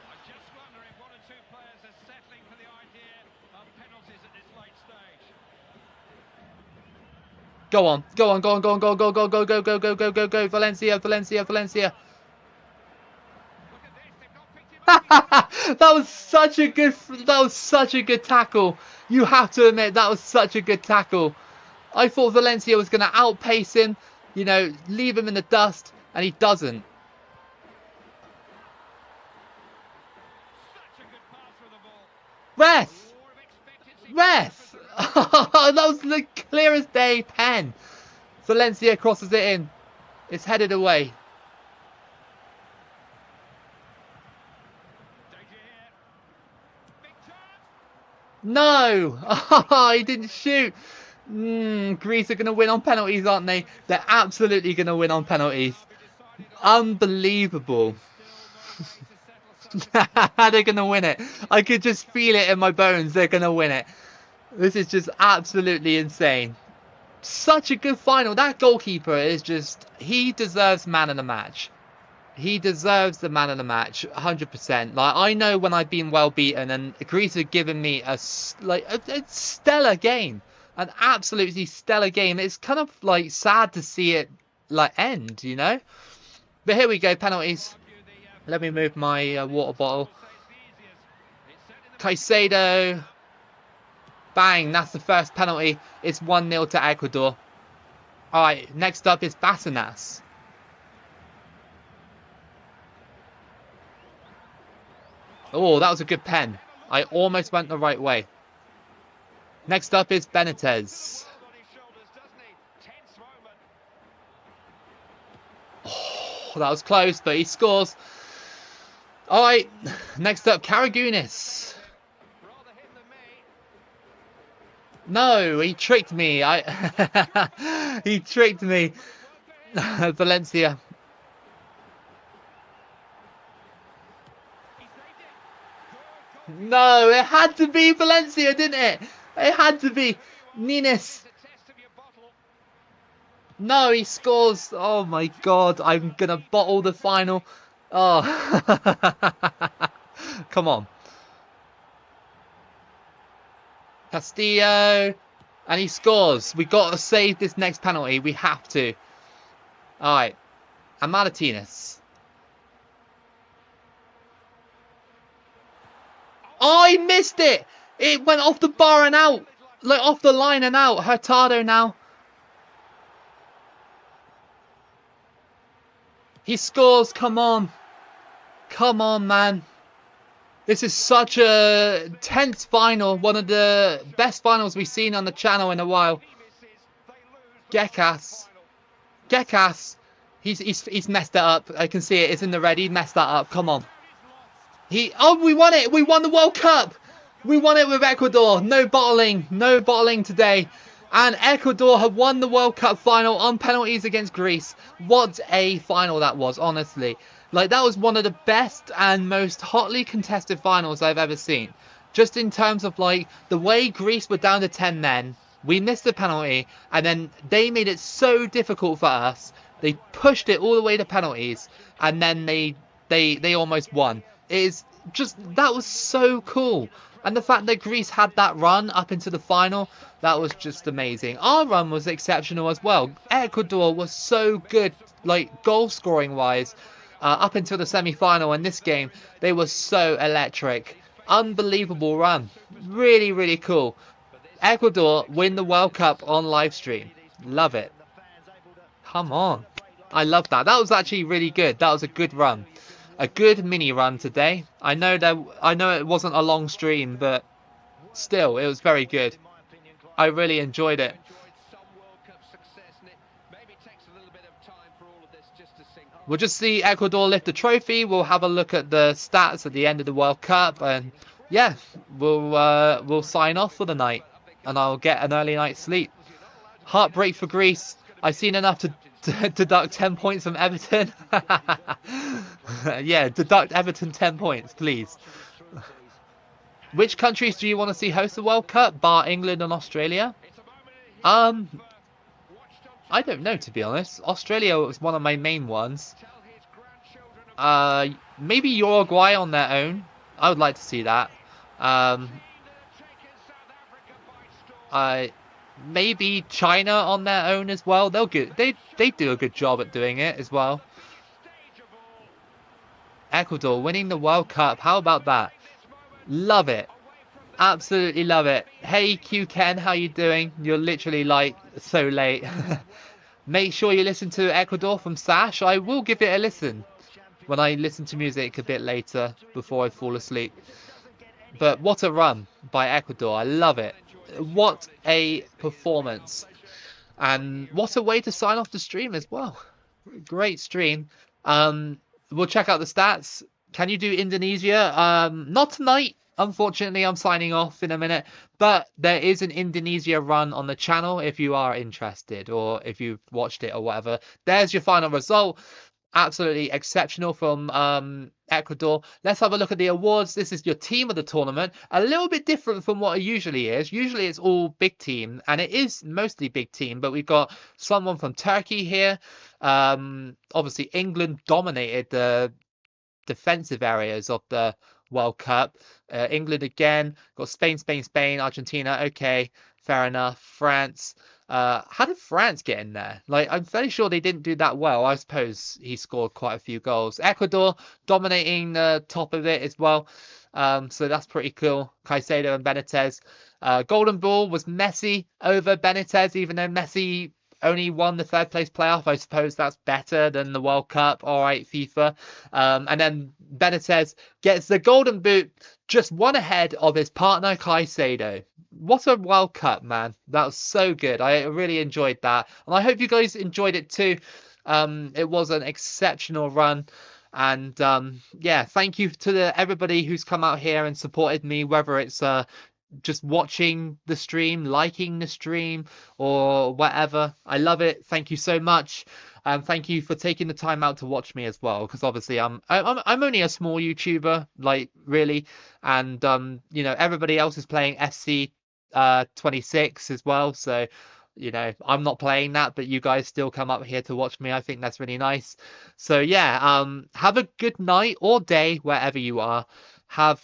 Go on. Go on. Go on. Go on. Go, go, go, go, go, go, go, go, go, go. Valencia. Valencia. Valencia. That was such a good. That was such a good tackle. You have to admit that was such a good tackle. I thought Valencia was going to outpace him, you know, leave him in the dust, and he doesn't. Ref! Ref! That was the clearest day pen. Valencia crosses it in. It's headed away. No! He didn't shoot. Greece are going to win on penalties, aren't they? They're absolutely going to win on penalties. Unbelievable. They're going to win it. I could just feel it in my bones. They're going to win it. This is just absolutely insane. Such a good final. That goalkeeper is just... He deserves man of the match. He deserves the man of the match, 100%. Like, I know when I've been well beaten, and Greece have given me a stellar game. An absolutely stellar game. It's kind of like sad to see it like end, you know. But here we go, penalties. Let me move my water bottle. Caicedo. Bang, that's the first penalty. It's 1-0 to Ecuador. Alright, next up is Basinas. Oh, that was a good pen. I almost went the right way. Next up is Benitez. Oh, that was close, but he scores. Alright, next up, Karagounis. No, he tricked me. He tricked me. Valencia. No, it had to be Valencia, didn't it? It had to be. Nines. No, he scores. Oh my god, I'm going to bottle the final. Oh. Come on. Castillo. And he scores. We got to save this next penalty. We have to. Alright. And Martinez. Oh, he missed it. It went off the bar and out. Like, off the line and out. Hurtado now. He scores. Come on. Come on, man. This is such a tense final. One of the best finals we've seen on the channel in a while. Gekas. Gekas. He's messed it up. I can see it. It's in the red. He messed that up. Come on. Oh, we won it. We won the World Cup. We won it with Ecuador. No bottling. No bottling today. And Ecuador have won the World Cup final on penalties against Greece. What a final that was, honestly. Like, that was one of the best and most hotly contested finals I've ever seen. Just in terms of, like, the way Greece were down to 10 men. We missed the penalty. And then they made it so difficult for us. They pushed it all the way to penalties. And then they almost won. It is just, that was so cool. And the fact that Greece had that run up into the final, that was just amazing. Our run was exceptional as well. Ecuador was so good, like, goal scoring wise, up until the semi-final. In this game, they were so electric. Unbelievable run. Really, really cool. Ecuador win the World Cup on live stream. Love it. Come on. I love that. That was actually really good. That was a good run. A good mini run today. I know it wasn't a long stream, but still, it was very good. I really enjoyed it. We'll just see Ecuador lift the trophy. We'll have a look at the stats at the end of the World Cup, and yeah, we'll sign off for the night, and I'll get an early night's sleep. Heartbreak for Greece. I've seen enough to deduct 10 points from Everton. Yeah, deduct Everton 10 points, please. Which countries do you want to see host the World Cup, bar England and Australia? I don't know, to be honest. Australia was one of my main ones. Maybe Uruguay on their own. I would like to see that. maybe China on their own as well. They do a good job at doing it as well. Ecuador winning the World Cup. How about that? Love it. Absolutely love it. Hey Q Ken, how you doing? You're literally like so late. Make sure you listen to Ecuador from Sash. I will give it a listen when I listen to music a bit later before I fall asleep. But what a run by Ecuador. I love it. What a performance. And what a way to sign off the stream as well. Great stream. Um, we'll check out the stats. Can you do Indonesia? Not tonight. Unfortunately, I'm signing off in a minute. But there is an Indonesia run on the channel if you are interested or if you've watched it or whatever. There's your final result. Absolutely exceptional from Ecuador. Let's have a look at the awards. This is your team of the tournament. A little bit different from what it usually is. Usually it's all big team, and it is mostly big team, but we've got someone from Turkey here. Obviously, England dominated the defensive areas of the World Cup. England again, got Spain, Spain, Spain, Argentina. Okay, fair enough. France. How did France get in there? Like, I'm fairly sure they didn't do that well. I suppose he scored quite a few goals. Ecuador dominating the top of it as well. So that's pretty cool. Caicedo and Benitez. Golden Ball was Messi over Benitez, even though Messi only won the third place playoff. I suppose that's better than the World Cup. All right, FIFA. And then Benitez gets the golden boot, just one ahead of his partner Caicedo. What a World Cup, man. That was so good. I really enjoyed that. And I hope you guys enjoyed it too. It was an exceptional run. And yeah, thank you to everybody who's come out here and supported me, whether it's just watching the stream, liking the stream, or whatever. I love it. Thank you so much. Thank you for taking the time out to watch me as well, because obviously I'm only a small YouTuber, like really, and you know, everybody else is playing FC 26 as well, so you know, I'm not playing that, but you guys still come up here to watch me. I think that's really nice. So yeah, have a good night or day wherever you are. Have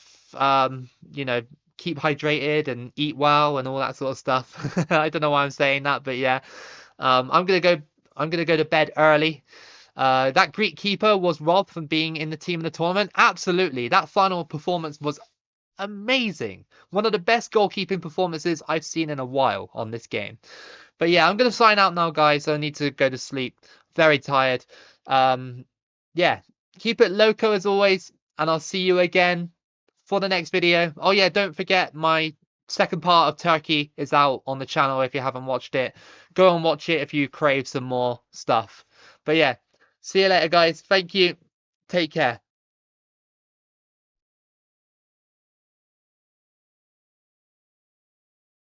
you know, keep hydrated and eat well and all that sort of stuff. I don't know why I'm saying that, but yeah. I'm gonna go. I'm gonna go to bed early. That Greek keeper was robbed from being in the team of the tournament. Absolutely, that final performance was amazing. One of the best goalkeeping performances I've seen in a while on this game. But yeah, I'm gonna sign out now, guys. I need to go to sleep. Very tired. Yeah, keep it loco as always, and I'll see you again for the next video. Oh yeah, don't forget my second part of Turkey is out on the channel if you haven't watched it. Go and watch it if you crave some more stuff. But yeah, see you later, guys. Thank you. Take care.